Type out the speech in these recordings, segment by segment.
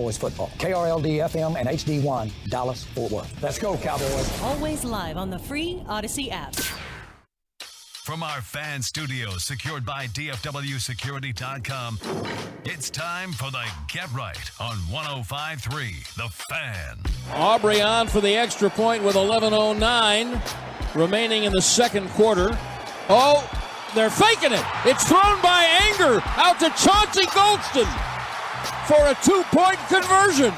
Cowboys football. KRLD FM and HD1, Dallas, Fort Worth. Let's go, Cowboys. Always live on the free Odyssey app. From our fan studios secured by DFWsecurity.com, it's time for the Get Right on 105.3 The Fan. Aubrey on for the extra point with 11:09 remaining in the second quarter. Oh, they're faking it. It's thrown by Anger out to Chauncey Goldston for a two-point conversion.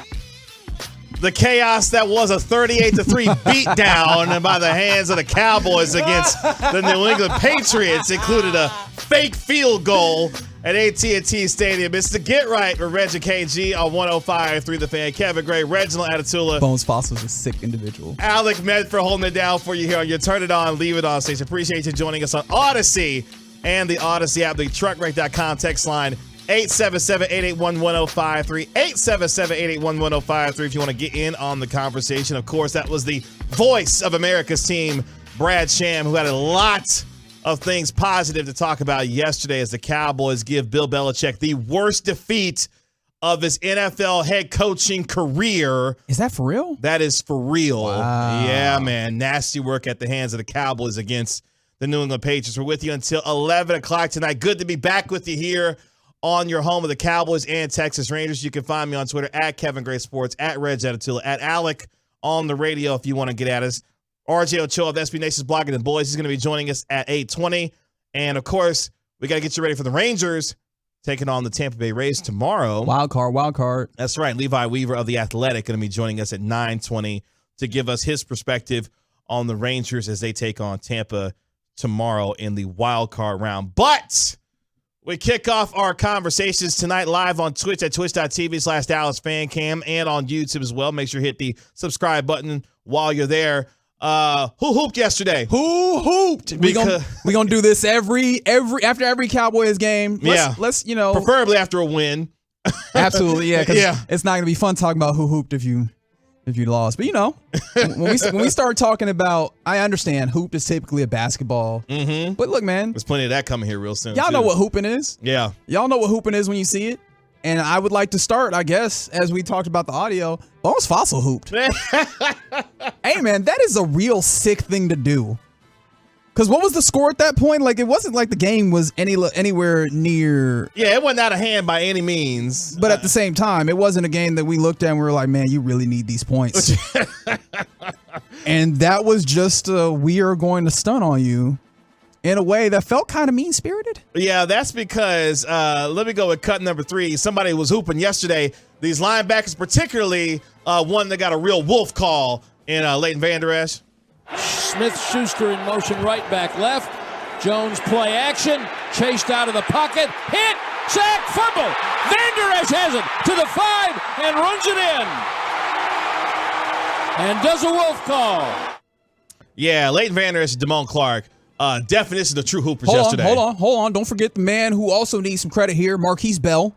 The chaos that was a 38-3 beatdown by the hands of the Cowboys against the New England Patriots included a fake field goal at AT&T Stadium. It's the Get Right with Reggie KG on 105.3 The Fan. Kevin Gray, Reginald Atatula. Bones Fossil's a sick individual. Alec Medford holding it down for you here on your Turn It On, Leave It On station. Appreciate you joining us on Odyssey and the Odyssey app, the truckwreck.com text line. 877-881-1053, 877-881-1053 if you want to get in on the conversation. Of course, that was the voice of America's team, Brad Sham, who had a lot of things positive to talk about yesterday as the Cowboys give Bill Belichick the worst defeat of his NFL head coaching career. Is that for real? That is for real. Wow. Yeah, man. Nasty work at the hands of the Cowboys against the New England Patriots. We're with you until 11 o'clock tonight. Good to be back with you here on your home of the Cowboys and Texas Rangers. You can find me on Twitter at Kevin Gray Sports, at Reg Atatula, at Alec on the radio if you want to get at us. RJ Ochoa of SB Nation's Blogging and Boys. He's going to be joining us at 8:20. And, of course, we got to get you ready for the Rangers taking on the Tampa Bay Rays tomorrow. Wild card. That's right. Levi Weaver of The Athletic going to be joining us at 9:20 to give us his perspective on the Rangers as they take on Tampa tomorrow in the wild card round. But we kick off our conversations tonight live on Twitch at twitch.tv/DallasFanCam and on YouTube as well. Make sure you hit the subscribe button while you're there. Who hooped yesterday? Who hooped? We gonna do this every after every Cowboys game. Let's preferably after a win. Absolutely, yeah. Because it's not gonna be fun talking about who hooped if you lost. But when we start talking about, I understand hoop is typically a basketball. Mm-hmm. But look, man, there's plenty of that coming here real soon. Y'all know what hooping is. Yeah, y'all know what hooping is when you see it. And I would like to start, I guess, as we talked about the audio, Bones Fossil hooped. Hey, man, that is a real sick thing to do. Because what was the score at that point? Like, it wasn't like the game was anywhere near. Yeah, it wasn't out of hand by any means. But at the same time, it wasn't a game that we looked at and we were like, man, you really need these points. And that was just we are going to stun on you in a way that felt kind of mean-spirited. Yeah, that's because, let me go with cut number 3. Somebody was hooping yesterday. These linebackers, particularly one that got a real wolf call in Leighton Vander Esch. Smith-Schuster in motion, right back left. Jones play action, chased out of the pocket, hit, sack, fumble. Vander Esch has it to the 5 and runs it in. And does a wolf call. Yeah, Leighton Vander Esch and Damone Clark. Definition of true hoopers yesterday. Hold on. Don't forget the man who also needs some credit here, Marquise Bell.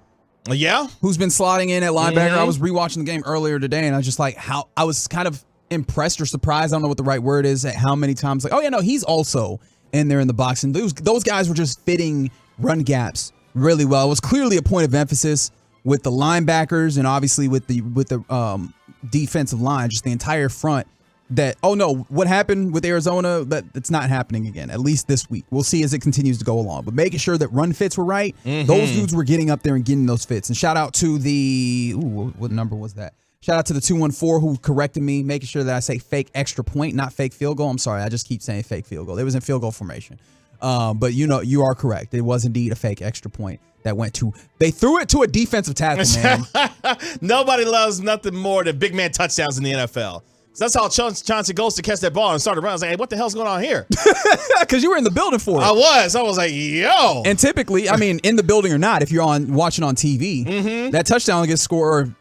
Yeah? Who's been slotting in at linebacker. I was rewatching the game earlier today, and I was just like, I was kind of impressed or surprised. I don't know what the right word is at how many times. Like, oh, yeah, no, he's also in there in the box. And those guys were just fitting run gaps really well. It was clearly a point of emphasis with the linebackers and obviously with the defensive line, just the entire front. That, oh no, what happened with Arizona, that's not happening again, at least this week. We'll see as it continues to go along. But making sure that run fits were right, those dudes were getting up there and getting those fits. And shout out to what number was that? Shout out to the 214 who corrected me, making sure that I say fake extra point, not fake field goal. I'm sorry, I just keep saying fake field goal. It was in field goal formation. But you are correct. It was indeed a fake extra point that went to, they threw it to a defensive tackle, man. Nobody loves nothing more than big man touchdowns in the NFL. That's how Chauncey goes to catch that ball and started running. I was like, hey, what the hell's going on here? Because you were in the building for it. I was like, yo. And typically, I mean, in the building or not, if you're watching on TV, that touchdown gets scored,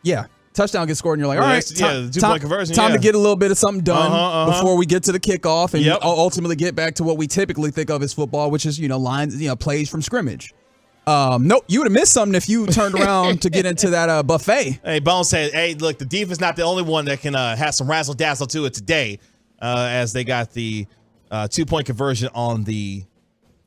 touchdown gets scored, and you're like, all right, the two-point conversion. Time to get a little bit of something done before we get to the kickoff and ultimately get back to what we typically think of as football, which is, lines, plays from scrimmage. Nope, you would have missed something if you turned around to get into that buffet. Hey, Bones said, hey, look, the defense not the only one that can have some razzle-dazzle to it today as they got the 2-point conversion on the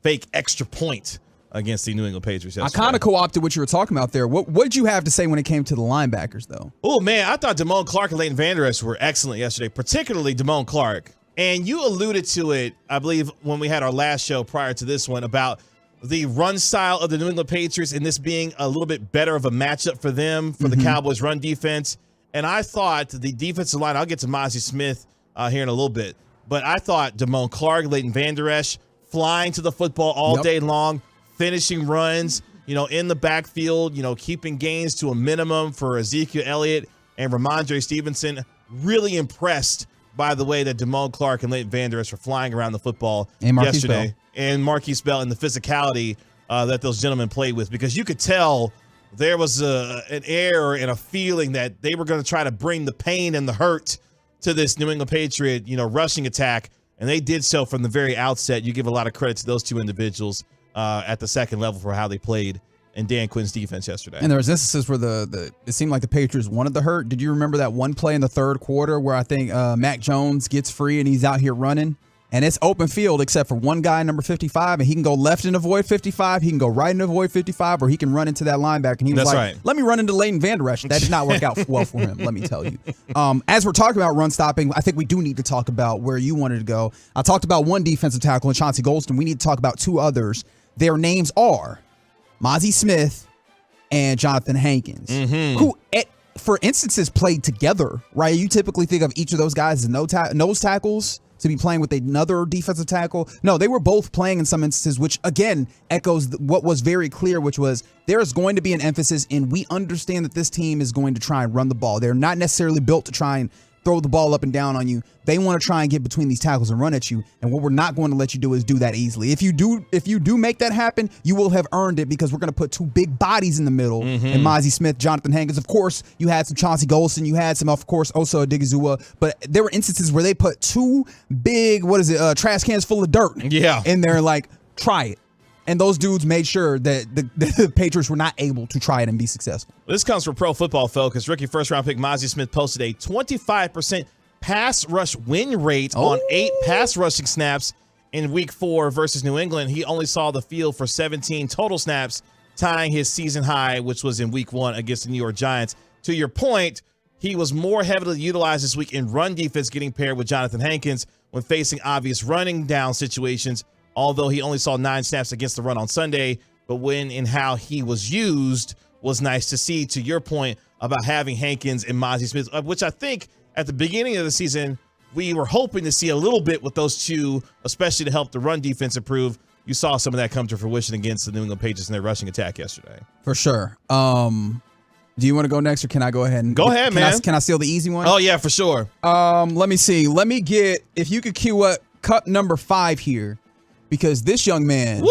fake extra point against the New England Patriots yesterday. I kind of co-opted what you were talking about there. What did you have to say when it came to the linebackers, though? Oh, man, I thought Damone Clark and Leighton Vander Esch were excellent yesterday, particularly Damone Clark. And you alluded to it, I believe, when we had our last show prior to this one about the run style of the New England Patriots and this being a little bit better of a matchup for them, for the Cowboys run defense. And I thought the defensive line, I'll get to Mozzie Smith here in a little bit, but I thought Damone Clark, Leighton Vander Esch, flying to the football all day long, finishing runs, in the backfield, keeping gains to a minimum for Ezekiel Elliott and Ramondre Stevenson. Really impressed by the way that Damone Clark and Leighton Vander Esch were flying around the football yesterday. Bell. And Marquise Bell and the physicality that those gentlemen played with, because you could tell there was an air and a feeling that they were going to try to bring the pain and the hurt to this New England Patriot, rushing attack, and they did so from the very outset. You give a lot of credit to those two individuals at the second level for how they played in Dan Quinn's defense yesterday. And there was instances where it seemed like the Patriots wanted the hurt. Did you remember that one play in the third quarter where I think Mac Jones gets free and he's out here running? and it's open field except for one guy, number 55, and he can go left and avoid 55, he can go right and avoid 55, or he can run into that linebacker. And he was let me run into Leighton Vander Esch. That did not work out well for him, let me tell you. As we're talking about run stopping, I think we do need to talk about where you wanted to go. I talked about one defensive tackle in Chauncey Golston. We need to talk about two others. Their names are Mozzie Smith and Jonathan Hankins, who, for instances, played together, right? You typically think of each of those guys as nose tackles to be playing with another defensive tackle. No, they were both playing in some instances, which, again, echoes what was very clear, which was there's going to be an emphasis in we understand that this team is going to try and run the ball. They're not necessarily built to try and throw the ball up and down on you. They want to try and get between these tackles and run at you. And what we're not going to let you do is do that easily. If you do make that happen, you will have earned it because we're going to put two big bodies in the middle. And Mozzie Smith, Jonathan Hankins. Of course, you had some Chauncey Golston. You had some, of course, Osa Odigizua. But there were instances where they put two big, trash cans full of dirt in there, like, try it. And those dudes made sure that the Patriots were not able to try it and be successful. This comes from Pro Football Focus. Rookie first-round pick Mozzie Smith posted a 25% pass rush win rate on 8 pass rushing snaps in Week 4 versus New England. He only saw the field for 17 total snaps, tying his season high, which was in Week 1 against the New York Giants. To your point, he was more heavily utilized this week in run defense, getting paired with Jonathan Hankins when facing obvious running down situations, although he only saw 9 snaps against the run on Sunday. But when and how he was used was nice to see, to your point about having Hankins and Mozzie Smith, which I think at the beginning of the season, we were hoping to see a little bit with those two, especially to help the run defense improve. You saw some of that come to fruition against the New England Patriots in their rushing attack yesterday. For sure. Do you want to go next, or can I go ahead? Go ahead, man. Can I steal the easy one? Oh, yeah, for sure. Let me see. Let me get, if you could cue up cut number 5 here, because this young man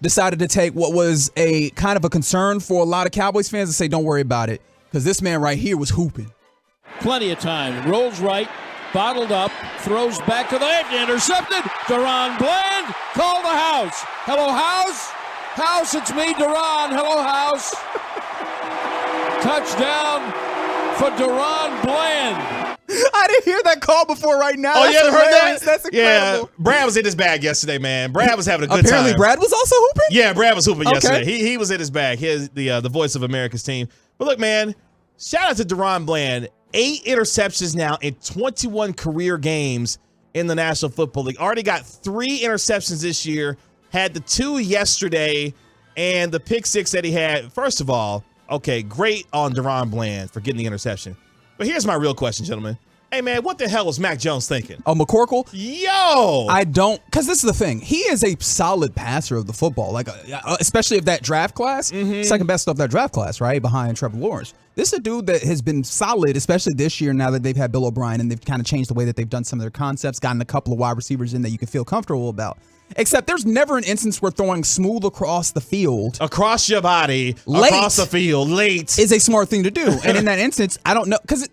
decided to take what was a kind of a concern for a lot of Cowboys fans and say, don't worry about it, because this man right here was hooping. Plenty of time. Rolls right, bottled up, throws back to the edge, intercepted. Deron Bland, call the house. Hello, house. House, it's me, Deron. Hello, house. Touchdown for Deron Bland. I didn't hear that call before right now. Oh, you haven't heard that? That's incredible. Yeah, Brad was in his bag yesterday, man. Brad was having a good Apparently, time. Brad was also hooping? Yeah, Brad was hooping yesterday. He was in his bag. He is the voice of America's team. But look, man, shout out to Deron Bland. 8 interceptions now in 21 career games in the National Football League. Already got 3 interceptions this year. Had the 2 yesterday, and the pick 6 that he had. First of all, okay, great on Deron Bland for getting the interception. But here's my real question, gentlemen. Hey, man, what the hell was Mac Jones thinking? Oh, McCorkle? Yo! I don't, because this is the thing. He is a solid passer of the football, like especially of that draft class. Second best of that draft class, right, behind Trevor Lawrence. This is a dude that has been solid, especially this year now that they've had Bill O'Brien and they've kind of changed the way that they've done some of their concepts, gotten a couple of wide receivers in that you can feel comfortable about. Except there's never an instance where throwing smooth across the field. Across your body, across the field, late. Is a smart thing to do. And in that instance, I don't know, because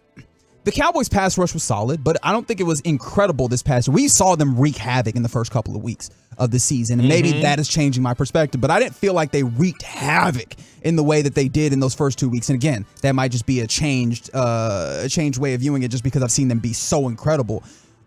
the Cowboys' pass rush was solid, but I don't think it was incredible this past year. We saw them wreak havoc in the first couple of weeks of the season, and maybe that is changing my perspective, but I didn't feel like they wreaked havoc in the way that they did in those first 2 weeks. And again, that might just be a changed way of viewing it just because I've seen them be so incredible.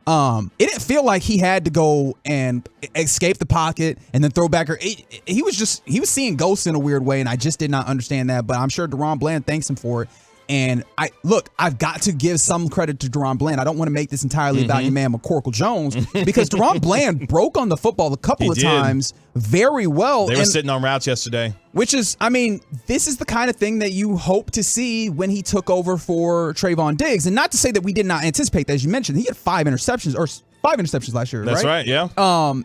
It didn't feel like he had to go and escape the pocket and then throw back. He was seeing ghosts in a weird way, and I just did not understand that, but I'm sure Deron Bland thanks him for it. And I've got to give some credit to Deron Bland. I don't want to make this entirely about your man McCorkle Jones, because Deron Bland broke on the football a couple of times very well. They were sitting on routes yesterday. Which is, I mean, this is the kind of thing that you hope to see when he took over for Trayvon Diggs. And not to say that we did not anticipate that, as you mentioned, he had 5 interceptions last year, right? That's right, yeah.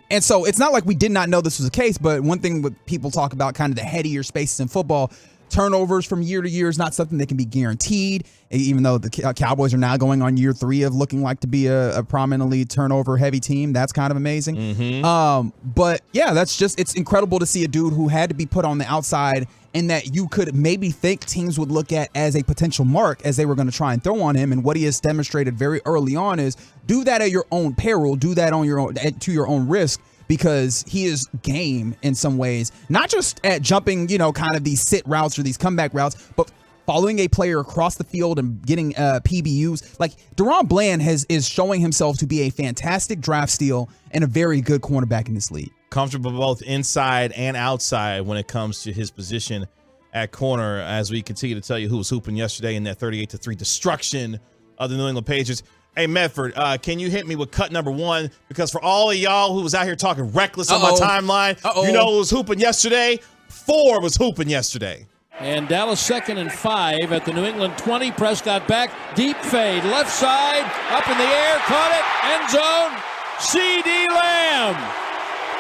And so it's not like we did not know this was the case, but one thing with people talk about kind of the headier spaces in football, turnovers from year to year is not something that can be guaranteed, even though the Cowboys are now going on year 3 of looking like to be a prominently turnover-heavy team. That's kind of amazing. But, yeah, it's incredible to see a dude who had to be put on the outside and that you could maybe think teams would look at as a potential mark as they were going to try and throw on him. And what he has demonstrated very early on is do that at your own peril, do that on your own, to your own risk, because he is game in some ways, not just at jumping, kind of these sit routes or these comeback routes, but following a player across the field and getting PBUs. Like, Deron Bland is showing himself to be a fantastic draft steal and a very good cornerback in this league. Comfortable both inside and outside when it comes to his position at corner, as we continue to tell you who was hooping yesterday in that 38-3 destruction of the New England Patriots. Hey, Medford, can you hit me with cut number 1? Because for all of y'all who was out here talking reckless on my timeline, you know who was hooping yesterday? 4 was hooping yesterday. And Dallas 2nd and 5 at the New England 20. Prescott back, deep fade, left side, up in the air, caught it, end zone, C.D. Lamb.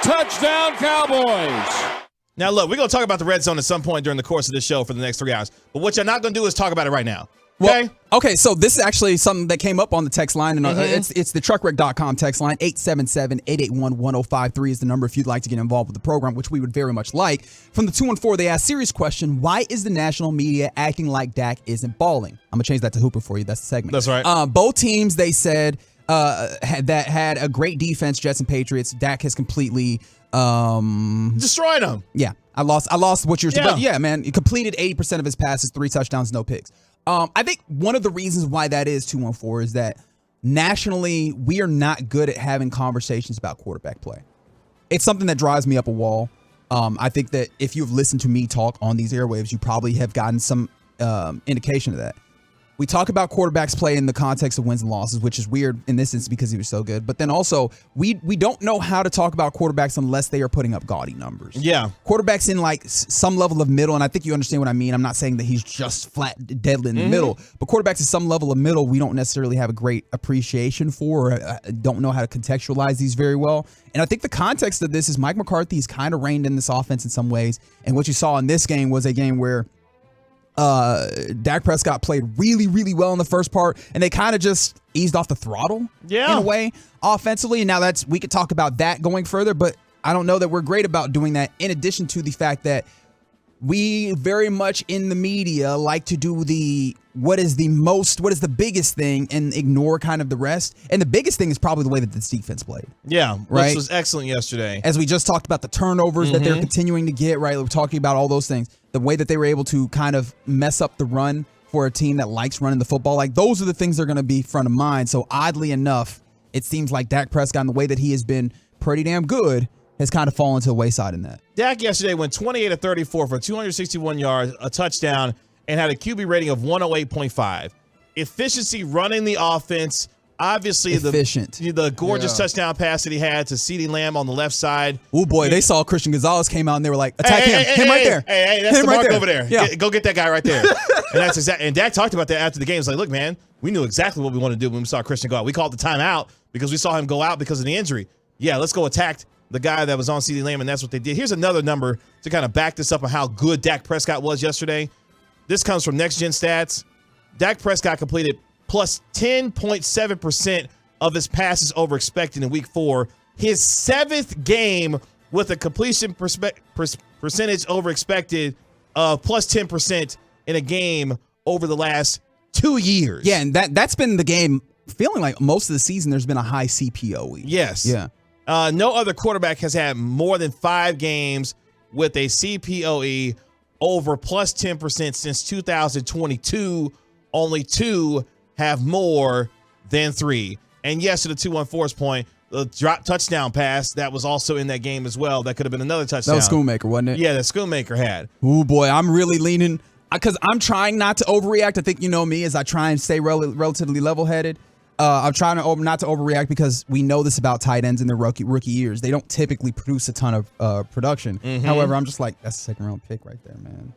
Touchdown, Cowboys. Now, look, we're going to talk about the red zone at some point during the course of this show for the next 3 hours. But what you're not going to do is talk about it right now. Okay? Well, okay, so this is actually something that came up on the text line, and it's the truckwreck.com text line. 877-881-1053 is the number if you'd like to get involved with the program, which we would very much like. From the 214, they asked serious question: why is the national media acting like Dak isn't balling? I'm gonna change that to Hooper for you. That's the segment. That's right. Both teams, they said, that had a great defense, Jets and Patriots. Dak has completely destroyed them. Yeah, I lost what you're. Yeah. But yeah, man, he completed 80% of his passes, 3 touchdowns, no picks. I think one of the reasons why that is 214 is that nationally we are not good at having conversations about quarterback play. It's something that drives me up a wall. I think that if you've listened to me talk on these airwaves, you probably have gotten some indication of that. We talk about quarterbacks play in the context of wins and losses, which is weird in this instance because he was so good. But then also, we don't know how to talk about quarterbacks unless they are putting up gaudy numbers. Yeah. Quarterbacks in like some level of middle, and I think you understand what I mean. I'm not saying that he's just flat deadly in the middle, but quarterbacks in some level of middle, we don't necessarily have a great appreciation for, or don't know how to contextualize these very well. And I think the context of this is Mike McCarthy's kind of reined in this offense in some ways. And what you saw in this game was a game where Dak Prescott played really, really well in the first part, and they kind of just eased off the throttle in a way offensively. And now we could talk about that going further, but I don't know that we're great about doing that, in addition to the fact that we very much in the media like to do what is the biggest thing and ignore kind of the rest. And the biggest thing is probably the way that this defense played. Yeah, right? Which was excellent yesterday. As we just talked about the turnovers that they're continuing to get, right? We're talking about all those things. The way that they were able to kind of mess up the run for a team that likes running the football. Like, those are the things that are going to be front of mind. So oddly enough, it seems like Dak Prescott, and the way that he has been pretty damn good, has kind of fallen to the wayside in that. Dak yesterday went 28-34 for 261 yards, a touchdown, and had a QB rating of 108.5. Efficiency running the offense. Obviously, the gorgeous touchdown pass that he had to CeeDee Lamb on the left side. Oh, boy, they saw Christian Gonzalez came out, and they were like, attack him right there. Hey, that's him the mark right over there. Yeah. Go get that guy right there. And Dak talked about that after the game. He's like, look, man, we knew exactly what we wanted to do when we saw Christian go out. We called the timeout because we saw him go out because of the injury. Yeah, let's go attack the guy that was on CeeDee Lamb, and that's what they did. Here's another number to kind of back this up on how good Dak Prescott was yesterday. This comes from Next Gen Stats. Dak Prescott completed plus 10.7% of his passes over expected in week 4. His 7th game with a completion percentage over expected of plus 10% in a game over the last 2 years. Yeah, and that's been the game. Feeling like most of the season there's been a high CPOE. Yes. Yeah. No other quarterback has had more than 5 games with a CPOE over plus 10% since 2022. Only 2 have more than 3. And yes, to the 214's point, the drop touchdown pass that was also in that game as well. That could have been another touchdown. That was Schoonmaker, wasn't it? Yeah, that Schoonmaker had. Oh, boy, I'm really leaning because I'm trying not to overreact. I think you know me as I try and stay relatively level-headed. I'm trying to not to overreact because we know this about tight ends in their rookie years. They don't typically produce a ton of production. However, I'm just like, that's a second-round pick right there, man.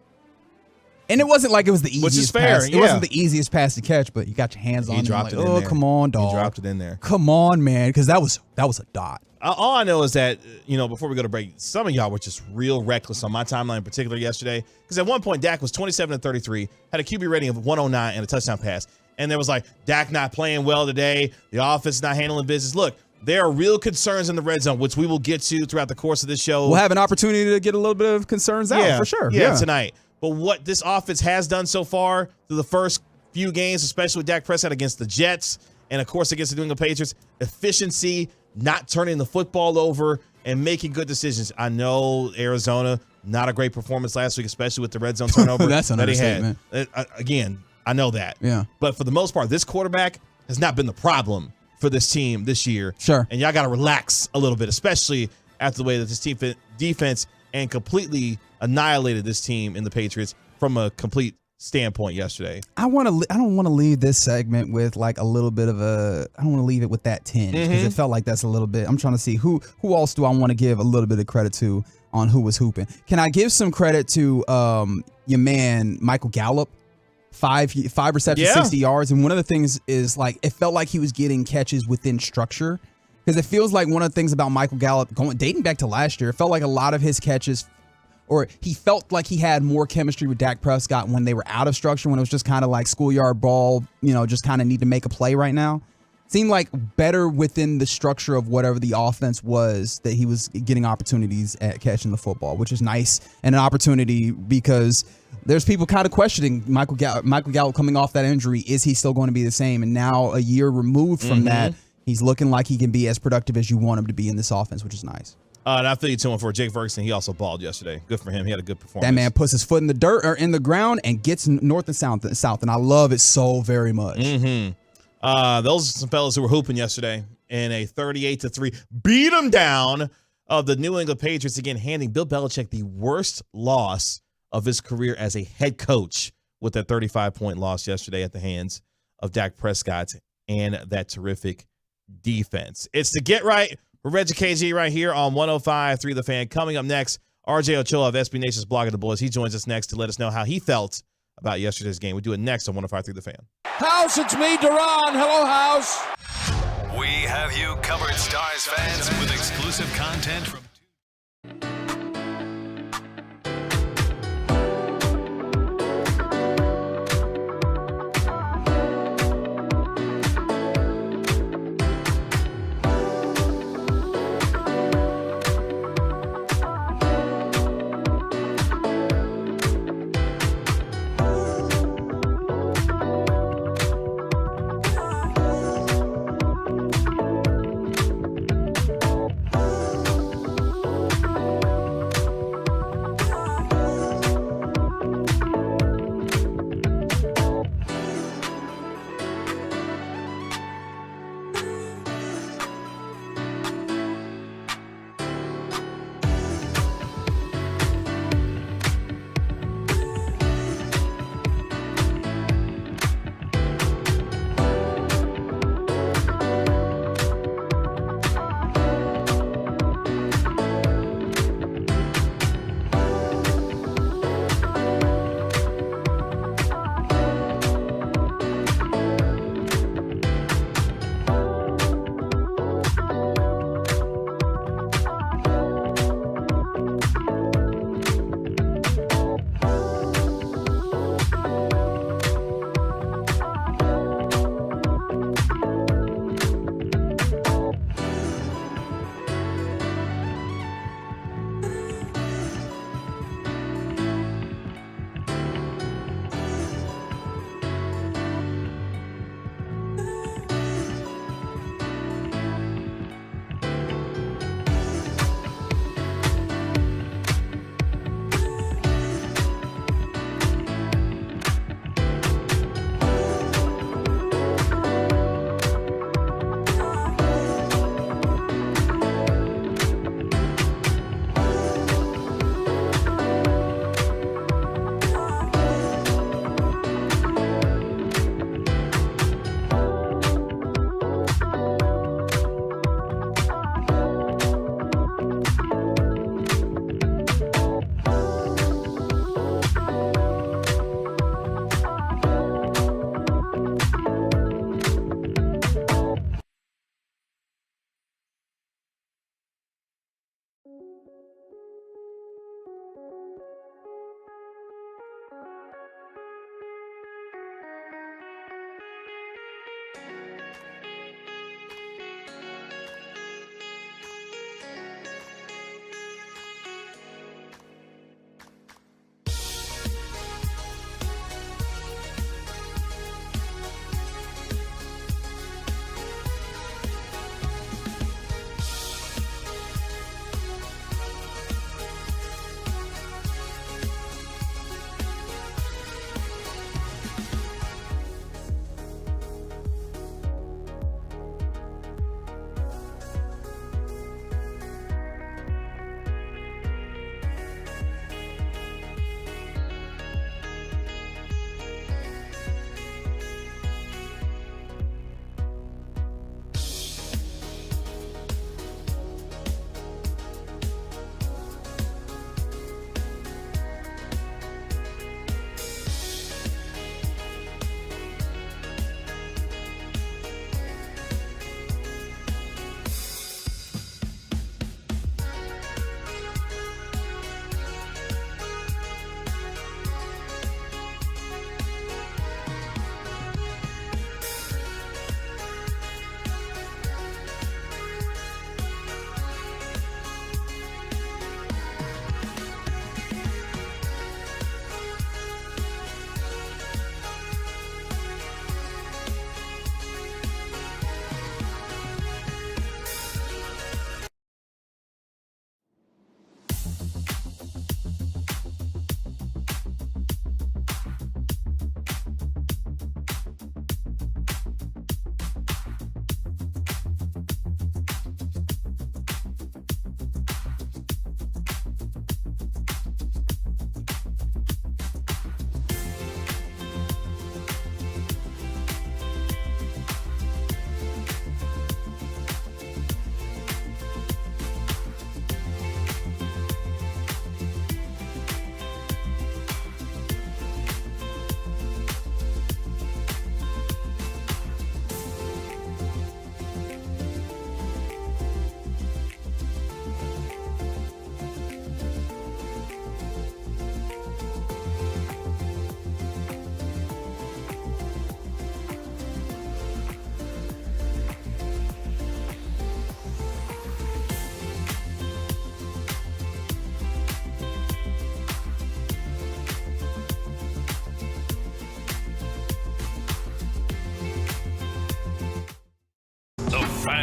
And it wasn't like it was the easiest Which is fair, pass. It wasn't the easiest pass to catch, but you got your hands on it. Dropped like, it in there. come on, dog. He dropped it in there. Come on, man, because that was a dot. All I know is that, before we go to break, some of y'all were just real reckless on my timeline in particular yesterday. Because at one point, Dak was 27-33, had a QB rating of 109 and a touchdown pass. And there was like, Dak not playing well today. The offense not handling business. Look, there are real concerns in the red zone, which we will get to throughout the course of this show. We'll have an opportunity to get a little bit of concerns out, for sure. Yeah, tonight. But what this offense has done so far through the first few games, especially with Dak Prescott against the Jets and, of course, against the New England Patriots, efficiency, not turning the football over, and making good decisions. I know Arizona Not a great performance last week, especially with the red zone turnover That's an that he understatement. had. Again, I know that. Yeah. But for the most part, this quarterback has not been the problem for this team this year. Sure. And y'all got to relax a little bit, especially after the way that this defense and completely annihilated this team in the Patriots from a complete standpoint yesterday. I don't want to leave this segment with like a little bit of a. I don't want to leave it with that tinge because it felt like that's a little bit. I'm trying to see who else do I want to give a little bit of credit to on who was hooping. Can I give some credit to your man Michael Gallup? Five receptions, 60 yards, and one of the things is like it felt like he was getting catches within structure because it feels like one of the things about Michael Gallup dating back to last year, it felt like a lot of his catches. Or he felt like he had more chemistry with Dak Prescott when they were out of structure, when it was just kind of like schoolyard ball, just kind of need to make a play right now. Seemed like better within the structure of whatever the offense was that he was getting opportunities at catching the football, which is nice and an opportunity because there's people kind of questioning Michael Gallup coming off that injury. Is he still going to be the same? And now a year removed from that, he's looking like he can be as productive as you want him to be in this offense, which is nice. And I feel you too for Jake Ferguson. He also balled yesterday. Good for him. He had a good performance. That man puts his foot in the dirt or in the ground and gets north and south, and I love it so very much. Those are some fellas who were hooping yesterday in a 38-3 beat them down of the New England Patriots, again handing Bill Belichick the worst loss of his career as a head coach with that 35-point loss yesterday at the hands of Dak Prescott and that terrific defense. It's the Get Right. We're Reggie KG right here on 105.3 The Fan. Coming up next, RJ Ochoa of SB Nation's Blog of the Boys. He joins us next to let us know how he felt about yesterday's game. We do it next on 105.3 The Fan. House, it's me, Duran. Hello, House. We have you covered, Stars fans, with exclusive content from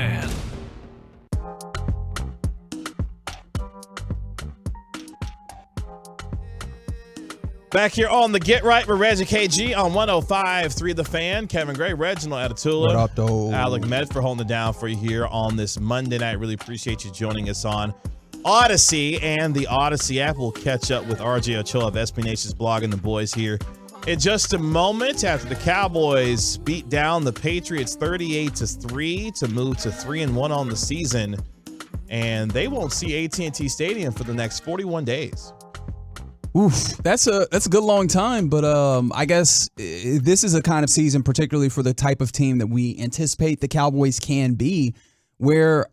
Fan. Back here on the Get Right with Reggie KG on 105.3 The Fan. Kevin Gray, Reginald Atatula. What up, though? Alec Med for holding it down for you here on this Monday night. Really appreciate you joining us on Odyssey and the Odyssey app. We'll catch up with RJ Ochoa of SB Nation's blog and the boys here in just a moment after the Cowboys beat down the Patriots 38-3 to move to 3-1 on the season. And they won't see AT&T Stadium for the next 41 days. Oof, that's a good long time, but I guess this is a kind of season, particularly for the type of team that we anticipate the Cowboys can be, where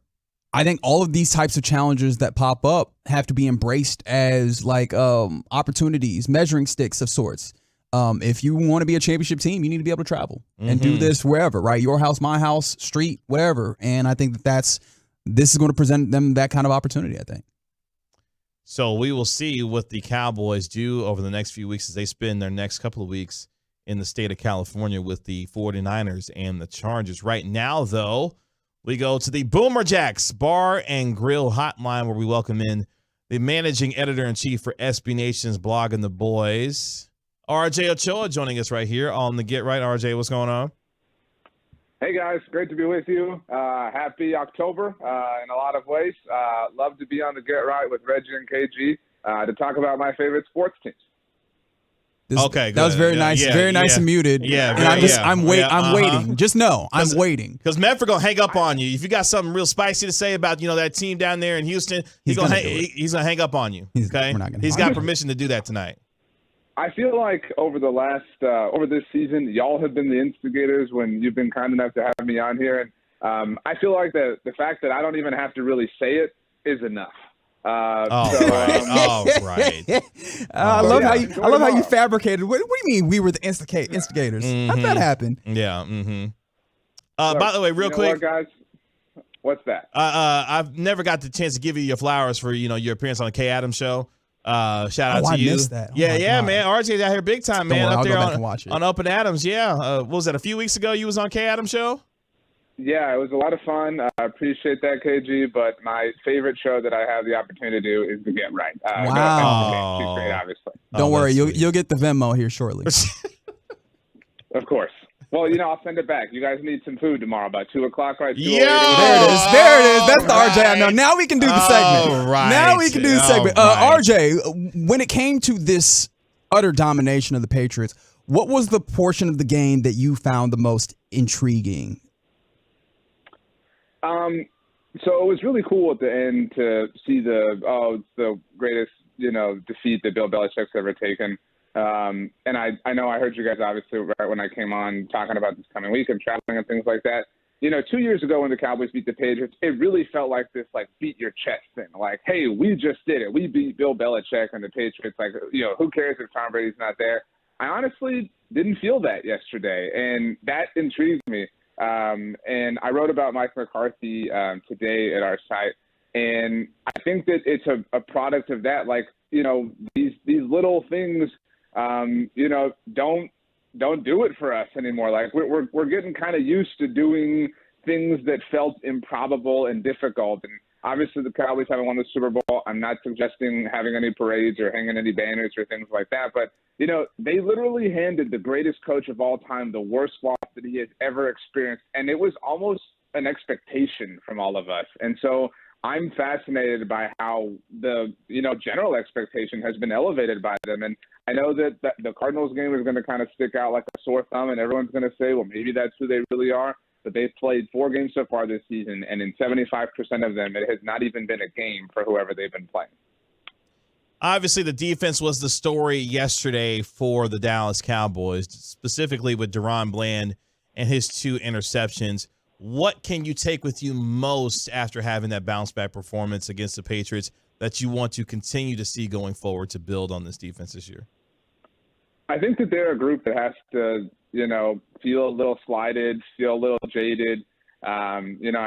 I think all of these types of challenges that pop up have to be embraced as like opportunities, measuring sticks of sorts. If you want to be a championship team, you need to be able to travel and do this wherever, right? Your house, my house, street, whatever. And I think this is going to present them that kind of opportunity, I think. So we will see what the Cowboys do over the next few weeks as they spend their next couple of weeks in the state of California with the 49ers and the Chargers. Right now, though, we go to the Boomer Jacks Bar and Grill Hotline, where we welcome in the managing editor-in-chief for SB Nation's blog and the boys, RJ Ochoa, joining us right here on the Get Right. RJ, what's going on? Hey, guys. Great to be with you. Happy October in a lot of ways. Love to be on the Get Right with Reggie and KG to talk about my favorite sports teams. Okay, that was very nice, very nice and muted. Yeah, and I'm waiting. Just know, I'm waiting. Because Medford gonna hang up on you if you got something real spicy to say about that team down there in Houston. He's gonna hang up on you. Okay, he's got permission to do that tonight. I feel like over this season, y'all have been the instigators when you've been kind enough to have me on here, and I feel like the fact that I don't even have to really say it is enough. Right. I love how you fabricated. What do you mean we were the instigators? How'd that happen? Yeah. By the way, real quick, what, guys. What's that? I've never got the chance to give you your flowers for your appearance on the Kay Adams show. Shout out to you. I missed that. Yeah, man. RJ's out here big time, man. I'll up there go back and watch it. On Up and Adams. Yeah. What was that? A few weeks ago, you was on Kay Adams show. Yeah, it was a lot of fun. I appreciate that, KG. But my favorite show that I have the opportunity to do is the Get Right. Wow. She's great, obviously. Don't worry, you'll get the Venmo here shortly. Of course. Well, I'll send it back. You guys need some food tomorrow about 2 o'clock, right? Yeah, there it is. That's the RJ I know. Now we can do the segment. Right. Now we can do the segment. RJ, when it came to this utter domination of the Patriots, what was the portion of the game that you found the most intriguing? So it was really cool at the end to see it's the greatest, defeat that Bill Belichick's ever taken. And I know I heard you guys obviously right when I came on talking about this coming week and traveling and things like that. 2 years ago when the Cowboys beat the Patriots, it really felt like this, beat your chest thing. Like, hey, we just did it. We beat Bill Belichick and the Patriots. Who cares if Tom Brady's not there? I honestly didn't feel that yesterday, and that intrigued me. And I wrote about Mike McCarthy today at our site, and I think that it's a product of that. These little things, don't do it for us anymore. We're getting kind of used to doing things that felt improbable and difficult. And obviously the Cowboys haven't won the Super Bowl. I'm not suggesting having any parades or hanging any banners or things like that. But, they literally handed the greatest coach of all time the worst loss that he has ever experienced. And it was almost an expectation from all of us. And so I'm fascinated by how the, general expectation has been elevated by them. And I know that the Cardinals game is going to kind of stick out like a sore thumb, and everyone's going to say, well, maybe that's who they really are. But they've played 4 games so far this season, and in 75% of them, it has not even been a game for whoever they've been playing. Obviously, the defense was the story yesterday for the Dallas Cowboys, specifically with Deron Bland and his 2 interceptions. What can you take with you most after having that bounce-back performance against the Patriots that you want to continue to see going forward to build on this defense this year? I think that they're a group that has to, feel a little slighted, feel a little jaded. I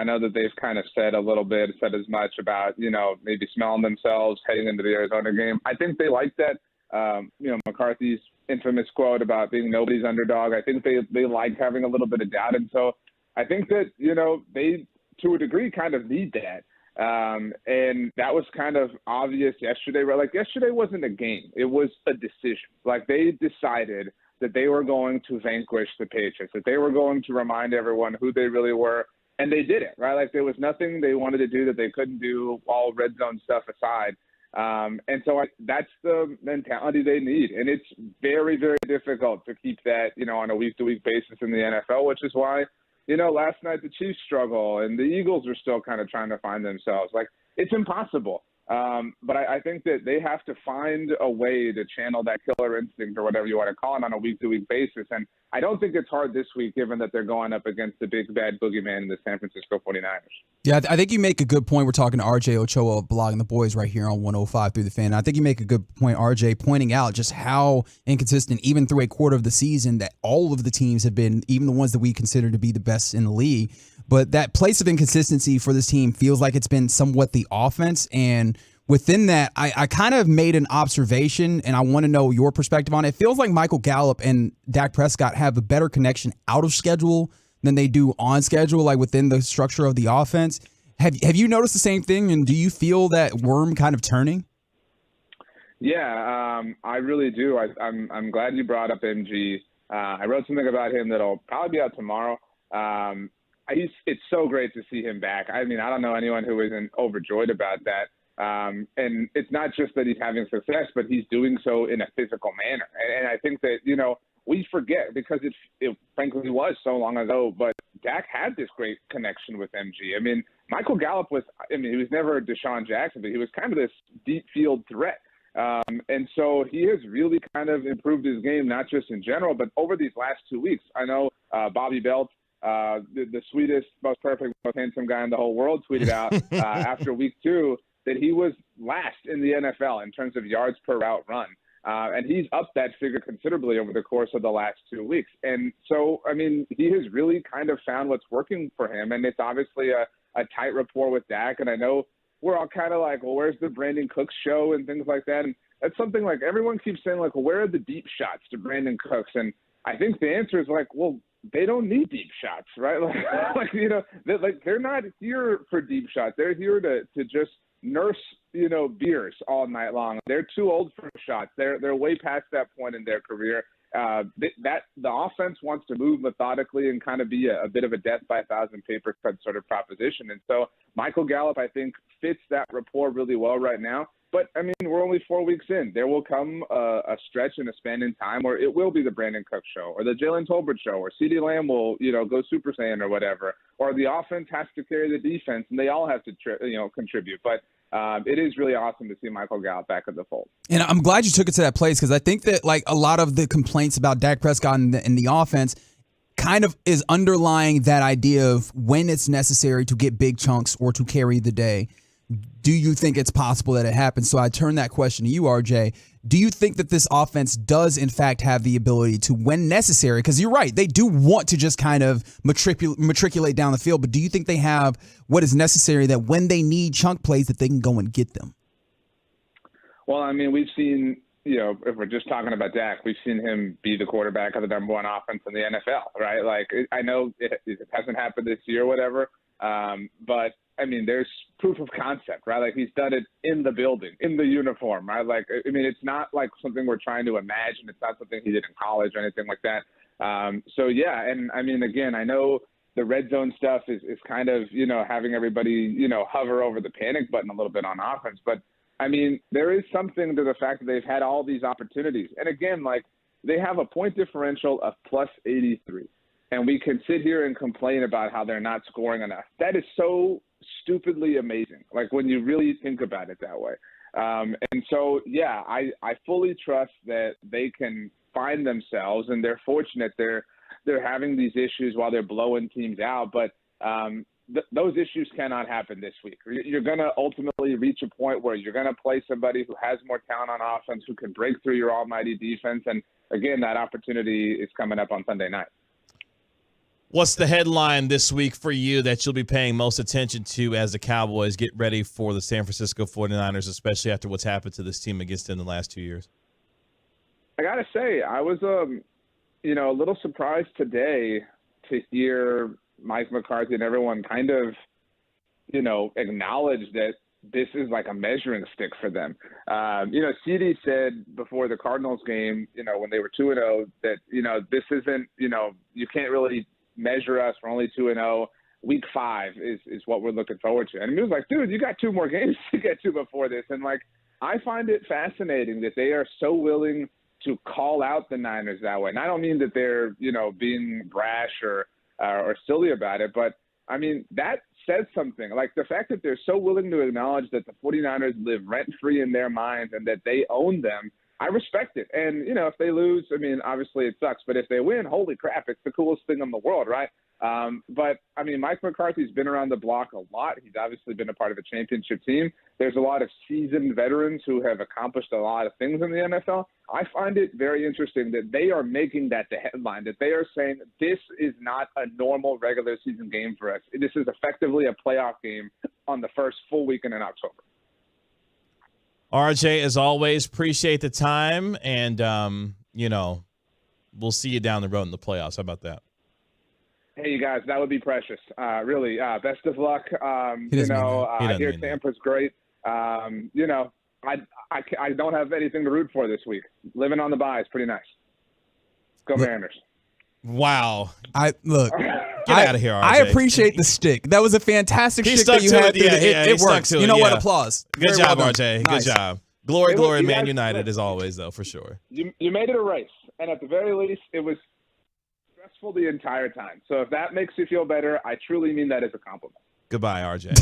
know that they've kind of said as much about, maybe smelling themselves heading into the Arizona game. I think they like that. McCarthy's infamous quote about being nobody's underdog. I think they like having a little bit of doubt. And so I think that, to a degree, kind of need that. And that was kind of obvious yesterday. Right? Like, yesterday wasn't a game. It was a decision. Like, they decided that they were going to vanquish the Patriots, that they were going to remind everyone who they really were. And they did it, right? Like, there was nothing they wanted to do that they couldn't do, all red zone stuff aside. And so that's the mentality they need. And it's very, very difficult to keep that, on a week-to-week basis in the NFL, which is why, last night the Chiefs struggle and the Eagles are still kind of trying to find themselves. Like, it's impossible. But I think that they have to find a way to channel that killer instinct, or whatever you want to call it, on a week-to-week basis. And I don't think it's hard this week, given that they're going up against the big bad boogeyman in the San Francisco 49ers. Yeah, I think you make a good point. We're talking to RJ Ochoa of Blogging the Boys right here on 105 through the Fan. I think you make a good point, RJ, pointing out just how inconsistent, even through a quarter of the season, that all of the teams have been, even the ones that we consider to be the best in the league. But that place of inconsistency for this team feels like it's been somewhat the offense. And within that, I kind of made an observation, and I want to know your perspective on it. It feels like Michael Gallup and Dak Prescott have a better connection out of schedule than they do on schedule, like within the structure of the offense. Have you noticed the same thing, and do you feel that worm kind of turning? Yeah, I really do. I'm glad you brought up MG. I wrote something about him that'll probably be out tomorrow. It's so great to see him back. I mean, I don't know anyone who isn't overjoyed about that. And it's not just that he's having success, but he's doing so in a physical manner. And I think that, we forget, because it frankly was so long ago, but Dak had this great connection with MG. I mean, Michael Gallup he was never Deshaun Jackson, but he was kind of this deep field threat. And so he has really kind of improved his game, not just in general, but over these last 2 weeks. I know Bobby Belt, the sweetest, most perfect, most handsome guy in the whole world, tweeted out after week 2 that he was last in the NFL in terms of yards per route run. And he's up that figure considerably over the course of the last 2 weeks. And so, I mean, he has really kind of found what's working for him. And it's obviously a tight rapport with Dak. And I know we're all kind of like, well, where's the Brandon Cooks show and things like that? And that's something like everyone keeps saying, like, well, where are the deep shots to Brandon Cooks? And I think the answer is like, well, they don't need deep shots, right? They're not here for deep shots. They're here to just nurse, beers all night long. They're too old for shots. They're way past that point in their career. The offense wants to move methodically and kind of be a bit of a death by 1,000 paper cut sort of proposition. And so Michael Gallup, I think, fits that rapport really well right now. But, I mean, we're only 4 weeks in. There will come a stretch and a span in time where it will be the Brandon Cook show, or the Jalen Tolbert show, or CeeDee Lamb will, go Super Saiyan or whatever, or the offense has to carry the defense, and they all have to, contribute. But it is really awesome to see Michael Gallup back at the fold. And I'm glad you took it to that place, because I think that, like, a lot of the complaints about Dak Prescott and the offense kind of is underlying that idea of when it's necessary to get big chunks or to carry the day. Do you think it's possible that it happens? So I turn that question to you, RJ. Do you think that this offense does, in fact, have the ability to, when necessary, because you're right, they do want to just kind of matriculate down the field, but do you think they have what is necessary that when they need chunk plays that they can go and get them? Well, I mean, we've seen, if we're just talking about Dak, we've seen him be the quarterback of the number one offense in the NFL, right? Like, I know it hasn't happened this year or whatever, but I mean, there's proof of concept, right? Like, he's done it in the building, in the uniform, right? Like, I mean, it's not like something we're trying to imagine. It's not something he did in college or anything like that. So, yeah, and I mean, again, I know the red zone stuff is kind of, having everybody, hover over the panic button a little bit on offense. But, I mean, there is something to the fact that they've had all these opportunities. And, again, like, they have a point differential of plus 83. And we can sit here and complain about how they're not scoring enough. That is so stupidly amazing, like, when you really think about it that way. And so, yeah, I fully trust that they can find themselves, and they're fortunate they're having these issues while they're blowing teams out. But those issues cannot happen this week. You're going to ultimately reach a point where you're going to play somebody who has more talent on offense, who can break through your almighty defense. And, again, that opportunity is coming up on Sunday night. What's the headline this week for you that you'll be paying most attention to as the Cowboys get ready for the San Francisco 49ers, especially after what's happened to this team against them in the last 2 years? I got to say, I was, a little surprised today to hear Mike McCarthy and everyone kind of acknowledge that this is like a measuring stick for them. CD said before the Cardinals game, when they were 2-0, that, this isn't, you can't really measure us. We're only 2-0. Week 5 is what we're looking forward to. And he was like, dude, you got 2 more games to get to before this. And like, I find it fascinating that they are so willing to call out the Niners that way. And I don't mean that they're, being brash or silly about it, but I mean, that says something. Like the fact that they're so willing to acknowledge that the 49ers live rent-free in their minds and that they own them, I respect it. And, if they lose, I mean, obviously it sucks, but if they win, holy crap, it's the coolest thing in the world, right? But, I mean, Mike McCarthy's been around the block a lot. He's obviously been a part of a championship team. There's a lot of seasoned veterans who have accomplished a lot of things in the NFL. I find it very interesting that they are making that the headline, that they are saying this is not a normal regular season game for us. This is effectively a playoff game on the first full weekend in October. RJ, as always, appreciate the time, and, we'll see you down the road in the playoffs. How about that? Hey, you guys, that would be precious. Really, best of luck. I hear Tampa's great. I don't have anything to root for this week. Living on the bye is pretty nice. Go Mariners. Wow. Get out of here, RJ. I appreciate the stick. That was a fantastic stick that you had. It works. You know what? Applause. Good job, RJ. Nice. Good job. Glory, Man United, as always, though, for sure. You made it a race, and at the very least, it was stressful the entire time. So if that makes you feel better, I truly mean that as a compliment. Goodbye, RJ.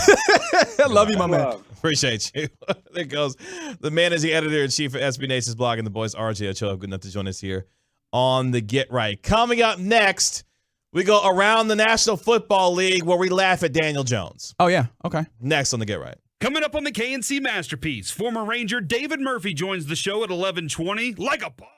I love you, my man. Appreciate you. There goes the man is the editor-in-chief of SB Nation's blog, and the boys, RJ Ochoa. Good enough to join us here on the Get Right. Coming up next, we go around the National Football League where we laugh at Daniel Jones. Oh, yeah. Okay. Next on the Get Right. Coming up on the KNC Masterpiece, former Ranger David Murphy joins the show at 11:20 like a boss.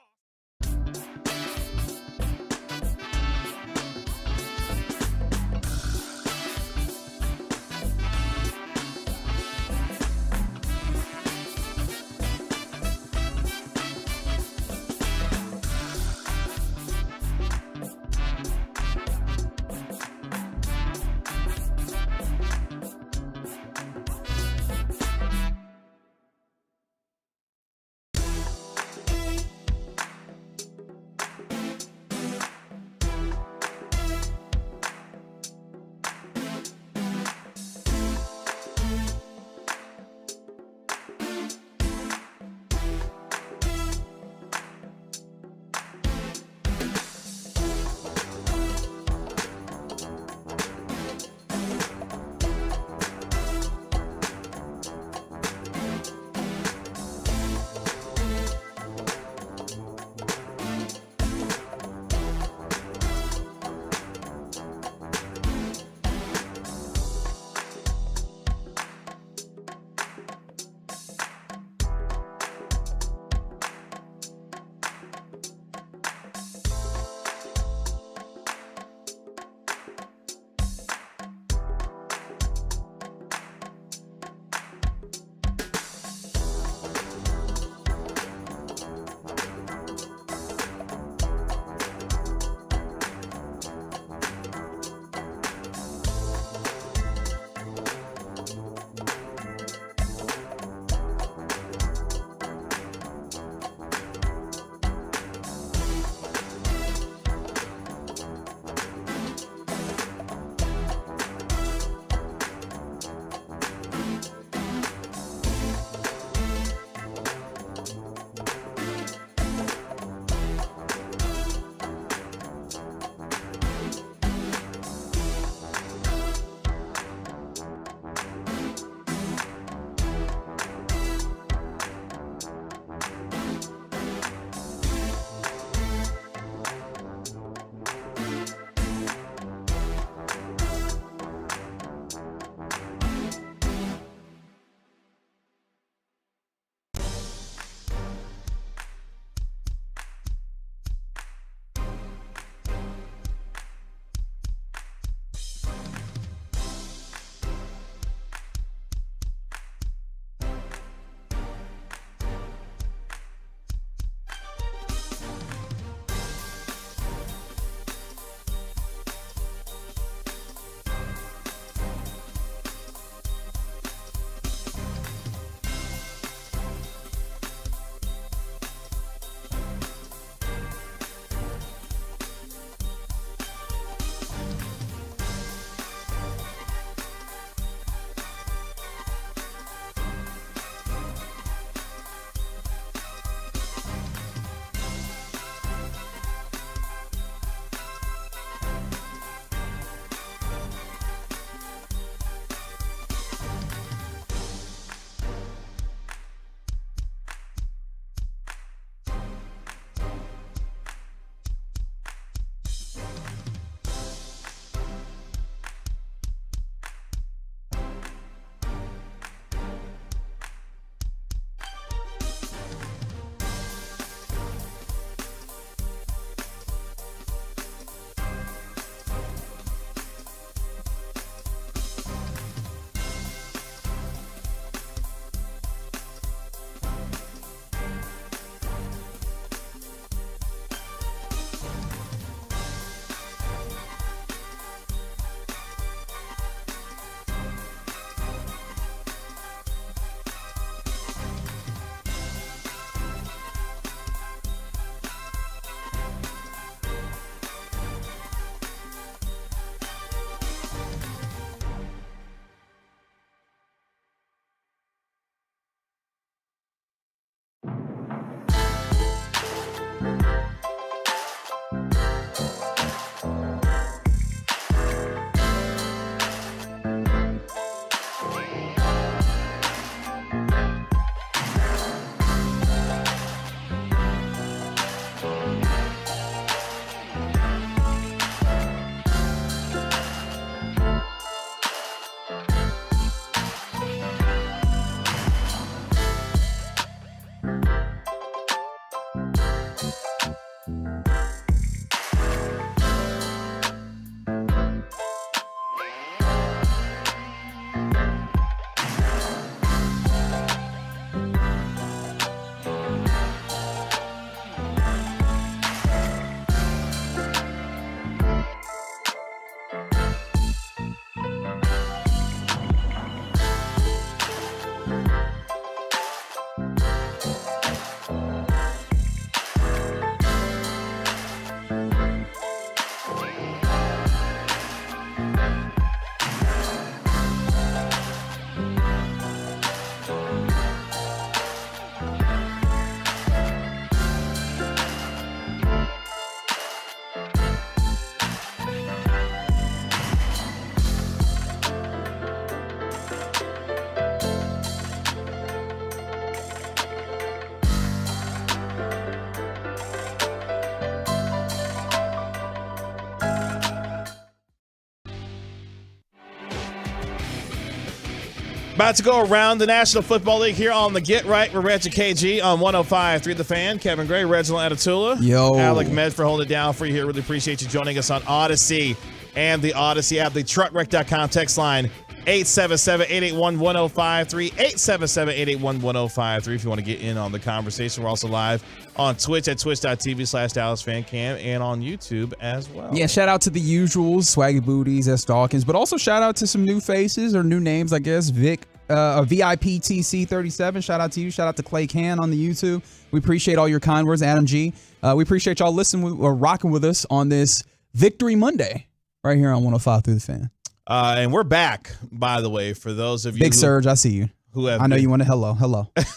About to go around the National Football League here on the Get Right. We're Reggie KG on 105.3 The Fan. Kevin Gray, Reginald Atatula. Yo. Alec Medford holding it down for you here. Really appreciate you joining us on Odyssey and the Odyssey app. The truckwreck.com text line 877-881-1053. 877-881-1053 if you want to get in on the conversation. We're also live on Twitch at twitch.tv/DallasFanCam and on YouTube as well. Yeah, shout out to the usuals, Swaggy Booties, S. Dawkins, but also shout out to some new faces or new names, I guess. VIPTC37, shout out to you. Shout out to Clay Can on the YouTube. We appreciate all your kind words. Adam G. We appreciate y'all listening or rocking with us on this Victory Monday right here on 105 Through the Fan. And we're back, by the way, for those of you Big Surge, I see you. I know you want to hello.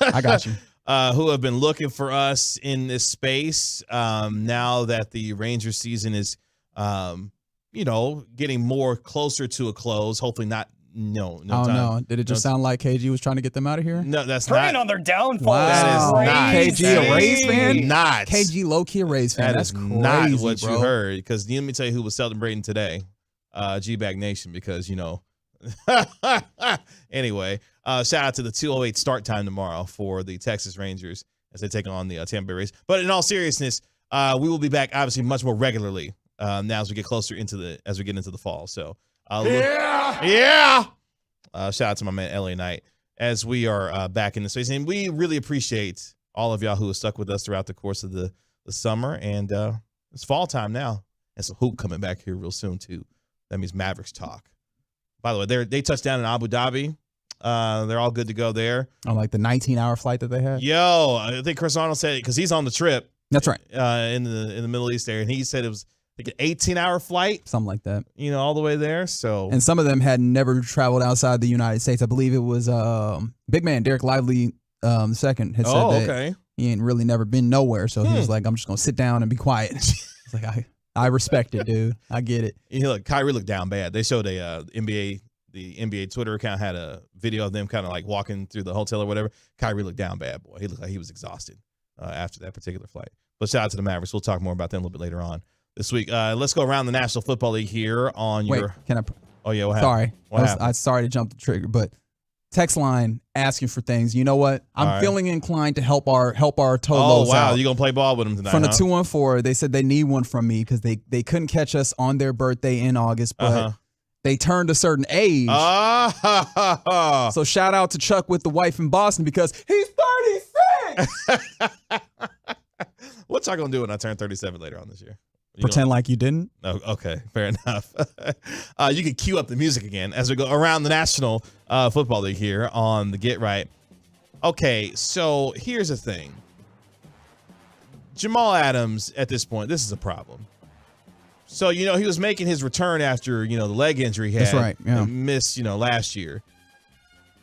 I got you. Who have been looking for us in this space now that the Rangers season is, getting more closer to a close. Hopefully not. No. Oh, no. Did it just sound like KG was trying to get them out of here? No, that's Praying not. on their downfall. Wow. That is not. KG a Rays fan? Not. KG low-key a Rays fan. That's crazy, not what bro. you heard. Because let me tell you who was celebrating today. G-Bag Nation, because, Anyway, shout out to the 2:08 start time tomorrow for the Texas Rangers as they take on the Tampa Bay Rays. But in all seriousness, we will be back obviously much more regularly now as we get closer into the fall. So shout out to my man LA Knight as we are back in the space, and we really appreciate all of y'all who have stuck with us throughout the course of the summer. And it's fall time now, and some hoop coming back here real soon too. That means Mavericks talk. By the way, they touched down in Abu Dhabi. They're all good to go there. On like the 19-hour flight that they had? Yo, I think Chris Arnold said, because he's on the trip. That's right. In the Middle East there, and he said it was like an 18-hour flight. Something like that. All the way there. So, and some of them had never traveled outside the United States. I believe it was big man Derek Lively II had said that he ain't really never been nowhere. So he was like, I'm just going to sit down and be quiet. It's like, I respect it, dude. I get it. Kyrie looked down bad. They showed the NBA Twitter account had a video of them kind of like walking through the hotel or whatever. Kyrie looked down bad, boy. He looked like he was exhausted after that particular flight. But shout out to the Mavericks. We'll talk more about them a little bit later on this week. Let's go around the National Football League here on Wait, can I? Oh, yeah, what sorry. happened? I'm sorry to jump the trigger, but text line asking for things. You know what? I'm feeling inclined to help our Tolos out. Oh, wow. out. You going to play ball with them tonight, From the 214, they said they need one from me because they couldn't catch us on their birthday in August, but they turned a certain age. So shout out to Chuck with the wife in Boston because he's 36. What y'all going to do when I turn 37 later on this year? Pretend like you didn't? Oh, okay, fair enough. You can cue up the music again as we go around the National Football League here on the Get Right. Okay, so here's the thing. Jamal Adams, at this point, this is a problem. So, he was making his return after, the leg injury he had. That's right, yeah. And missed, last year.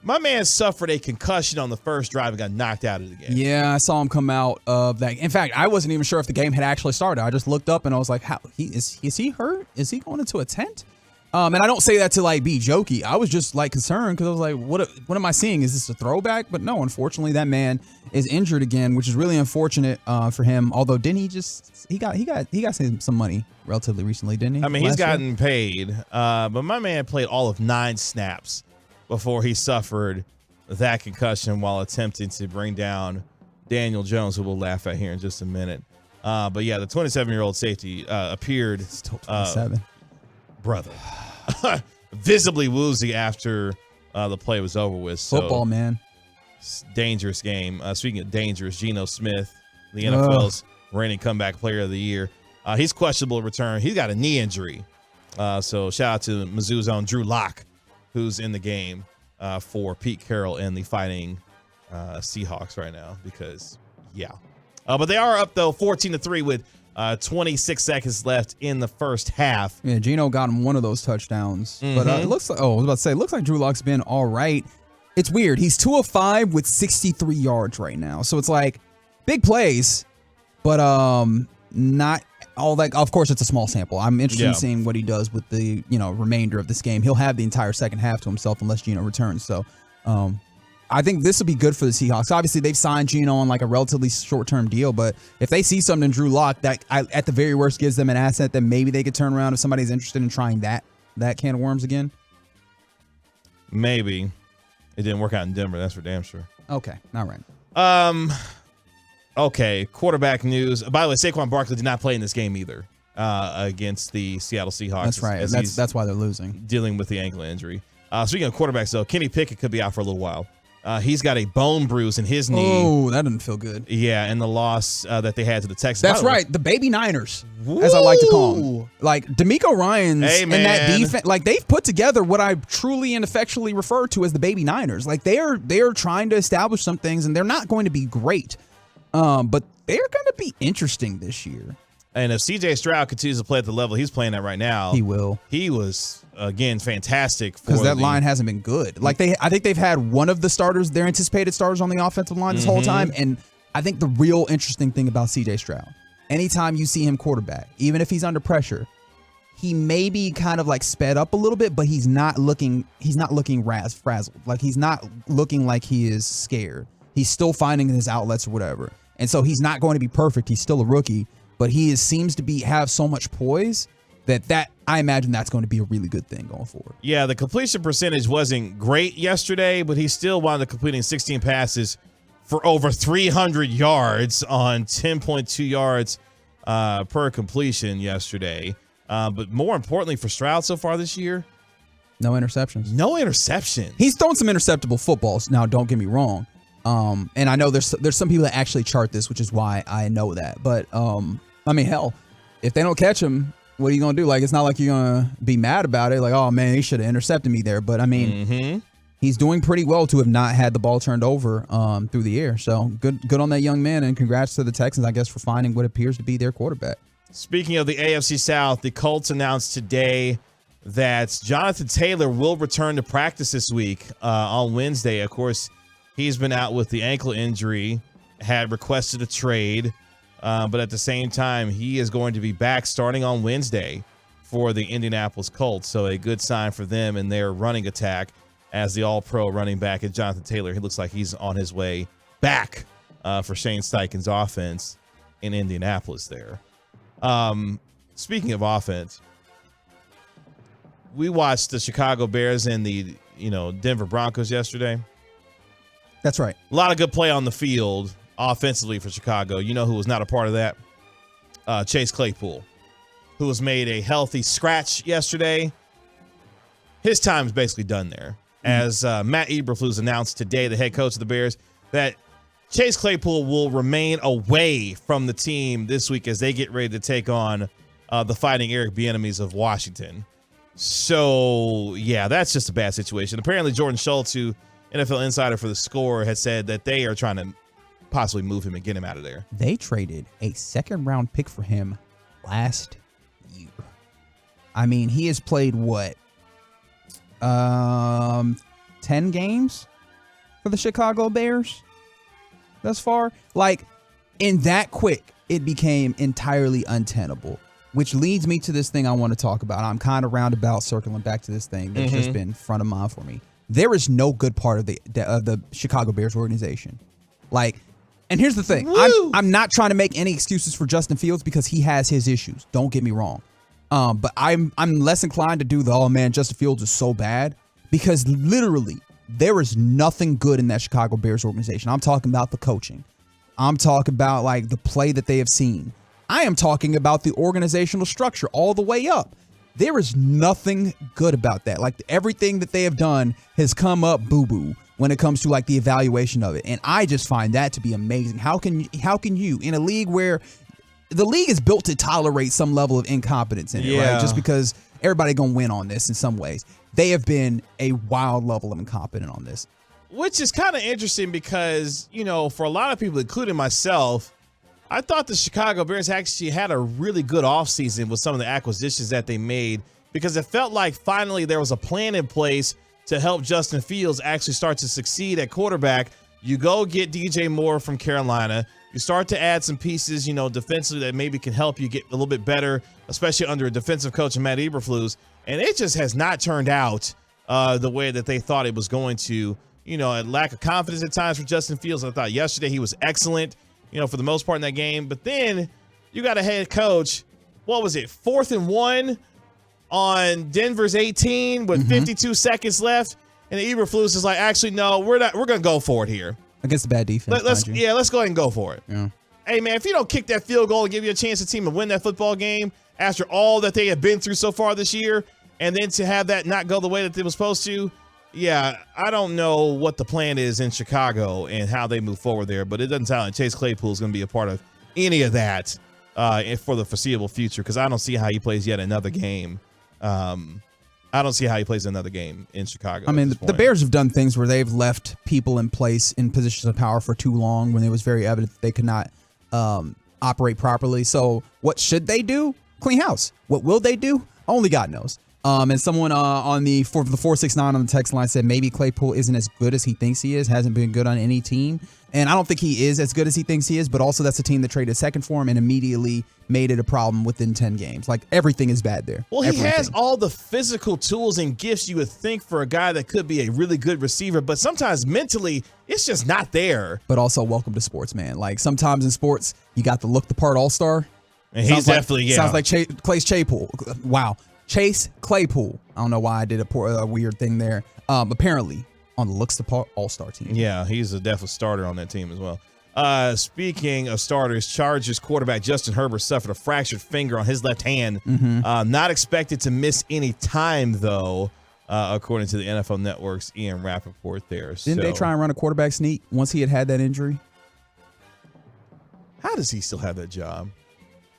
My man suffered a concussion on the first drive and got knocked out of the game. Yeah, I saw him come out of that. In fact, I wasn't even sure if the game had actually started. I just looked up and I was like, "How is he hurt? Is he going into a tent?" And I don't say that to like be jokey. I was just like concerned because I was like, "What am I seeing? Is this a throwback?" But no, unfortunately, that man is injured again, which is really unfortunate for him. Although, didn't he got some money relatively recently, didn't he? I mean, he's gotten paid, but my man played all of 9 snaps before he suffered that concussion while attempting to bring down Daniel Jones, who we'll laugh at here in just a minute. But yeah, the 27-year-old safety appeared, Still 27. Brother, visibly woozy after the play was over with. So, football, man. Dangerous game. Speaking of dangerous, Geno Smith, the NFL's reigning comeback player of the year. He's questionable to return. He's got a knee injury. So shout out to Mizzou's own Drew Lock, who's in the game for Pete Carroll and the Fighting Seahawks right now because, but they are up, though, 14-3 with 26 seconds left in the first half. Yeah, Geno got him one of those touchdowns. But it looks like, I was about to say, it looks like Drew Lock's been all right. It's weird. He's 2 of 5 with 63 yards right now. So it's like big plays, but not all that. Of course, it's a small sample. I'm interested in seeing what he does with the remainder of this game. He'll have the entire second half to himself unless Geno returns. So I think this will be good for the Seahawks. Obviously, they've signed Geno on like a relatively short-term deal, but if they see something in Drew Lock that at the very worst gives them an asset, then maybe they could turn around if somebody's interested in trying that can of worms again. Maybe. It didn't work out in Denver. That's for damn sure. Okay, all right. Okay, quarterback news. By the way, Saquon Barkley did not play in this game either against the Seattle Seahawks. That's right. That's why they're losing. Dealing with the ankle injury. Speaking of quarterbacks, though, Kenny Pickett could be out for a little while. He's got a bone bruise in his knee. Oh, that doesn't feel good. Yeah, and the loss that they had to the Texans. That's right. The baby Niners, as I like to call them. Like, D'Amico Ryans and that defense, like, they've put together what I truly and affectionately refer to as the baby Niners. Like, they are trying to establish some things, and they're not going to be great. But they're going to be interesting this year. And if C.J. Stroud continues to play at the level he's playing at right now, he will. He was, again, fantastic. Because that line hasn't been good. Like, I think they've had one of the starters, their anticipated starters on the offensive line this whole time. And I think the real interesting thing about C.J. Stroud, anytime you see him quarterback, even if he's under pressure, he may be kind of like sped up a little bit, but he's not looking frazzled. Like, he's not looking like he is scared. He's still finding his outlets or whatever. And so he's not going to be perfect. He's still a rookie, but he seems to have so much poise that I imagine that's going to be a really good thing going forward. Yeah, the completion percentage wasn't great yesterday, but he still wound up completing 16 passes for over 300 yards on 10.2 yards per completion yesterday. But more importantly for Stroud so far this year, no interceptions. No interceptions. He's thrown some interceptable footballs. Now, don't get me wrong. And I know there's some people that actually chart this, which is why I know that. But I mean, hell, if they don't catch him, what are you gonna do? Like, it's not like you're gonna be mad about it. Like, oh man, he should have intercepted me there. But I mean, he's doing pretty well to have not had the ball turned over through the air. So good on that young man, and congrats to the Texans, I guess, for finding what appears to be their quarterback. Speaking of the AFC South, the Colts announced today that Jonathan Taylor will return to practice this week on Wednesday. Of course, he's been out with the ankle injury, had requested a trade, but at the same time, he is going to be back starting on Wednesday for the Indianapolis Colts. So a good sign for them in their running attack as the all-pro running back at Jonathan Taylor. He looks like he's on his way back for Shane Steichen's offense in Indianapolis there. Speaking of offense, we watched the Chicago Bears and the Denver Broncos yesterday. That's right. A lot of good play on the field offensively for Chicago. You know who was not a part of that? Chase Claypool, who was made a healthy scratch yesterday. His time is basically done there. As Matt Eberflus announced today, the head coach of the Bears, that Chase Claypool will remain away from the team this week as they get ready to take on the Fighting Eric Bieniemys of Washington. So, yeah, that's just a bad situation. Apparently, Jordan Schultz, who NFL Insider for The Score, has said that they are trying to possibly move him and get him out of there. They traded a second-round pick for him last year. I mean, he has played, 10 games for the Chicago Bears thus far? Like, in that quick, it became entirely untenable, which leads me to this thing I want to talk about. I'm kind of roundabout circling back to this thing that's just been front of mind for me. There is no good part of the Chicago Bears organization. Like, and here's the thing. I'm not trying to make any excuses for Justin Fields because he has his issues. Don't get me wrong. But I'm less inclined to do the, oh man, Justin Fields is so bad, because literally there is nothing good in that Chicago Bears organization. I'm talking about the coaching. I'm talking about like the play that they have seen. I am talking about the organizational structure all the way up. There is nothing good about that. Like, everything that they have done has come up boo-boo when it comes to like the evaluation of it. And I just find that to be amazing. How can you, in a league where the league is built to tolerate some level of incompetence in it, right? Just because everybody gonna win on this in some ways. They have been a wild level of incompetent on this. Which is kind of interesting because, for a lot of people, including myself, I thought the Chicago Bears actually had a really good offseason with some of the acquisitions that they made, because it felt like finally there was a plan in place to help Justin Fields actually start to succeed at quarterback. You go get DJ Moore from Carolina. You start to add some pieces, defensively that maybe can help you get a little bit better, especially under a defensive coach, Matt Eberflus. And it just has not turned out the way that they thought it was going to. A lack of confidence at times for Justin Fields. I thought yesterday he was excellent, for the most part in that game. But then you got a head coach, what was it, 4th and 1 on Denver's 18 with 52 seconds left. And Eberflus is like, actually, no, we're not. We're gonna go for it here against the bad defense. Let's go ahead and go for it. Yeah. Hey man, if you don't kick that field goal and give you a chance to team to win that football game after all that they have been through so far this year, and then to have that not go the way that it was supposed to, yeah, I don't know what the plan is in Chicago and how they move forward there, but it doesn't sound like Chase Claypool is going to be a part of any of that for the foreseeable future, because I don't see how he plays yet another game. I don't see how he plays another game in Chicago. I mean, the Bears have done things where they've left people in place in positions of power for too long when it was very evident that they could not operate properly. So what should they do? Clean house. What will they do? Only God knows. And someone on the 469 on the text line said maybe Claypool isn't as good as he thinks he is, hasn't been good on any team. And I don't think he is as good as he thinks he is, but also that's a team that traded second for him and immediately made it a problem within 10 games. Like, everything is bad there. Well, he has all the physical tools and gifts you would think for a guy that could be a really good receiver, but sometimes mentally, it's just not there. But also, welcome to sports, man. Like, sometimes in sports, you got the look the part all-star. And he's definitely, Sounds like Chase Claypool. Wow. Chase Claypool. I don't know why I did a weird thing there. Apparently, on the looks the part all-star team. Yeah, he's a definite starter on that team as well. Speaking of starters, Chargers quarterback Justin Herbert suffered a fractured finger on his left hand. Not expected to miss any time, though, according to the NFL Network's Ian Rappaport there. Didn't they try and run a quarterback sneak once he had that injury? How does he still have that job?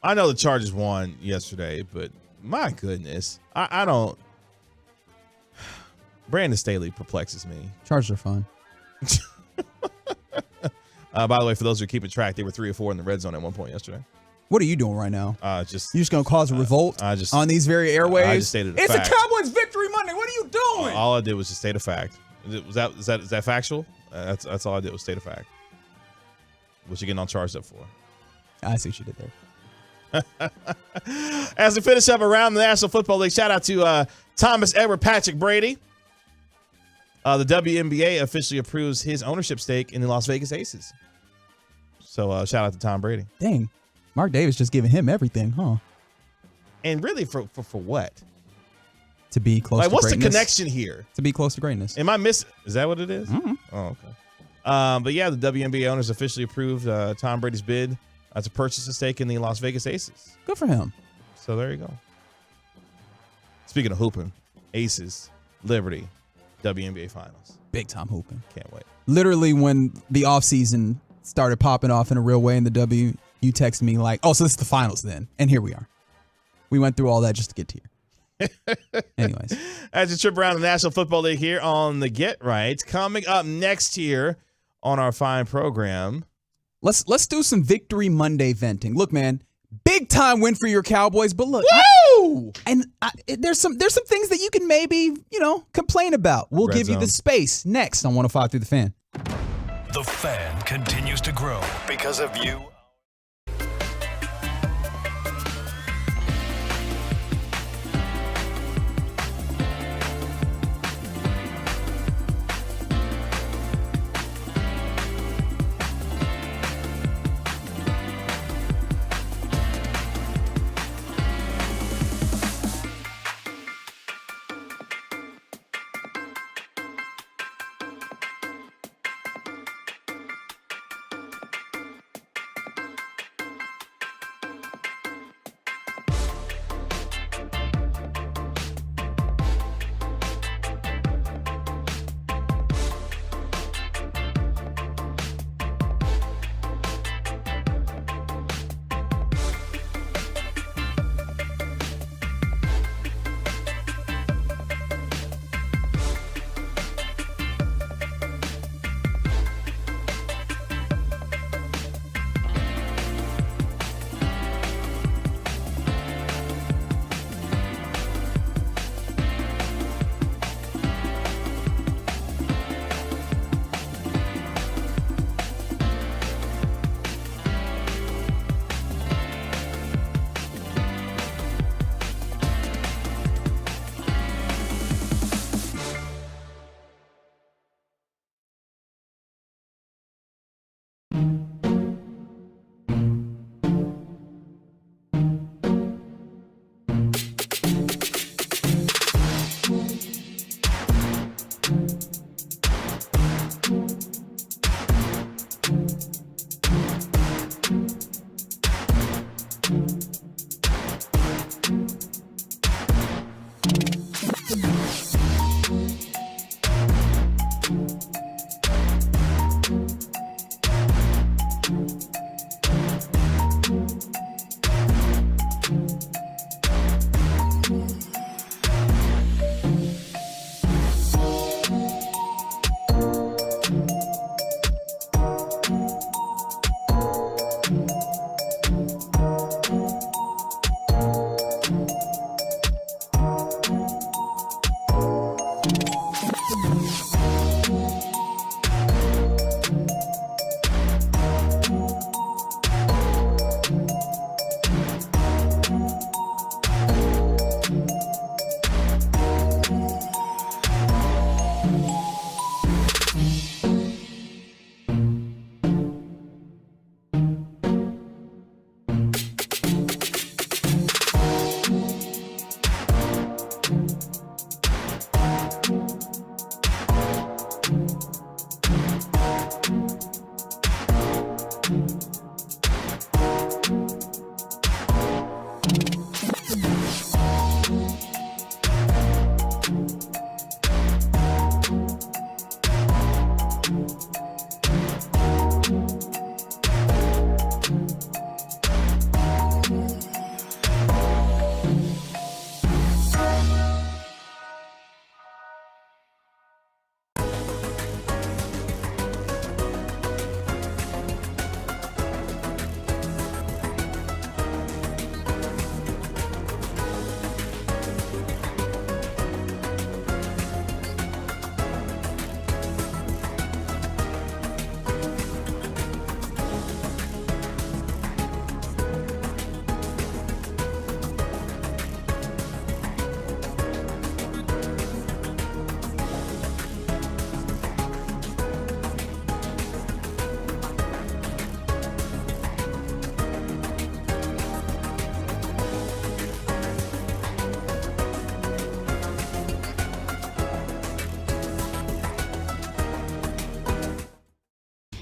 I know the Chargers won yesterday, but my goodness, I don't. Brandon Staley perplexes me. Chargers are fun. By the way, for those who are keeping track, they were 3 or 4 in the red zone at one point yesterday. What are you doing right now? You're just going to cause a revolt on these very airwaves? I just stated a it's fact. a Cowboys victory Monday. What are you doing? All I did was just state a fact. Is that factual? That's all I did was state a fact. What you getting all charged up for? I see what you did there. As we finish up around the National Football League, shout out to Thomas Edward Patrick Brady. The WNBA officially approves his ownership stake in the Las Vegas Aces. So shout out to Tom Brady. Dang, Mark Davis just giving him everything, huh? And really for what? To be close to greatness. What's the connection here? To be close to greatness. Am I missing? Is that what it is? Mm-hmm. Oh, okay. But yeah, the WNBA owners officially approved Tom Brady's bid to purchase a stake in the Las Vegas Aces. Good for him. So there you go. Speaking of hooping, Aces, Liberty, WNBA Finals. Big time hooping. Can't wait. Literally, when the offseason started popping off in a real way in the W, you texted me like, oh, so this is the finals then. And here we are. We went through all that just to get to here. Anyways. As you trip around the National Football League here on the Get Right, coming up next here on our fine program. Let's do some Victory Monday venting. Look, man, big time win for your Cowboys, but look, there's some things that you can maybe, complain about. We'll give you the space next on 105 through the Fan. The Fan continues to grow because of you.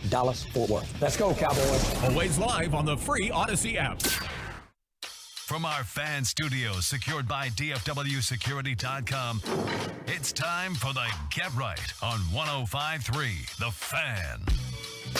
Dallas, Fort Worth. Let's go, Cowboys. Always live on the free Odyssey app. From our fan studio secured by DFWsecurity.com, it's time for the Get Right on 105.3 The Fan.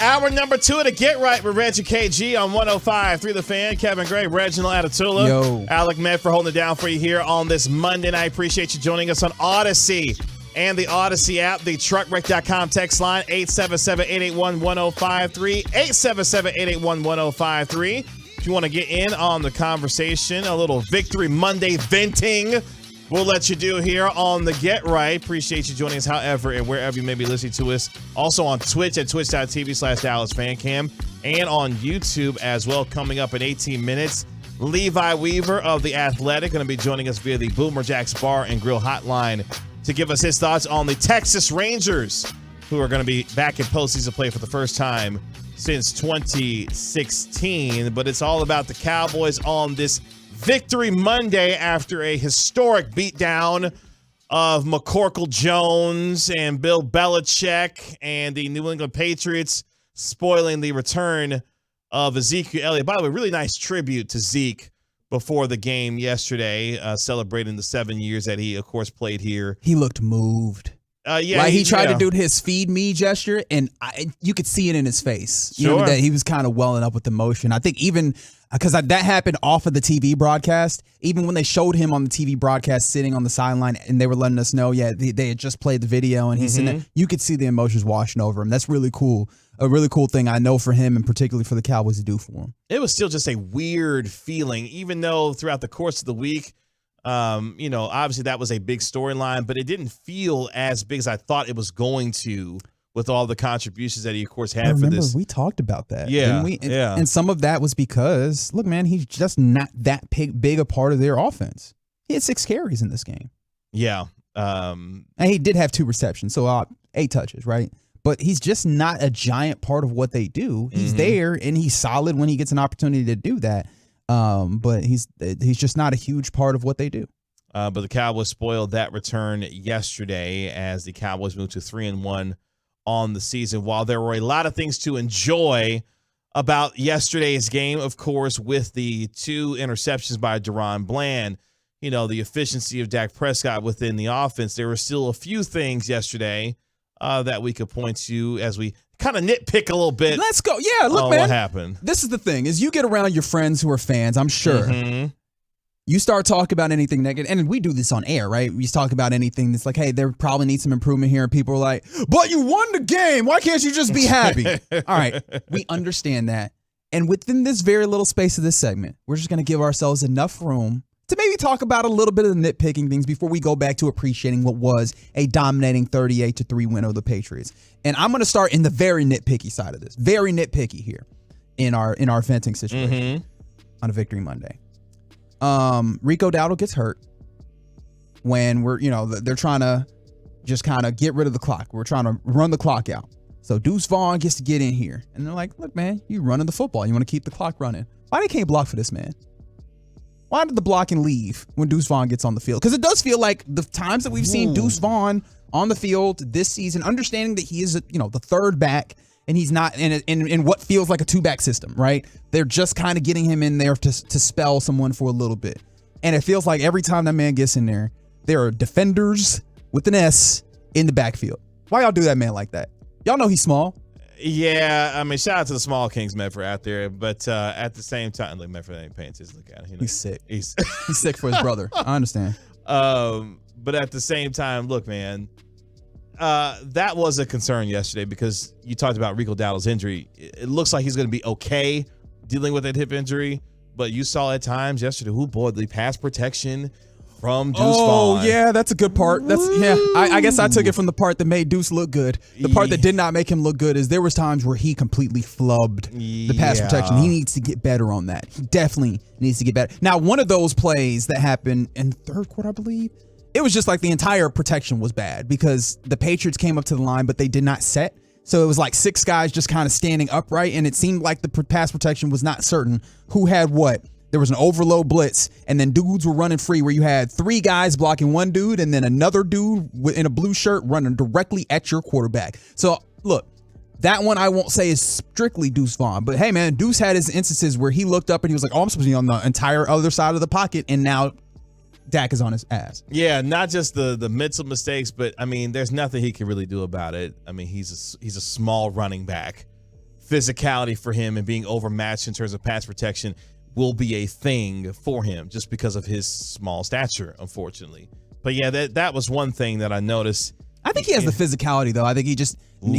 Hour number 2 of the Get Right with Reggie KG on 105.3 The Fan. Kevin Gray, Reginald Atatula. Yo. Alec Med for holding it down for you here on this Monday night. Appreciate you joining us on Odyssey and the Odyssey app. The truckwreck.com text line, 877-881-1053, 877-881-1053. If you want to get in on the conversation, a little Victory Monday venting, we'll let you do here on the Get Right. Appreciate you joining us, however, and wherever you may be listening to us. Also on Twitch at twitch.tv/DallasFanCam and on YouTube as well. Coming up in 18 minutes, Levi Weaver of The Athletic going to be joining us via the Boomer Jacks Bar and Grill Hotline to give us his thoughts on the Texas Rangers, who are going to be back in postseason play for the first time since 2016. But it's all about the Cowboys on this Victory Monday after a historic beatdown of McCorkle Jones and Bill Belichick and the New England Patriots, spoiling the return of Ezekiel Elliott. By the way, really nice tribute to Zeke before the game yesterday, celebrating the 7 years that he, of course, played here. He looked moved. Yeah, like he tried to do his feed me gesture, and you could see it in his face. You know, that he was kind of welling up with emotion. I think even because that happened off of the TV broadcast, even when they showed him on the TV broadcast sitting on the sideline and they were letting us know, they had just played the video and he's sitting there, you could see the emotions washing over him. That's really cool. A really cool thing I know for him and particularly for the Cowboys to do for him. It was still just a weird feeling, even though throughout the course of the week, obviously that was a big storyline, but it didn't feel as big as I thought it was going to with all the contributions that he, of course, had for this. We talked about that, didn't we? Yeah. And some of that was because, look, man, he's just not that big a part of their offense. He had 6 carries in this game. Yeah. And he did have 2 receptions, so 8 touches, right? But he's just not a giant part of what they do. He's there, and he's solid when he gets an opportunity to do that. But he's just not a huge part of what they do. But the Cowboys spoiled that return yesterday as the Cowboys moved to 3-1 on the season. While there were a lot of things to enjoy about yesterday's game, of course, with the 2 interceptions by Deron Bland, the efficiency of Dak Prescott within the offense, there were still a few things yesterday that we could point to as we kind of nitpick a little bit. Let's go. Yeah, look, man. What happened? This is the thing, is you get around your friends who are fans, I'm sure. You start talking about anything negative, and we do this on air, right? We talk about anything that's like, hey, there probably needs some improvement here, and people are like, but you won the game. Why can't you just be happy? All right, we understand that. And within this very little space of this segment, we're just going to give ourselves enough room to maybe talk about a little bit of the nitpicking things before we go back to appreciating what was a dominating 38-3 win over the Patriots. And I'm going to start in the very nitpicky side of this. Very nitpicky here in our venting situation on a Victory Monday. Rico Dowdle gets hurt when they're trying to just kind of get rid of the clock. We're trying to run the clock out. So Deuce Vaughn gets to get in here. And they're like, look, man, you running the football. You want to keep the clock running. Why they can't block for this, man? Why did the blocking leave when Deuce Vaughn gets on the field? Because it does feel like the times that we've seen Deuce Vaughn on the field this season, understanding that he is, the third back, and he's not in what feels like a two-back system, right? They're just kind of getting him in there to spell someone for a little bit. And it feels like every time that man gets in there are defenders with an S in the backfield. Why y'all do that man like that? Y'all know he's small. Yeah, I mean, shout out to the small Kings Medford out there, but at the same time, look, Medford ain't paying attention. Look at him. He's sick. He's sick for his brother. I understand. But at the same time, look, man, that was a concern yesterday because you talked about Rico Dowdle's injury. It looks like he's going to be okay dealing with that hip injury, but you saw at times yesterday, the pass protection from Deuce Vaughn. Oh, yeah, that's a good part. I guess I took it from the part that made Deuce look good. The part that did not make him look good is there was times where he completely flubbed the pass protection. He needs to get better on that. He definitely needs to get better. Now, one of those plays that happened in the third quarter, I believe, it was just like the entire protection was bad because the Patriots came up to the line, but they did not set. So it was like 6 guys just kind of standing upright, and it seemed like the pass protection was not certain who had what. There was an overload blitz, and then dudes were running free where you had 3 guys blocking one dude and then another dude in a blue shirt running directly at your quarterback. So, look, that one I won't say is strictly Deuce Vaughn, but hey, man, Deuce had his instances where he looked up and he was like, oh, I'm supposed to be on the entire other side of the pocket, and now Dak is on his ass. Yeah, not just the mental mistakes, but, I mean, there's nothing he can really do about it. I mean, he's a small running back. Physicality for him and being overmatched in terms of pass protection will be a thing for him just because of his small stature, unfortunately. But yeah, that was one thing that I noticed. I think he has the physicality, though. I think he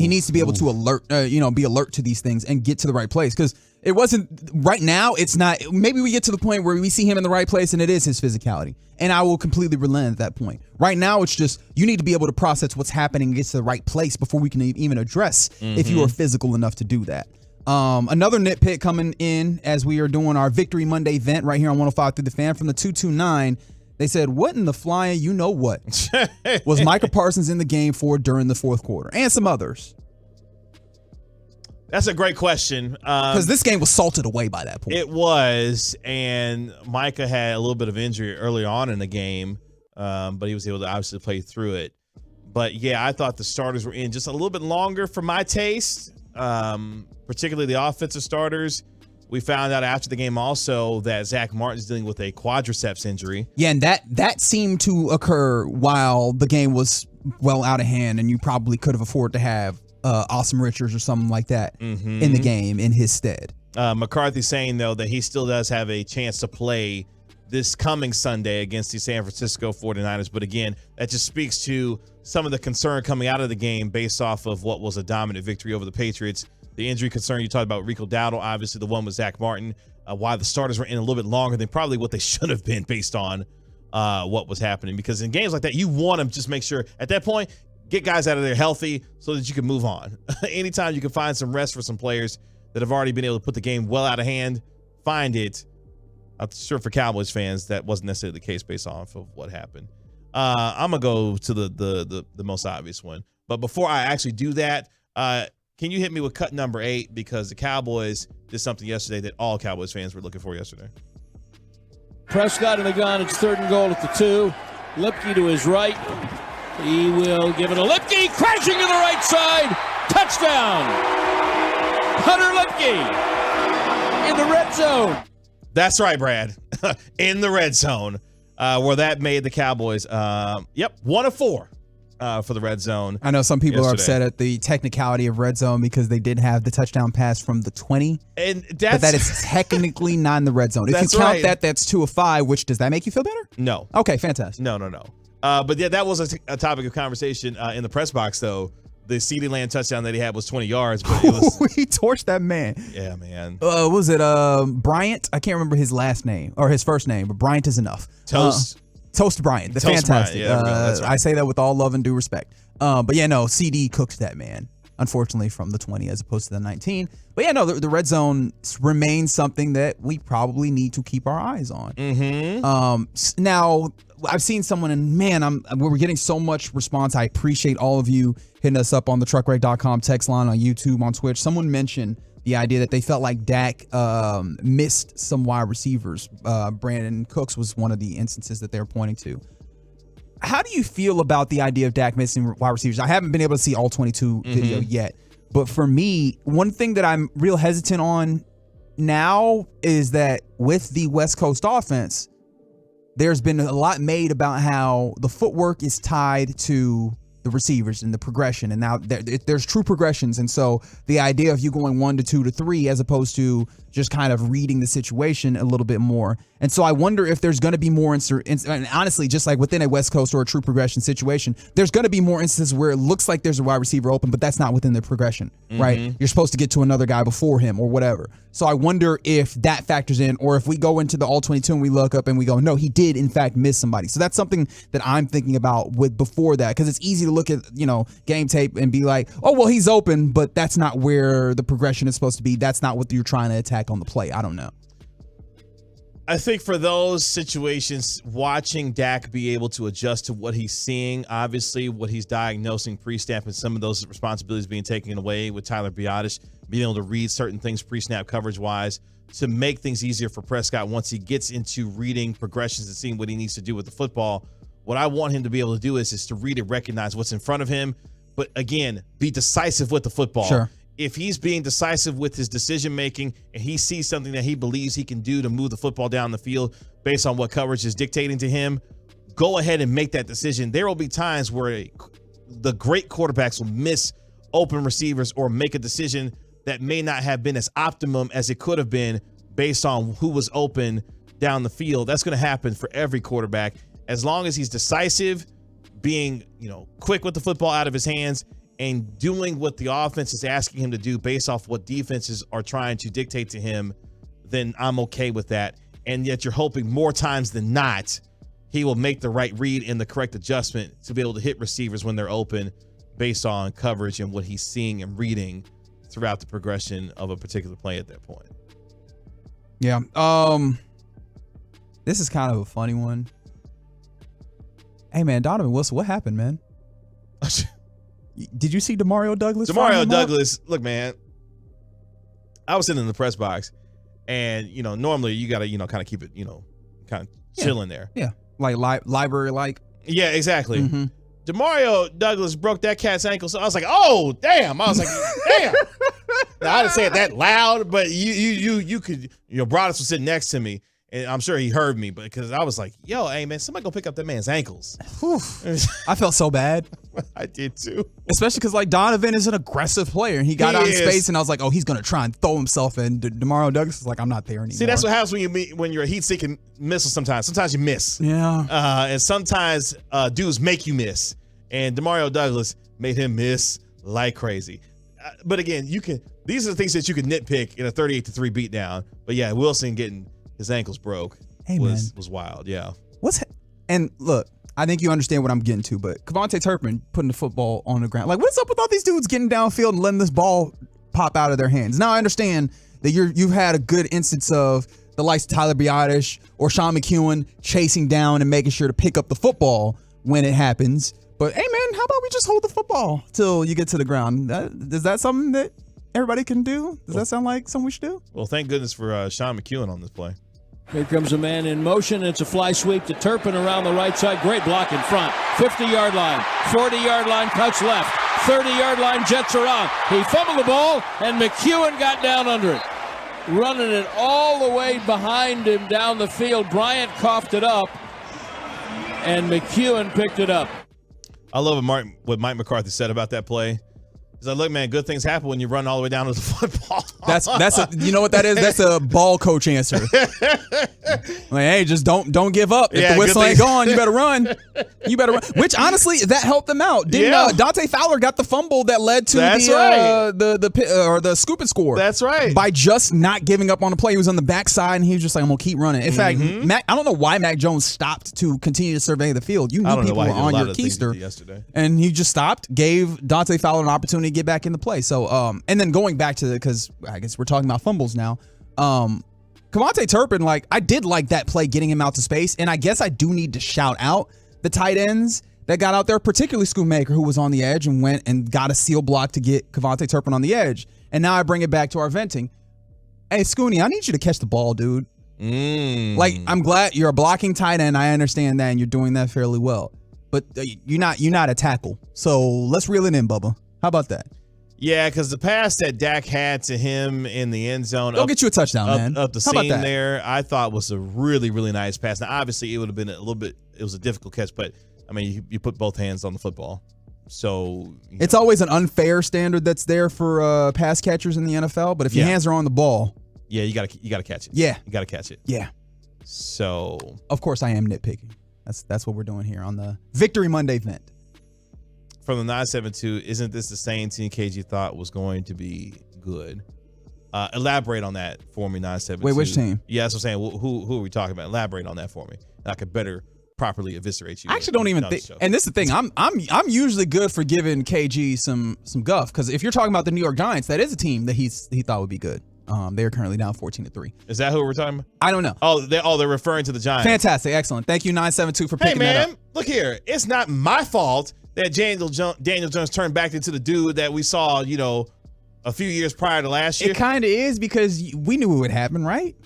needs to be able to be alert to these things and get to the right place. Because it wasn't right now. It's not. Maybe we get to the point where we see him in the right place and it is his physicality. And I will completely relent at that point. Right now, it's just you need to be able to process what's happening and get to the right place before we can even address if you are physical enough to do that. Another nitpick coming in as we are doing our Victory Monday event right here on 105 Through the Fan from the 229. They said, what in the flying you know what was Micah Parsons in the game for during the fourth quarter? And some others. That's a great question. Because this game was salted away by that point. It was, and Micah had a little bit of injury early on in the game, but he was able to obviously play through it. But yeah, I thought the starters were in just a little bit longer for my taste. Particularly the offensive starters. We found out after the game also that Zach Martin's dealing with a quadriceps injury. Yeah, and that seemed to occur while the game was well out of hand, and you probably could have afforded to have Awesome Richards or something like that in the game in his stead. McCarthy saying, though, that he still does have a chance to play this coming Sunday against the San Francisco 49ers. But again, that just speaks to some of the concern coming out of the game based off of what was a dominant victory over the Patriots. The injury concern you talked about, Rico Dowdle, obviously the one with Zach Martin, why the starters were in a little bit longer than probably what they should have been based on what was happening. Because in games like that, you want to just make sure at that point, get guys out of there healthy so that you can move on. Anytime you can find some rest for some players that have already been able to put the game well out of hand, find it. I'm sure for Cowboys fans, that wasn't necessarily the case based off of what happened. I'm going to go to the most obvious one. But before I actually do that, can you hit me with cut number 8? Because the Cowboys did something yesterday that all Cowboys fans were looking for yesterday. Prescott in the gun. It's 3rd and goal at the 2. Lipke to his right. He will give it to Lipke. Crashing to the right side. Touchdown. Hunter Lipke in the red zone. That's right, Brad. In the red zone, where that made the Cowboys, 1 of 4 for the red zone. I know some people are upset at the technicality of red zone because they did have the touchdown pass from the 20. But that is technically not in the red zone. If you count that, that's 2 of 5, which does that make you feel better? No. Okay, fantastic. No. But yeah, that was a topic of conversation in the press box, though. The CeeDee Lamb touchdown that he had was 20 yards, but it was he torched that man. Yeah, man. Was it Bryant? I can't remember his last name or his first name, but Bryant is enough. Toast Bryant. Fantastic. Bryant. Yeah, that's right. I say that with all love and due respect. But yeah, no, CD cooked that man, unfortunately, from the 20 as opposed to the 19. But yeah, no, the red zone remains something that we probably need to keep our eyes on. Now, I've seen someone, and man, we're getting so much response. I appreciate all of you hitting us up on the truckwreck.com text line, on YouTube, on Twitch. Someone mentioned the idea that they felt like Dak missed some wide receivers. Brandon Cooks was one of the instances that they were pointing to. How do you feel about the idea of Dak missing wide receivers? I haven't been able to see all 22 video yet, But for me, one thing that I'm real hesitant on now is that with the West Coast offense, there's been a lot made about how the footwork is tied to the receivers and the progression. And now there's true progressions. And so the idea of you going 1 to 2 to 3 as opposed to just kind of reading the situation a little bit more. And so I wonder if there's going to be more and honestly, just like within a West Coast or a true progression situation, there's going to be more instances where it looks like there's a wide receiver open, but that's not within the progression, right? You're supposed to get to another guy before him or whatever. So I wonder if that factors in, or if we go into the all 22 and we look up and we go, no, he did in fact miss somebody. So that's something that I'm thinking about with before that, because it's easy to look at, game tape and be like, oh, well, he's open, but that's not where the progression is supposed to be. That's not what you're trying to attack on the play. I don't know. I think for those situations, watching Dak be able to adjust to what he's seeing, obviously what he's diagnosing pre-snap, and some of those responsibilities being taken away with Tyler Biadasz, being able to read certain things pre-snap coverage-wise to make things easier for Prescott once he gets into reading progressions and seeing what he needs to do with the football. What I want him to be able to do is to read and recognize what's in front of him, but again, be decisive with the football. Sure. If he's being decisive with his decision-making and he sees something that he believes he can do to move the football down the field based on what coverage is dictating to him, go ahead and make that decision. There will be times where the great quarterbacks will miss open receivers or make a decision that may not have been as optimum as it could have been based on who was open down the field. That's going to happen for every quarterback. As long as he's decisive, being, quick with the football out of his hands, and doing what the offense is asking him to do based off what defenses are trying to dictate to him, then I'm okay with that. And yet you're hoping more times than not, he will make the right read and the correct adjustment to be able to hit receivers when they're open based on coverage and what he's seeing and reading throughout the progression of a particular play at that point. Yeah. This is kind of a funny one. Hey, man, Donovan Wilson, what happened, man? Did you see Demario Douglas? Demario Douglas, look, man, I was sitting in the press box, and, normally you got to, kind of keep it, kind of chilling there. Yeah. Like library-like. Yeah, exactly. Mm-hmm. Demario Douglas broke that cat's ankle, so I was like, oh, damn. I was like, damn. Now, I didn't say it that loud, but you could, Broadus was sitting next to me, and I'm sure he heard me, but because I was like, yo, hey, man, somebody go pick up that man's ankles. I felt so bad. I did too. Especially because, Donovan is an aggressive player, and he got out in space, and I was like, oh, he's going to try and throw himself, and Demario Douglas is like, I'm not there anymore. See, that's what happens when you're a heat-seeking missile sometimes. Sometimes you miss. Yeah. And sometimes dudes make you miss. And Demario Douglas made him miss like crazy. But again, these are the things that you can nitpick in a 38-3 beatdown. But yeah, Wilson getting his ankles broke was wild. Yeah. And look, I think you understand what I'm getting to, but Kevontae Turpin putting the football on the ground. Like, what's up with all these dudes getting downfield and letting this ball pop out of their hands? Now I understand that you've had a good instance of the likes of Tyler Biadasz or Sean McEwen chasing down and making sure to pick up the football when it happens. But hey, man, how about we just hold the football till you get to the ground? Is that something that everybody can do? Does that sound like something we should do? Well, thank goodness for Sean McEwen on this play. Here comes a man in motion. It's a fly sweep to Turpin around the right side. Great block in front. 50-yard line, 40-yard line, cuts left. 30-yard line, jets around. He fumbled the ball, and McEwen got down under it. Running it all the way behind him down the field. Bryant coughed it up, and McEwen picked it up. I love what Mike McCarthy said about that play. He's like, look, man, good things happen when you run all the way down to the football. You know what that is? That's a ball coach answer. Like, hey, just don't give up. If the whistle ain't gone, you better run. Which honestly, that helped them out. Dante Fowler got the fumble that led to the scoop and score. That's right. By just not giving up on the play. He was on the backside and he was just like, I'm gonna keep running. In fact, I don't know why Mac Jones stopped to continue to survey the field. You knew people were on your keister. And he just stopped, gave Dante Fowler an opportunity to get back in the play. So and then going back to because I guess we're talking about fumbles now. Kevontae Turpin, I did like that play getting him out to space, and I guess I do need to shout out the tight ends that got out there, particularly Schoonmaker, who was on the edge and went and got a seal block to get Kevontae Turpin on the edge. And now I bring it back to our venting. Hey, Scooney, I need you to catch the ball, dude. I'm glad you're a blocking tight end. I understand that, and you're doing that fairly well. But you're not a tackle. So let's reel it in, Bubba. How about that? Yeah, because the pass that Dak had to him in the end zone. Go get you a touchdown, man. Up the How about seam that? there, I thought was a really, really nice pass. Now, obviously, it would have been a little bit, it was a difficult catch, but, I mean, you put both hands on the football. So it's always an unfair standard that's there for pass catchers in the NFL, but if your hands are on the ball. Yeah, you gotta catch it. Yeah. You gotta catch it. Yeah. So. Of course, I am nitpicking. That's what we're doing here on the Victory Monday vent. From the 972, isn't this the same team KG thought was going to be good? Elaborate on that for me, 972. Wait, which team? Yeah, that's what I'm saying. Who are we talking about? Elaborate on that for me. I could better properly eviscerate you. I actually don't even think, and this is the thing. I'm usually good for giving KG some guff, because if you're talking about the New York Giants, that is a team that he thought would be good. They're currently down 14-3. Is that who we're talking about? I don't know. They're referring to the Giants. Fantastic, excellent. Thank you, 972, for picking that up. Hey man, look here. It's not my fault that Daniel Jones turned back into the dude that we saw, a few years prior to last year. It kind of is, because we knew it would happen, right?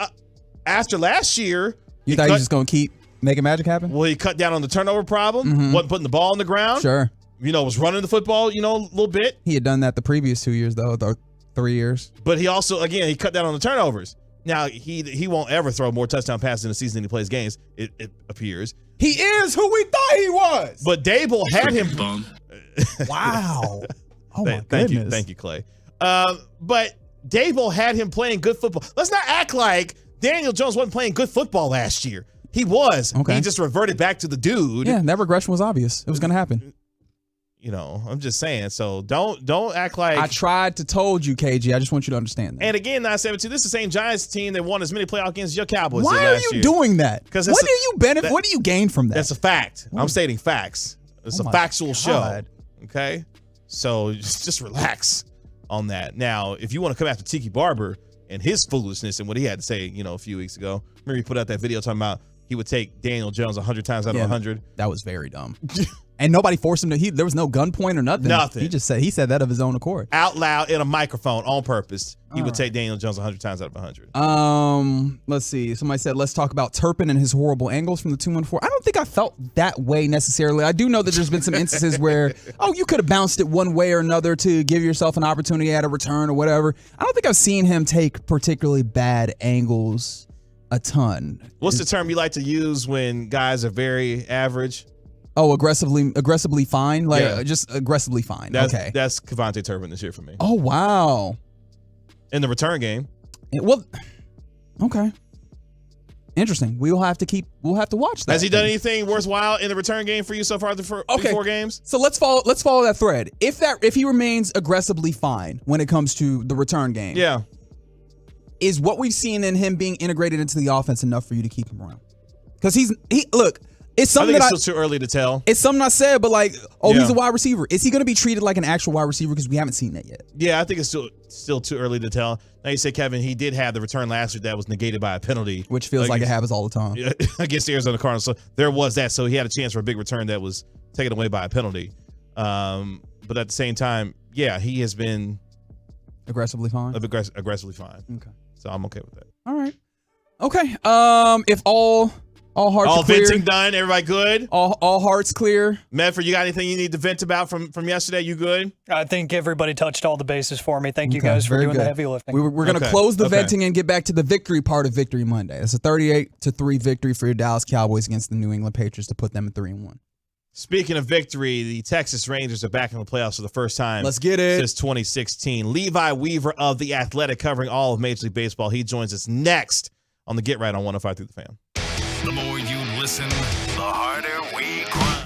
After last year, you thought he was just gonna keep making magic happen? Well, he cut down on the turnover problem. Wasn't putting the ball on the ground. Sure. Was running the football, a little bit. He had done that the previous 2 years, though, or 3 years. But he also, again, he cut down on the turnovers. Now, he won't ever throw more touchdown passes in a season than he plays games, it appears. He is who we thought he was. But Dable had him. Wow. Oh, my Thank goodness. you. Thank you, Clay. But Dable had him playing good football. Let's not act like Daniel Jones wasn't playing good football last year. He was. Okay. He just reverted back to the dude. Yeah, that regression was obvious. It was going to happen. I'm just saying. So don't act like. I tried to told you, KG. I just want you to understand that. And again, 972, this is the same Giants team that won as many playoff games as your Cowboys did Why last are you year. doing that? Because what do you benefit? What do you gain from that? That's a fact. I'm stating facts. It's a factual show. Okay? So just relax on that. Now, if you want to come after Tiki Barber and his foolishness and what he had to say, a few weeks ago, remember he put out that video talking about he would take Daniel Jones 100 times out of 100. That was very dumb. And nobody forced him to. There was no gunpoint or nothing. Nothing. He said that of his own accord. Out loud in a microphone on purpose. He would take Daniel Jones 100 times out of 100. Let's see. Somebody said, let's talk about Turpin and his horrible angles from the 214. I don't think I felt that way necessarily. I do know that there's been some instances where, you could have bounced it one way or another to give yourself an opportunity at a return or whatever. I don't think I've seen him take particularly bad angles a ton. What's the term you like to use when guys are very average? Oh, aggressively fine? Just aggressively fine. That's Kevontae Turpin this year for me. Oh, wow. In the return game. Okay. Interesting. We'll have to watch that. Has he done anything worthwhile in the return game for you so far through 4 games? So let's follow that thread. If he remains aggressively fine when it comes to the return game. Yeah. Is what we've seen in him being integrated into the offense enough for you to keep him around? Because it's something it's still too early to tell. It's something I said, but he's a wide receiver. Is he going to be treated like an actual wide receiver? Because we haven't seen that yet. Yeah, I think it's still too early to tell. Now you said, Kevin, he did have the return last year that was negated by a penalty. Which feels like it happens all the time. Against the Arizona Cardinals. So there was that. So he had a chance for a big return that was taken away by a penalty. But at the same time, yeah, he has been aggressively fine. Aggressively fine. Okay. So I'm okay with that. All right. Okay. If all hearts all are clear. venting done, everybody good? All hearts clear. Medford, you got anything you need to vent about from yesterday? You good? I think everybody touched all the bases for me. Thank you guys for doing the heavy lifting. We're going to close the venting and get back to the victory part of Victory Monday. It's a 38-3 victory for your Dallas Cowboys against the New England Patriots to put them at 3-1. Speaking of victory, the Texas Rangers are back in the playoffs for the first time. Let's get it. Since 2016. Levi Weaver of The Athletic covering all of Major League Baseball. He joins us next on the Get Right on 105 through the Fan. The more you listen, the harder we grind.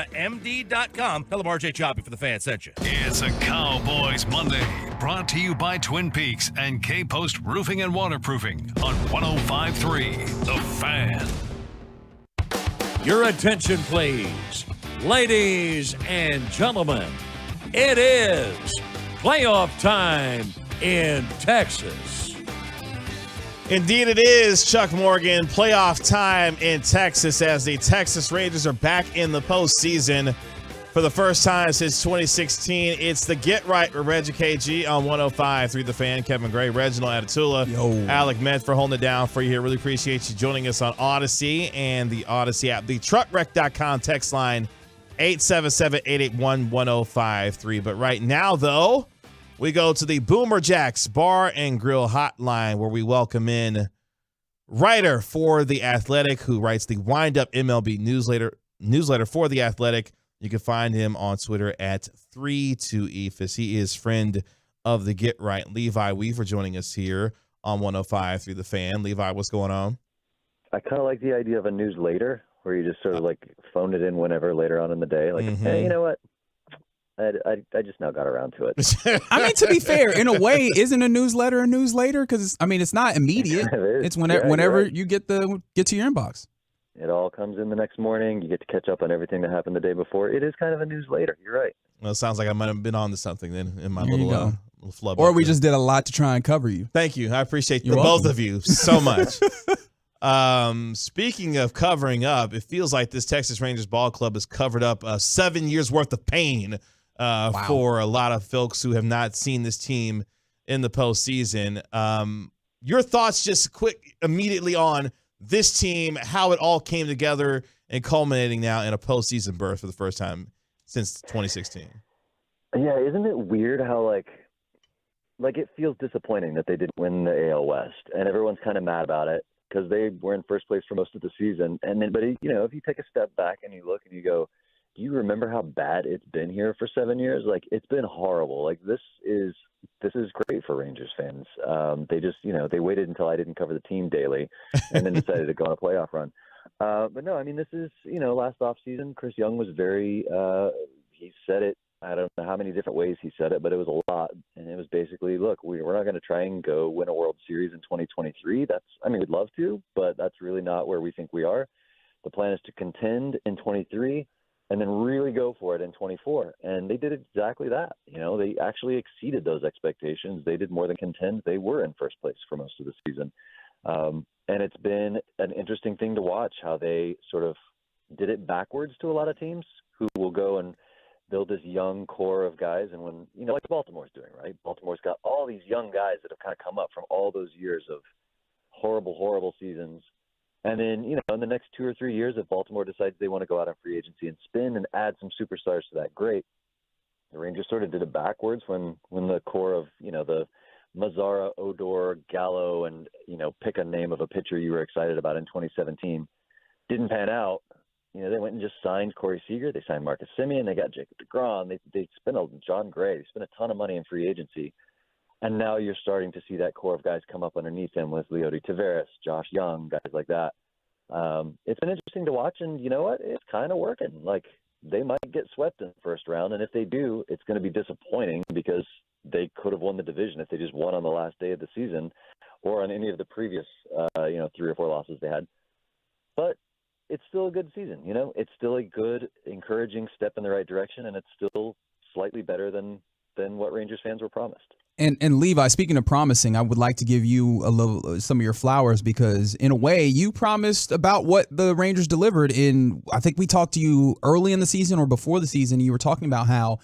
MD.com. Tell them RJ Choppy for the fan sent you. It's a Cowboys Monday, brought to you by Twin Peaks and K-Post Roofing and Waterproofing on 105.3 The Fan. Your attention, please. Ladies and gentlemen, it is playoff time in Texas. Indeed it is, Chuck Morgan. Playoff time in Texas as the Texas Rangers are back in the postseason for the first time since 2016. It's the Get Right with Reggie KG on 105.3 The Fan. Kevin Gray, Reginald Atatula, Alec Met for holding it down for you here. Really appreciate you joining us on Odyssey and the Odyssey app. The truckwreck.com text line 877-881-1053. But right now, though, we go to the Boomer Jacks Bar and Grill Hotline, where we welcome in writer for The Athletic, who writes the Wind Up MLB newsletter for The Athletic. You can find him on Twitter at 32EFIS. He is friend of the Get Right, Levi Weaver, joining us here on 105.3 The Fan. Levi, what's going on? I kind of like the idea of a newsletter where you just sort of like phone it in whenever later on in the day. Like, hey, you know what? I just now got around to it. I mean, to be fair, in a way, isn't a newsletter a newsletter? Because I mean, it's not immediate. It's whenever right. you get to your inbox. It all comes in the next morning. You get to catch up on everything that happened the day before. It is kind of a newsletter. You're right. Well, it sounds like I might have been on to something then in my little flub. Or we just did a lot to try and cover you. Thank you. I appreciate both of you so much. Speaking of covering up, it feels like this Texas Rangers ball club has covered up 7 years worth of pain for a lot of folks who have not seen this team in the postseason. Your thoughts just quick immediately on this team, how it all came together and culminating now in a postseason berth for the first time since 2016. Yeah, isn't it weird how like it feels disappointing that they didn't win the AL West, and everyone's kind of mad about it because they were in first place for most of the season. And then, but if you take a step back and you look and you go, do you remember how bad it's been here for 7 years? Like, it's been horrible. Like, this is great for Rangers fans. They just, they waited until I didn't cover the team daily and then decided to go on a playoff run. But no, I mean, this is, last offseason, Chris Young was very, he said it, I don't know how many different ways he said it, but it was a lot. And it was basically, look, we're not going to try and go win a World Series in 2023. We'd love to, but that's really not where we think we are. The plan is to contend in 23 and then really go for it in 24. And they did exactly that. They actually exceeded those expectations. They did more than contend. They were in first place for most of the season. And it's been an interesting thing to watch how they sort of did it backwards to a lot of teams who will go and build this young core of guys. And when, like Baltimore's doing, right? Baltimore's got all these young guys that have kind of come up from all those years of horrible, horrible seasons. And then, in the next 2 or 3 years, if Baltimore decides they want to go out on free agency and spin and add some superstars to that, great. The Rangers sort of did it backwards when the core of, the Mazzara, Odor, Gallo, and, pick a name of a pitcher you were excited about in 2017 didn't pan out. They went and just signed Corey Seager. They signed Marcus Semien. They got Jacob deGrom. They spent John Gray. They spent a ton of money in free agency. And now you're starting to see that core of guys come up underneath him with Leody Taveras, Josh Young, guys like that. It's been interesting to watch, and you know what? It's kind of working. Like, they might get swept in the first round, and if they do, it's going to be disappointing because they could have won the division if they just won on the last day of the season or on any of the previous, 3 or 4 losses they had. But it's still a good season, It's still a good, encouraging step in the right direction, and it's still slightly better than what Rangers fans were promised. And Levi, speaking of promising, I would like to give you some of your flowers because in a way you promised about what the Rangers delivered in, I think we talked to you early in the season or before the season. You were talking about how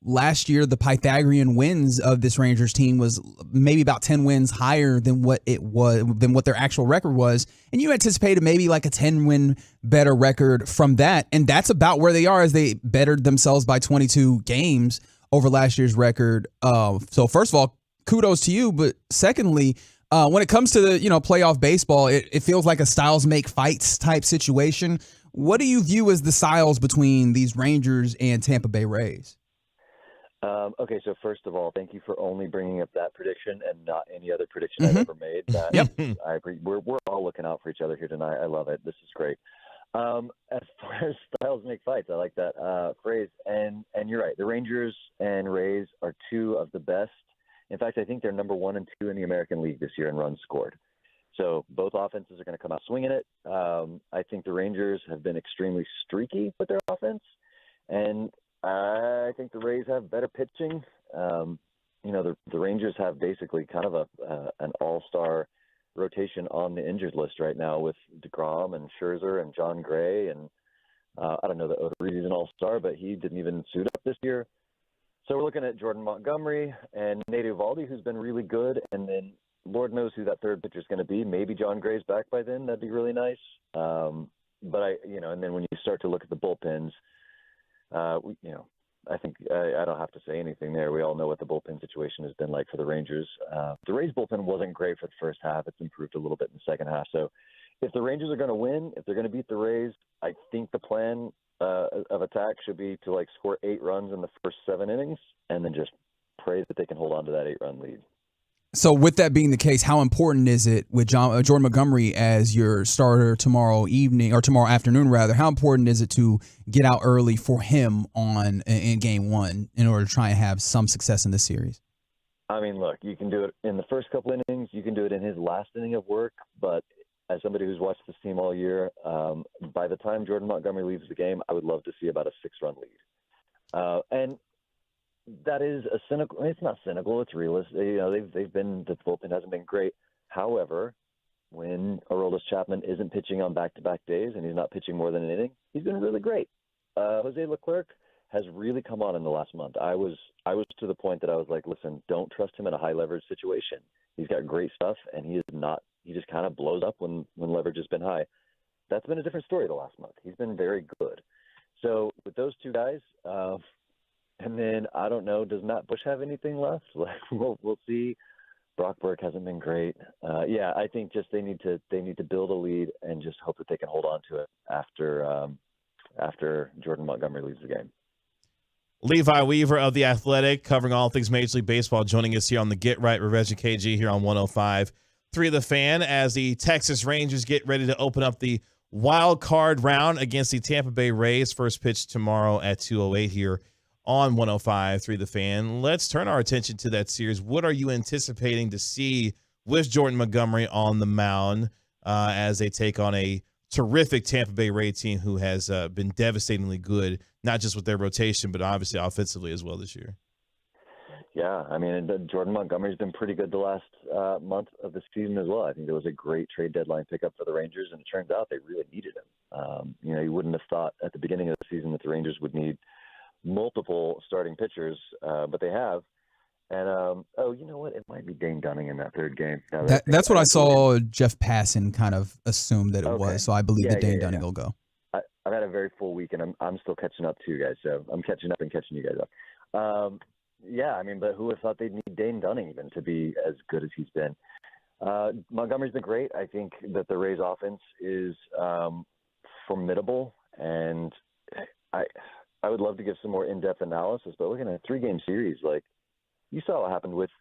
last year the Pythagorean wins of this Rangers team was maybe about 10 wins higher than what their actual record was. And you anticipated maybe like a 10-win better record from that. And that's about where they are as they bettered themselves by 22 games over last year's record. So first of all, kudos to you. But secondly, when it comes to the playoff baseball, it feels like a styles make fights type situation. What do you view as the styles between these Rangers and Tampa Bay Rays? Okay, so first of all, thank you for only bringing up that prediction and not any other prediction I've ever made. I agree. We're all looking out for each other here tonight. I love it. This is great. As far as styles make fights, I like that phrase. And you're right. The Rangers and Rays are two of the best. In fact, I think they're number 1 and 2 in the American League this year in runs scored. So both offenses are going to come out swinging it. I think the Rangers have been extremely streaky with their offense, and I think the Rays have better pitching. The Rangers have basically kind of an all-star rotation on the injured list right now with DeGrom and Scherzer and John Gray, and I don't know that Odorizzi's an all-star, but he didn't even suit up this year. So we're looking at Jordan Montgomery and Nate Eovaldi, who's been really good, and then Lord knows who that third pitcher is going to be. Maybe John Gray's back by then. That'd be really nice. But and then when you start to look at the bullpens, I think I don't have to say anything there. We all know what the bullpen situation has been like for the Rangers. The Rays bullpen wasn't great for the first half. It's improved a little bit in the second half. So if the Rangers are going to win, if they're going to beat the Rays, I think the plan of attack should be to score 8 runs in the first 7 innings and then just pray that they can hold on to that 8-run lead. So with that being the case, how important is it with Jordan Montgomery as your starter tomorrow evening or tomorrow afternoon rather? How important is it to get out early for him in game 1 in order to try and have some success in this series? I mean, look, you can do it in the first couple innings. You can do it in his last inning of work. But as somebody who's watched this team all year, by the time Jordan Montgomery leaves the game, I would love to see about a 6-run lead. And that is a cynical. It's not cynical. It's realistic. They've been, the bullpen hasn't been great. However, when Aroldis Chapman isn't pitching on back-to-back days and he's not pitching more than an inning, he's been really great. Jose Leclerc has really come on in the last month. I was to the point that I was like, listen, don't trust him in a high leverage situation. He's got great stuff, and he is not. He just kind of blows up when leverage has been high. That's been a different story the last month. He's been very good. So with those two guys. And then, I don't know, does Matt Bush have anything left? We'll see. Brock Burke hasn't been great. I think just they need to build a lead and just hope that they can hold on to it after Jordan Montgomery leaves the game. Levi Weaver of The Athletic, covering all things Major League Baseball, joining us here on the Get Right with Reggie KG here on 105.3 The Fan as the Texas Rangers get ready to open up the wild card round against the Tampa Bay Rays. First pitch tomorrow at 2:08 here on 105.3 The Fan. Let's turn our attention to that series. What are you anticipating to see with Jordan Montgomery on the mound as they take on a terrific Tampa Bay Rays team who has been devastatingly good, not just with their rotation, but obviously offensively as well this year? Yeah, I mean, Jordan Montgomery's been pretty good the last month of the season as well. I think there was a great trade deadline pickup for the Rangers, and it turns out they really needed him. You wouldn't have thought at the beginning of the season that the Rangers would need multiple starting pitchers, but they have. And, you know what? It might be Dane Dunning in that third game. That's what I saw Jeff Passan kind of assume that it was, so I believe that Dane Dunning will go. I've had a very full week, and I'm still catching up too, guys, so I'm catching up and catching you guys up. But who would have thought they'd need Dane Dunning even to be as good as he's been? Montgomery's been great. I think that the Rays offense is formidable, and I would love to give some more in-depth analysis, but looking at a 3-game series, you saw what happened with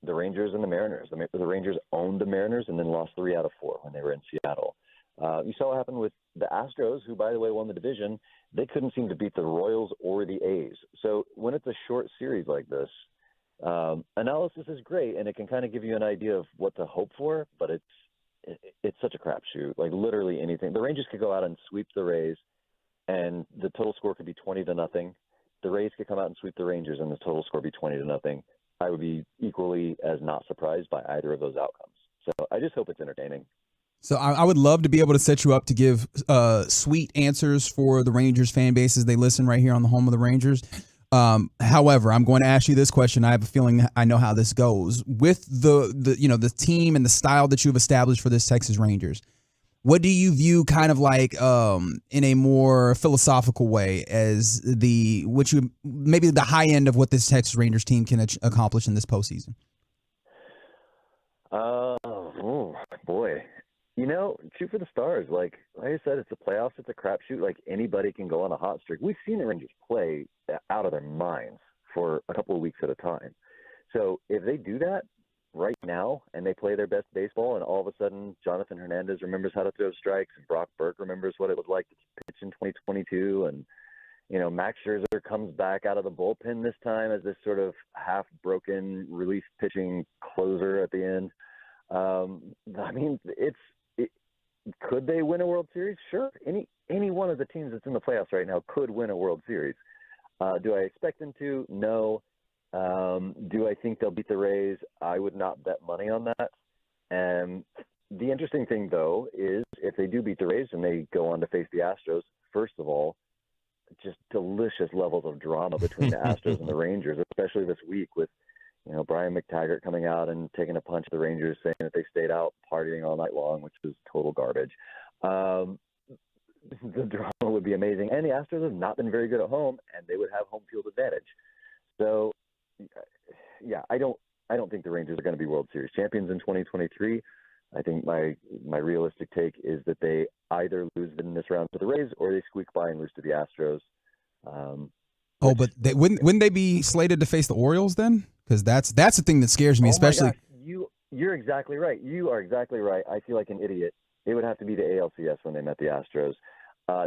the Rangers and the Mariners. The Rangers owned the Mariners and then lost 3 out of 4 when they were in Seattle. You saw what happened with the Astros, who, by the way, won the division. They couldn't seem to beat the Royals or the A's. So when it's a short series like this, analysis is great, and it can kind of give you an idea of what to hope for, but it's such a crapshoot. Literally anything. The Rangers could go out and sweep the Rays, and the total score could be 20-0. The Rays could come out and sweep the Rangers, and the total score be 20-0. I would be equally as not surprised by either of those outcomes. So I just hope it's entertaining. So I would love to be able to set you up to give sweet answers for the Rangers fan base as they listen right here on the home of the Rangers. However, I'm going to ask you this question. I have a feeling I know how this goes. With the team and the style that you've established for this Texas Rangers, what do you view kind of in a more philosophical way as maybe the high end of what this Texas Rangers team can accomplish in this postseason? Oh boy. Shoot for the stars. Like I said, it's the playoffs. It's a crapshoot. Anybody can go on a hot streak. We've seen the Rangers play out of their minds for a couple of weeks at a time. So if they do that, right now and they play their best baseball, and all of a sudden Jonathan Hernandez remembers how to throw strikes, and Brock Burke remembers what it was like to pitch in 2022, and Max Scherzer comes back out of the bullpen this time as this sort of half-broken relief pitching closer at the end. Could they win a World Series? Sure. Any one of the teams that's in the playoffs right now could win a World Series. Do I expect them to? No. Do I think they'll beat the Rays? I would not bet money on that. And the interesting thing, though, is if they do beat the Rays and they go on to face the Astros, first of all, just delicious levels of drama between the Astros and the Rangers, especially this week with, Brian McTaggart coming out and taking a punch at the Rangers, saying that they stayed out partying all night long, which was total garbage. The drama would be amazing. And the Astros have not been very good at home, and they would have home field advantage. So, yeah, I don't think the Rangers are going to be World Series champions in 2023. I think my realistic take is that they either lose in this round to the Rays or they squeak by and lose to the Astros. But wouldn't they be slated to face the Orioles then? Because that's the thing that scares me, especially. You're exactly right. You are exactly right. I feel like an idiot. It would have to be the ALCS when they met the Astros.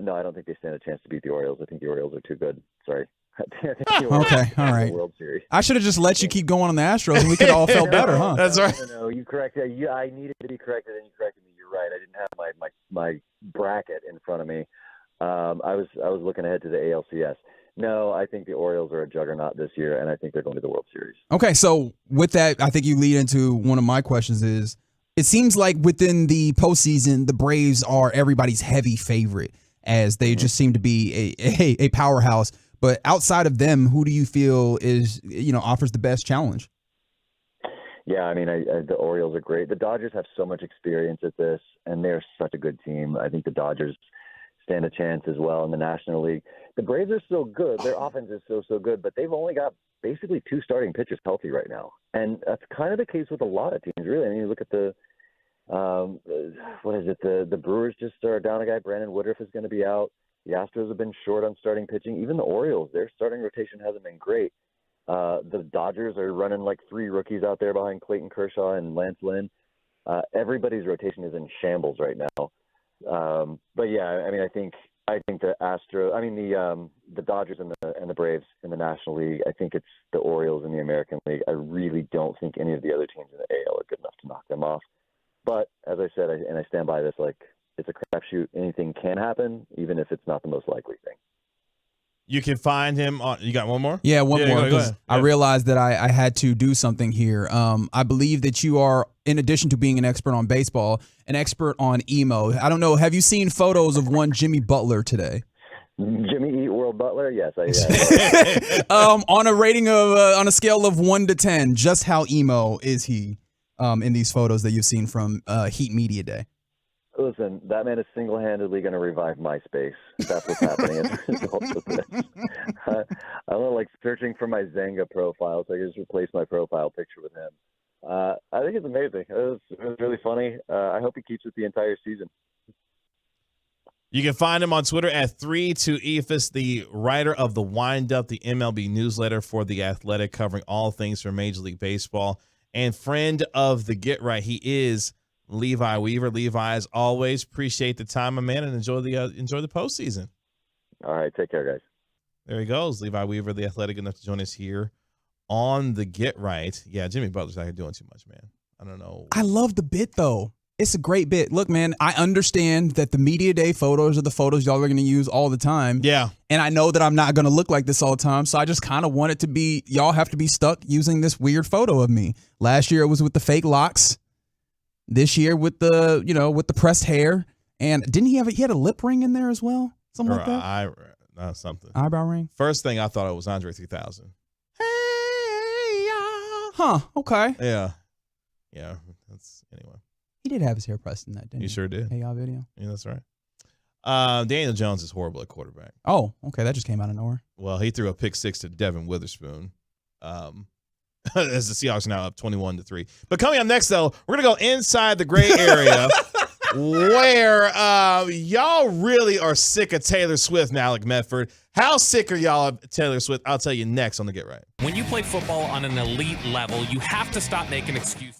No, I don't think they stand a chance to beat the Orioles. I think the Orioles are too good. Sorry. Okay, all right. World Series. I should have just let you keep going on the Astros, and we could all felt better, huh? That's right. No, you corrected. I needed to be corrected, and you corrected me. You're right. I didn't have my bracket in front of me. I was looking ahead to the ALCS. No, I think the Orioles are a juggernaut this year, and I think they're going to the World Series. Okay, so with that, I think you lead into one of my questions is, it seems like within the postseason, the Braves are everybody's heavy favorite, as they just seem to be a powerhouse. But outside of them, who do you feel is, offers the best challenge? Yeah, I mean, the Orioles are great. The Dodgers have so much experience at this, and they're such a good team. I think the Dodgers stand a chance as well in the National League. The Braves are so good. Their offense is so good, but they've only got basically 2 starting pitchers healthy right now. And that's kind of the case with a lot of teams, really. I mean, you look at the Brewers just are down a guy. Brandon Woodruff is going to be out. The Astros have been short on starting pitching. Even the Orioles, their starting rotation hasn't been great. The Dodgers are running like 3 rookies out there behind Clayton Kershaw and Lance Lynn. Everybody's rotation is in shambles right now. But yeah, I mean, I think the the Dodgers and the Braves in the National League. I think it's the Orioles in the American League. I really don't think any of the other teams in the AL are good enough to knock them off. But as I said, and I stand by this, like, it's a crapshoot. Anything can happen, even if it's not the most likely thing. You can find him on. You got one more? Yeah, one more. Go ahead. I realized that I had to do something here. I believe that you are, in addition to being an expert on baseball, an expert on emo. I don't know. Have you seen photos of one Jimmy Butler today? Jimmy Eat World Butler? Yes, I on a rating of on a scale of 1 to 10, just how emo is he in these photos that you've seen from Heat Media Day? Listen, that man is single-handedly going to revive MySpace. That's what's happening as a result of this. I'm like searching for my Zanga profile, so I can just replace my profile picture with him. I think it's amazing. It was really funny. I hope he keeps it the entire season. You can find him on Twitter at 32ephus, the writer of the Wind Up, the MLB newsletter for The Athletic, covering all things for Major League Baseball, and friend of the Get Right. He is Levi Weaver. Levi, as always, appreciate the time, my man, and enjoy the postseason. All right, take care, guys. There he goes, Levi Weaver, The Athletic, enough to join us here on the Get Right. Yeah, Jimmy Butler's out here doing too much, man. I don't know. I love the bit, though. It's a great bit. Look, man, I understand that the media day photos are the photos y'all are going to use all the time. Yeah. And I know that I'm not going to look like this all the time, so I just kind of want it to be, y'all have to be stuck using this weird photo of me. Last year it was with the fake locks. This year with the, with the pressed hair. And didn't he had a lip ring in there as well? Something like that? Something. Eyebrow ring? First thing I thought it was Andre 3000. Hey, huh, okay. Yeah. Anyway. He did have his hair pressed in that, didn't he? He sure did. Hey, y'all video. Yeah, that's right. Daniel Jones is horrible at quarterback. Oh, okay. That just came out of nowhere. Well, he threw a pick 6 to Devin Witherspoon. As the Seahawks are now up 21-3. But coming up next, though, we're going to go inside the gray area where y'all really are sick of Taylor Swift and Alec Medford. How sick are y'all of Taylor Swift? I'll tell you next on the Get Right. When you play football on an elite level, you have to stop making excuses.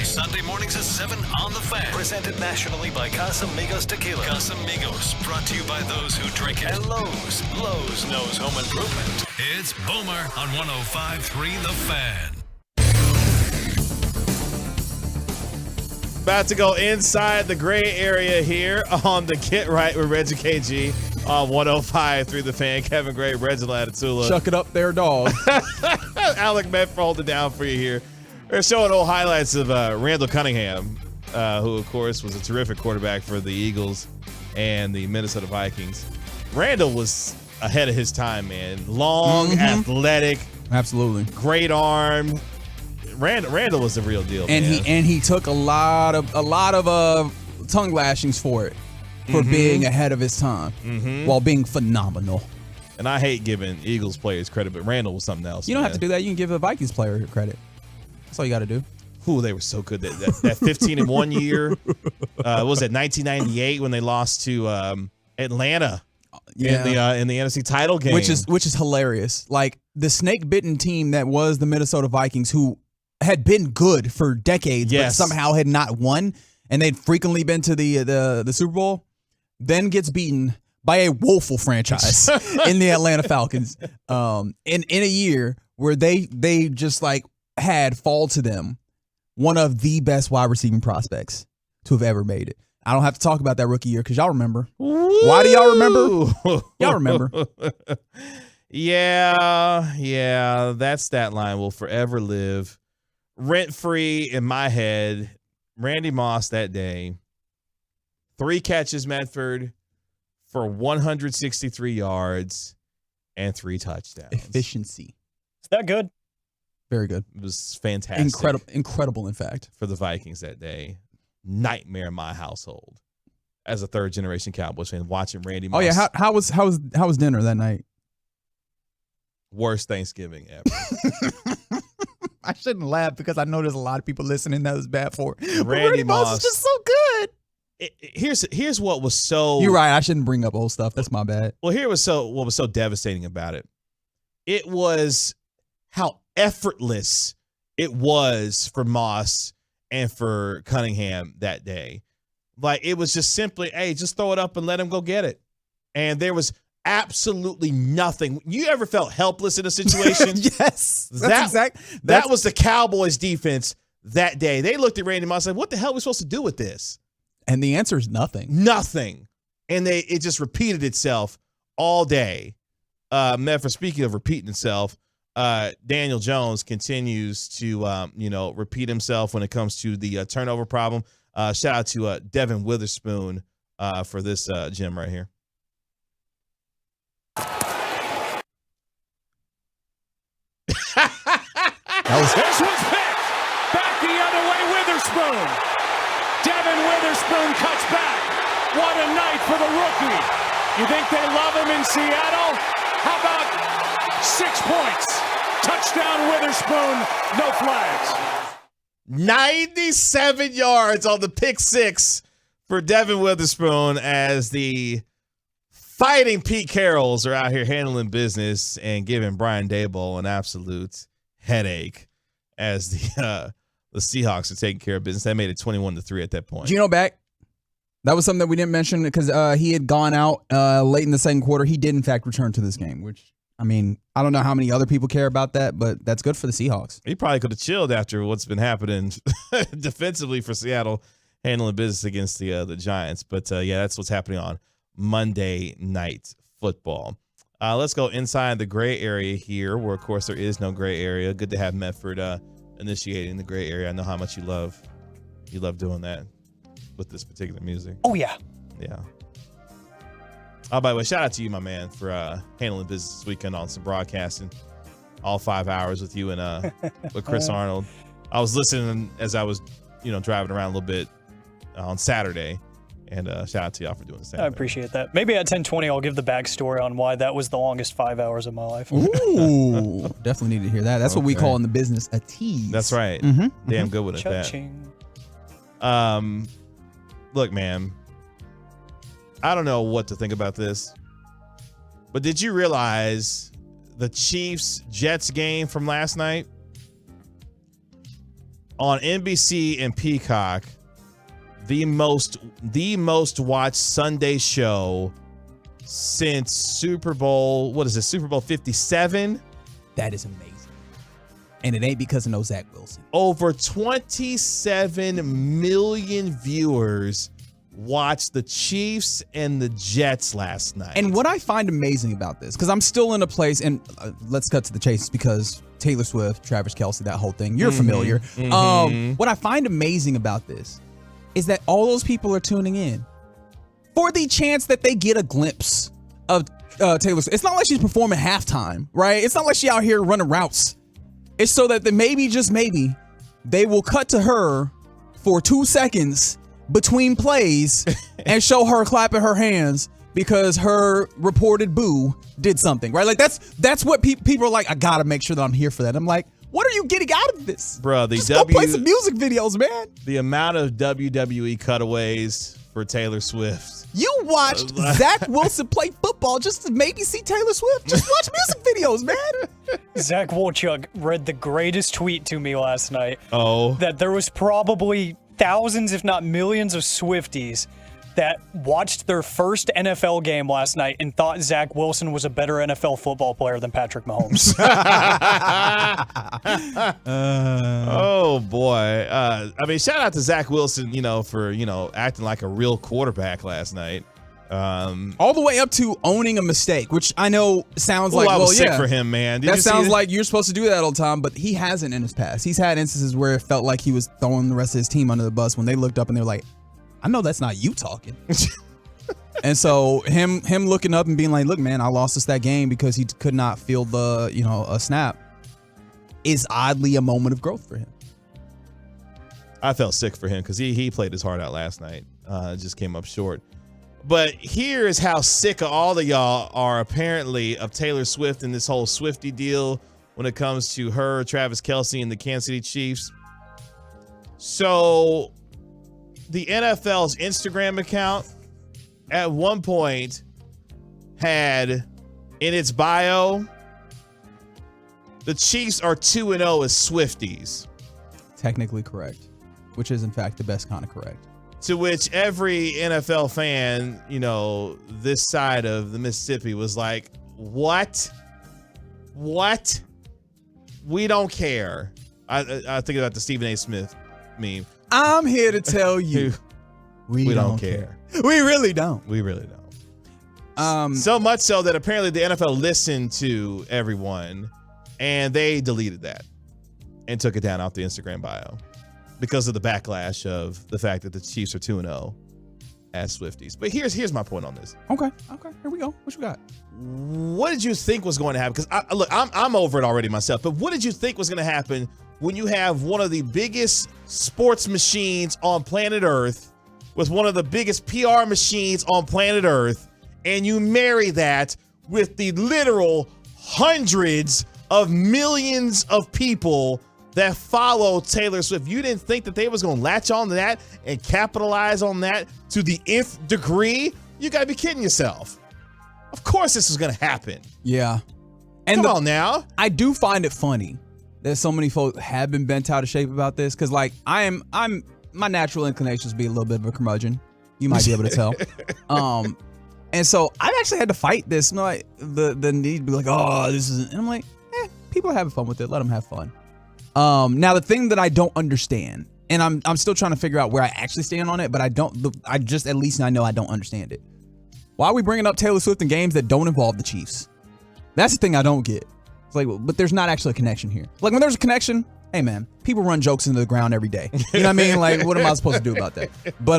Fan. Sunday mornings at 7 on The Fan. Presented nationally by Casamigos Tequila. Casamigos, brought to you by those who drink it. And Lowe's. Lowe's knows home improvement. It's Boomer on 105.3 The Fan. About to go inside the gray area here on the Get Right with Reggie KG on 105.3 The Fan. Kevin Gray, Reggie Latatula. Chuck it up there, dog. Alec Medford holding down for you here. We're showing old highlights of Randall Cunningham, who, of course, was a terrific quarterback for the Eagles and the Minnesota Vikings. Randall was ahead of his time, man. Long, athletic. Absolutely. Great arm. Randall was the real deal, and man. he took a lot of tongue lashings for it, for being ahead of his time while being phenomenal. And I hate giving Eagles players credit, but Randall was something else. You don't have to do that. You can give a Vikings player credit. That's all you got to do. Ooh, they were so good. That 15-1 year. What was it 1998 when they lost to Atlanta in the NFC title game, which is hilarious. Like the snake bitten team that was the Minnesota Vikings, who had been good for decades, but somehow had not won, and they'd frequently been to the Super Bowl, then gets beaten by a woeful franchise in the Atlanta Falcons in a year where they just like had fall to them one of the best wide receiving prospects to have ever made it. I don't have to talk about that rookie year because y'all remember. Woo! Why do y'all remember? Y'all remember. Yeah, that stat line will forever live rent-free in my head. Randy Moss that day, 3 catches, Medford, for 163 yards and 3 touchdowns. Efficiency. Is that good? Very good. It was fantastic. Incredible, in fact. For the Vikings that day. Nightmare in my household as a third-generation Cowboys fan, watching Randy Moss. Oh, yeah. How was dinner that night? Worst Thanksgiving ever. I shouldn't laugh because I know there's a lot of people listening that was bad for it. Randy Moss is just so good. Here's what was so. You're right. I shouldn't bring up old stuff. That's my bad. Well, what was so devastating about it. It was how effortless it was for Moss and for Cunningham that day. Like, it was just simply, hey, just throw it up and let him go get it. And there was absolutely nothing. You ever felt helpless in a situation? Yes. That was the Cowboys defense that day. They looked at Randy Moss and said, what the hell are we supposed to do with this? And the answer is nothing. Nothing. And it just repeated itself all day. Medford, speaking of repeating itself, Daniel Jones continues to repeat himself when it comes to the turnover problem. Shout out to Devin Witherspoon for this gem right here. This one's picked. Back the other way, Witherspoon. Devin Witherspoon cuts back. What a night for the rookie. You think they love him in Seattle? How about 6 points? Touchdown Witherspoon, no flags. 97 yards on the pick 6 for Devin Witherspoon as the Fighting Pete Carrolls are out here handling business and giving Brian Daboll an absolute headache as the Seahawks are taking care of business. They made it 21-3 at that point. Geno back. That was something that we didn't mention because he had gone out late in the second quarter. He did, in fact, return to this game, which, I mean, I don't know how many other people care about that, but that's good for the Seahawks. He probably could have chilled after what's been happening defensively for Seattle, handling business against the Giants. But, that's what's happening on Monday Night Football. Let's go inside the gray area here, where, of course, there is no gray area. Good to have Medford initiating the gray area. I know how much you love doing that with this particular music. Oh, yeah. Yeah. Oh, by the way, shout out to you, my man, for handling business this weekend on some broadcasting. All 5 hours with you and with Chris Arnold. I was listening as I was, driving around a little bit on Saturday. And shout out to y'all for doing the same. I appreciate that. Maybe at 10:20, I'll give the backstory on why that was the longest 5 hours of my life. Ooh, definitely need to hear that. That's what we call in the business a tease. That's right. Damn good with it. Cha-ching. Look, man, I don't know what to think about this, but did you realize the Chiefs-Jets game from last night? on NBC and Peacock, the most watched Sunday show since Super Bowl. What is it? Super Bowl 57. That is amazing. And it ain't because of no Zach Wilson. Over 27 million viewers watched the Chiefs and the Jets last night. And what I find amazing about this, because I'm still in a place, and let's cut to the chase, because Taylor Swift, Travis Kelce, that whole thing, you're familiar. What I find amazing about this is that all those people are tuning in for the chance that they get a glimpse of Taylor Swift. It's not like she's performing halftime, right? It's not like she out here running routes. It's so that maybe, just maybe, they will cut to her for 2 seconds between plays and show her clapping her hands because her reported boo did something, right? Like that's what people are like, I gotta make sure that I'm here for that. I'm like, what are you getting out of this? Bro, Just go play some music videos, man. The amount of WWE cutaways for Taylor Swift. You watched Zach Wilson play football just to maybe see Taylor Swift? Just watch music videos, man. Zach Wolchuk read the greatest tweet to me last night. Oh. That there was probably thousands, if not millions, of Swifties that watched their first NFL game last night and thought Zach Wilson was a better NFL football player than Patrick Mahomes. Oh, boy. I mean, shout out to Zach Wilson, for, acting like a real quarterback last night. All the way up to owning a mistake, which I know sounds like, I was sick for him, man. That sounds like you're supposed to do that all the time, but he hasn't in his past. He's had instances where it felt like he was throwing the rest of his team under the bus when they looked up and they were like, I know that's not you talking. And so him looking up and being like, look, man, I lost us that game because he could not field a snap is oddly a moment of growth for him. I felt sick for him because he played his heart out last night. Just came up short. But here is how sick of all of y'all are apparently of Taylor Swift and this whole Swiftie deal when it comes to her, Travis Kelce, and the Kansas City Chiefs. So the NFL's Instagram account at one point had in its bio, the Chiefs are 2-0 as Swifties. Technically correct, which is in fact the best kind of correct. To which every NFL fan, this side of the Mississippi was like, what? What? We don't care. I think about the Stephen A. Smith meme. I'm here to tell you, we don't care. We really don't. We really don't. So much so that apparently the NFL listened to everyone and they deleted that and took it down off the Instagram bio because of the backlash of the fact that the Chiefs are 2-0 as Swifties. But here's my point on this. Okay, here we go. What you got? What did you think was going to happen? Because I'm over it already myself. But what did you think was going to happen when you have one of the biggest sports machines on planet Earth with one of the biggest PR machines on planet Earth, and you marry that with the literal hundreds of millions of people that follow Taylor Swift? You didn't think that they was going to latch on to that and capitalize on that to the nth degree? You got to be kidding yourself. Of course this is going to happen. Yeah. And Come on now. I do find it funny that so many folks have been bent out of shape about this, because I'm my natural inclination is to be a little bit of a curmudgeon. You might be able to tell. And so I've actually had to fight this. Like the need to be like, oh, this isn't. And I'm like, people are having fun with it. Let them have fun. Now the thing that I don't understand, and I'm still trying to figure out where I actually stand on it, but I just at least I know I don't understand it. Why are we bringing up Taylor Swift in games that don't involve the Chiefs? That's the thing I don't get. It's like, but there's not actually a connection here. Like when there's a connection, hey man, people run jokes into the ground every day. You know what I mean? Like, what am I supposed to do about that? But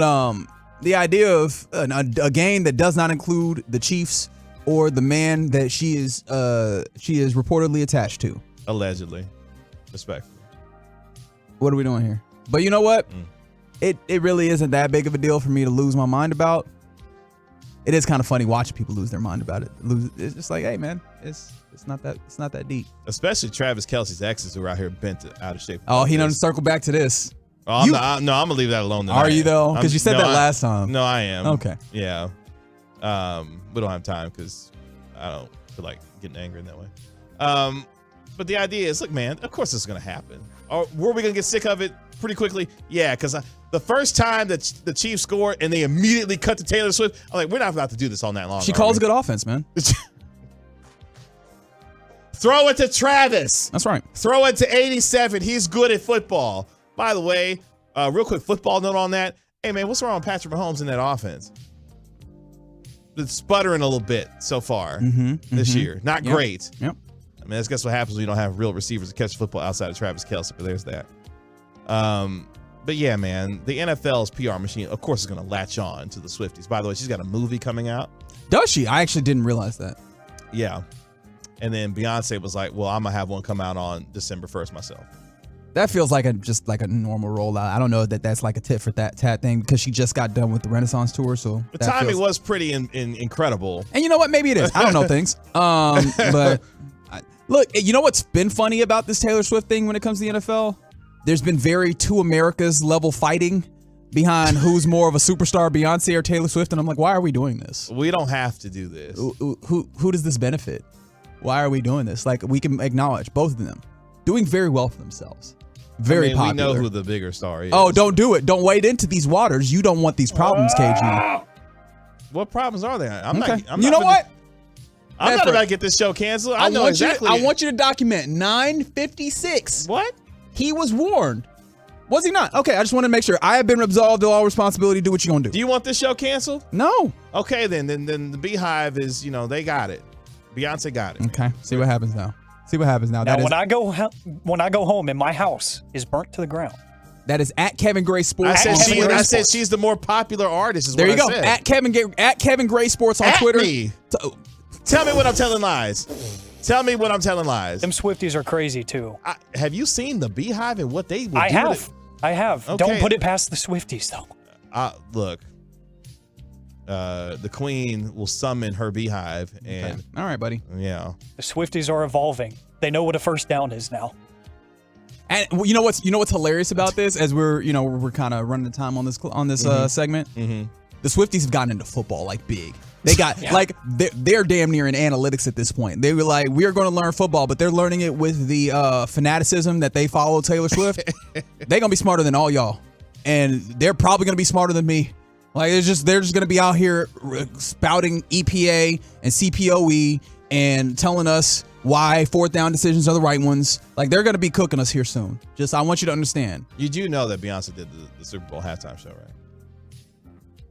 the idea of a game that does not include the Chiefs or the man that she is reportedly attached to. Allegedly. Respectfully. What are we doing here? But you know what? It really isn't that big of a deal for me to lose my mind about. It is kind of funny watching people lose their mind about it. It's just like, hey man, it's not that deep. Especially Travis Kelce's exes who are out here bent out of shape. Oh, he doesn't circle back to this. Oh, I'm gonna leave that alone. Are you though? Because you said that last time. No, I am. Okay. Yeah. We don't have time because I don't feel like getting angry in that way. But the idea is, look, man, of course this is gonna happen. Or were we going to get sick of it pretty quickly? Yeah, because the first time that the Chiefs scored and they immediately cut to Taylor Swift, I'm like, we're not about to do this all night long. She calls a good offense, man. Throw it to Travis. That's right. Throw it to 87. He's good at football. By the way, real quick football note on that. Hey, man, what's wrong with Patrick Mahomes in that offense? It's sputtering a little bit so far this year. Not great. Yep. I mean, that's what happens when you don't have real receivers to catch football outside of Travis Kelce, but there's that. But yeah, man, the NFL's PR machine, of course, is going to latch on to the Swifties. By the way, she's got a movie coming out. Does she? I actually didn't realize that. Yeah. And then Beyonce was like, well, I'm going to have one come out on December 1st myself. That feels like just like a normal rollout. I don't know that that's like a tit for tat thing because she just got done with the Renaissance tour. So the timing was pretty incredible. And you know what? Maybe it is. I don't know things. But look, you know what's been funny about this Taylor Swift thing when it comes to the NFL? There's been very two Americas level fighting behind who's more of a superstar, Beyonce or Taylor Swift. And I'm like, why are we doing this? We don't have to do this. Who does this benefit? Why are we doing this? Like, we can acknowledge both of them doing very well for themselves. Very popular. We know who the bigger star is. Oh, don't do it. Don't wade into these waters. You don't want these problems, KG. What problems are there? I'm you know what? I'm not about to get this show canceled. I know exactly. I want you to document 9:56. What? He was warned. Was he not? Okay, I just want to make sure. I have been absolved of all responsibility. Do what you're going to do. Do you want this show canceled? No. Okay, then the Beehive is, they got it. Beyonce got it. Okay. See what happens now. Now, when I go home and my house is burnt to the ground. That is at Kevin Gray Sports. I said she's the more popular artist. Is there what you go. Said. At Kevin Gray Sports on Twitter. Me. Tell me when I'm telling lies. Tell me when I'm telling lies. Them Swifties are crazy too. Have you seen the Beehive and what they would do? I have. Okay. Don't put it past the Swifties though. Look. The Queen will summon her Beehive, and okay. All right, buddy. Yeah, the Swifties are evolving. They know what a first down is now. And you know what's hilarious about this? As we're kind of running the time on this segment. Mm-hmm. The Swifties have gotten into football like big. They got they're damn near in analytics at this point. They were like, we are going to learn football, but they're learning it with the fanaticism that they follow Taylor Swift. They're gonna be smarter than all y'all, and they're probably gonna be smarter than me. Like they're just going to be out here spouting EPA and CPOE and telling us why fourth down decisions are the right ones. Like they're going to be cooking us here soon. Just I want you to understand. You do know that Beyonce did the Super Bowl halftime show, right?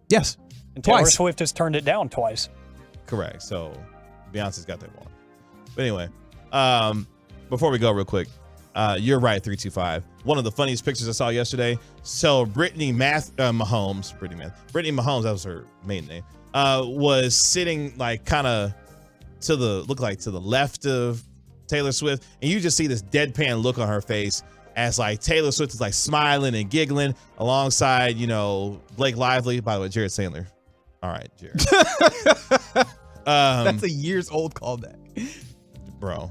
Yes. And Taylor Swift has turned it down twice. Correct. So Beyonce's got that wrong. But anyway, before we go real quick, you're right, 325. One of the funniest pictures I saw yesterday. So Brittany Mahomes, that was her maiden name, was sitting like kind of to the left of Taylor Swift, and you just see this deadpan look on her face as like Taylor Swift is like smiling and giggling alongside, Blake Lively. By the way, Jared Sandler. All right, Jared. That's a years old callback, bro.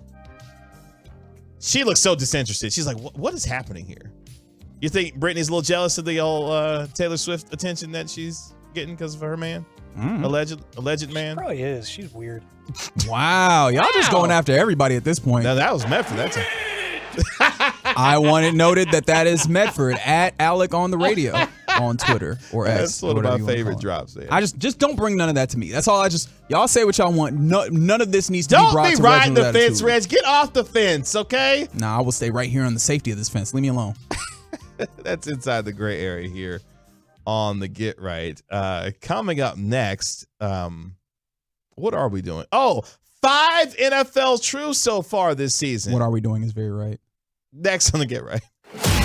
She looks so disinterested. She's like, what is happening here? You think Britney's a little jealous of the old Taylor Swift attention that she's getting because of her man? Alleged man? She probably is. She's weird. Wow. Y'all just going after everybody at this point. Now, that was Medford. I want it noted that is Medford at Alec on the radio on Twitter or X. That's one of my favorite drops. Man. I just don't bring none of that to me. That's all. Y'all say what y'all want. None of this needs to be brought to Don't be riding the fence, Reg. Get off the fence, okay? Nah, I will stay right here on the safety of this fence. Leave me alone. That's inside the gray area here on the Get Right. Coming up next, what are we doing? Oh, 5 NFL truths so far this season. What are we doing is very right. Next on the Get Right.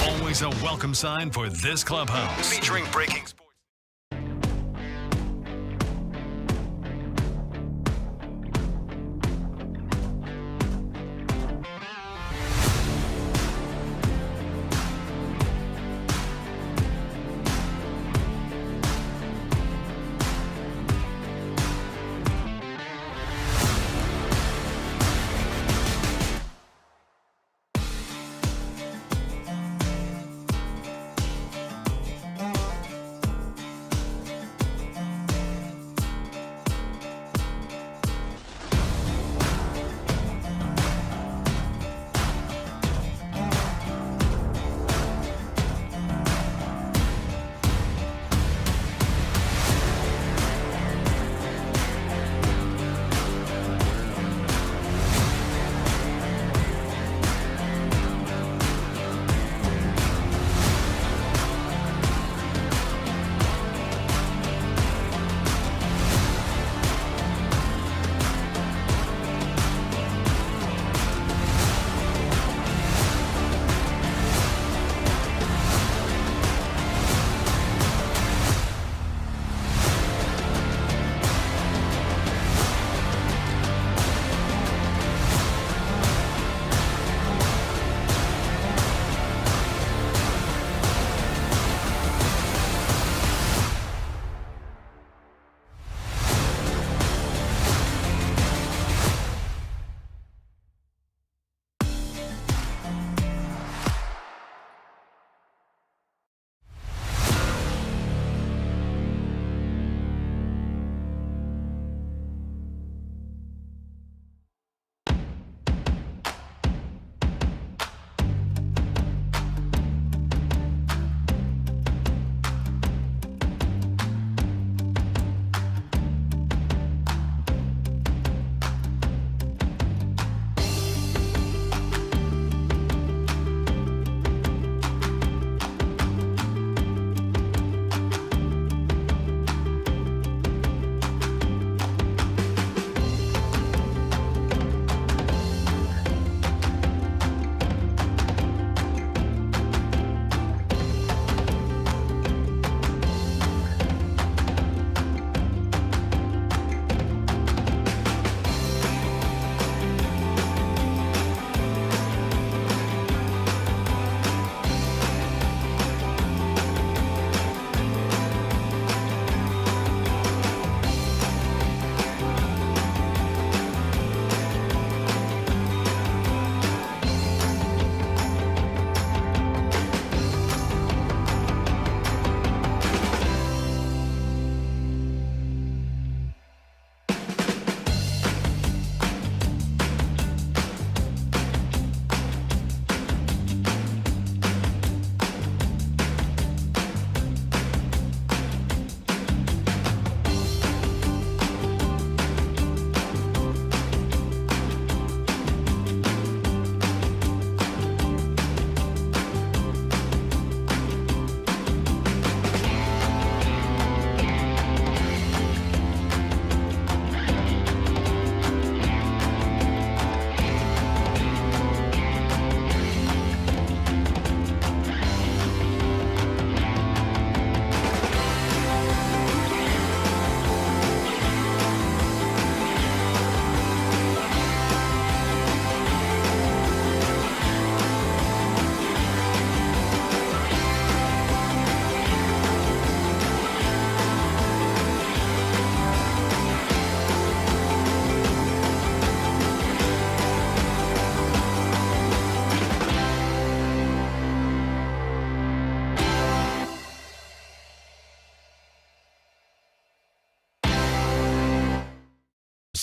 Always a welcome sign for this clubhouse. Featuring breaking sports.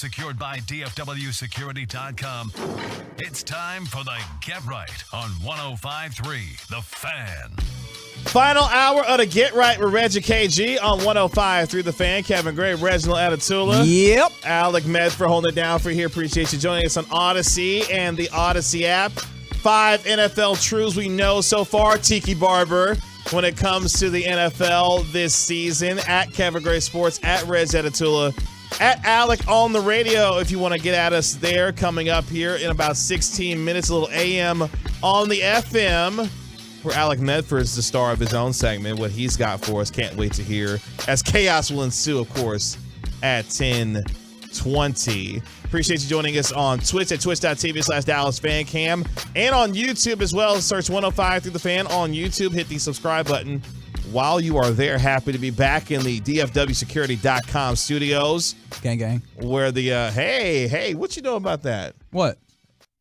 secured by DFWsecurity.com. It's time for the Get Right on 105.3 The Fan. Final hour of the Get Right with Reggie KG on 105.3 The Fan. Kevin Gray, Reginald Atatula. Yep. Alec Medford holding it down for here. Appreciate you joining us on Odyssey and the Odyssey app. 5 NFL truths we know so far. Tiki Barber when it comes to the NFL this season. At Kevin Gray Sports, at Reg Atatula, at Alec on the radio if you want to get at us there. Coming up here in about 16 minutes, a little AM on the FM. Where Alec Medford is the star of his own segment. What he's got for us, can't wait to hear. As chaos will ensue, of course, at 10:20. Appreciate you joining us on Twitch at twitch.tv/DallasFanCam and on YouTube as well. Search 105 through the Fan on YouTube. Hit the subscribe button while you are there. Happy to be back in the DFWsecurity.com studios. Gang, gang. Where the hey, what you know about that? What?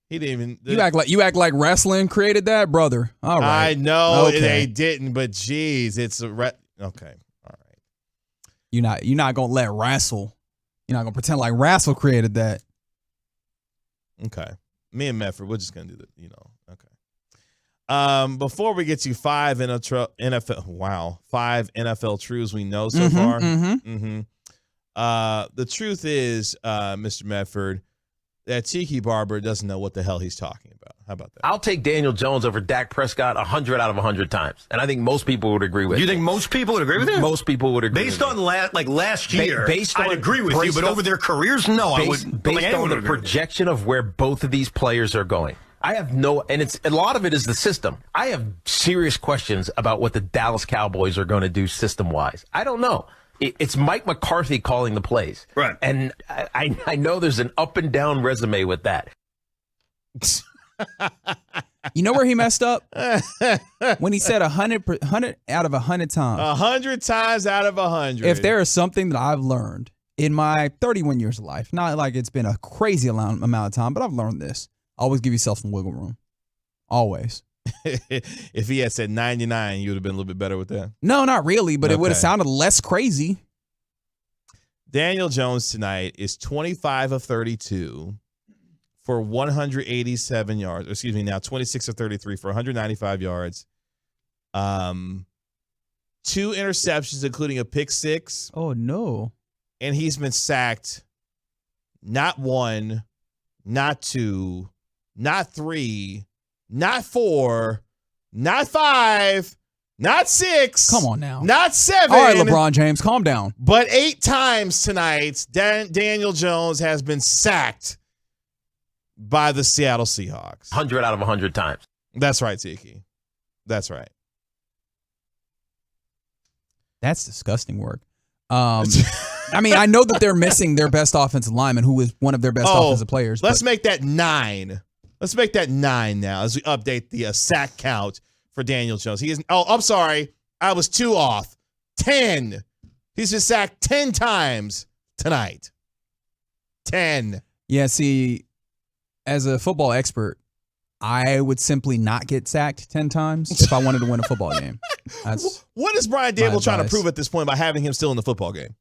He didn't even. You act like wrestling created that, brother. All right. I know okay. They didn't, but geez, it's okay. All right. You're not gonna let wrestle. You're not gonna pretend like wrestle created that. Okay. Me and Medford, we're just gonna do the, Okay. Before we get to 5 NFL truths we know so far. The truth is, Mr. Medford, that Tiki Barber doesn't know what the hell he's talking about. How about that? I'll take Daniel Jones over Dak Prescott 100 out of 100 times. And I think most people would agree with it. You think most people would agree with it? Most people would agree Based on last year, I'd agree with you, but over their careers, no, I wouldn't. Based on the projection of where both of these players are going. I have a lot of it is the system. I have serious questions about what the Dallas Cowboys are going to do system-wise. I don't know. It's Mike McCarthy calling the plays. Right. And I know there's an up and down resume with that. You know where he messed up? When he said 100 out of 100 times. 100 times out of 100. If there is something that I've learned in my 31 years of life, not like it's been a crazy amount of time, but I've learned this. Always give yourself some wiggle room. Always. If he had said 99, you would have been a little bit better with that. No, not really, but it would have sounded less crazy. Daniel Jones tonight is 25 of 32 for 187 yards. Or excuse me, now 26 of 33 for 195 yards. 2 interceptions, including a pick 6. Oh, no. And he's been sacked not 1, not 2, not 3, not 4, not 5, not 6. Come on now. Not 7. All right, LeBron James, calm down. But 8 times tonight, Daniel Jones has been sacked by the Seattle Seahawks. 100 out of 100 times. That's right, Tiki. That's right. That's disgusting work. I mean, I know that they're missing their best offensive lineman, who is one of their best offensive players. Let's make that 9. Let's make that 9 now as we update the sack count for Daniel Jones. He is. Oh, I'm sorry. I was 2 off. 10. He's been sacked 10 times tonight. 10. Yeah, see, as a football expert, I would simply not get sacked 10 times if I wanted to win a football game. What is Brian Dable trying to prove at this point by having him still in the football game?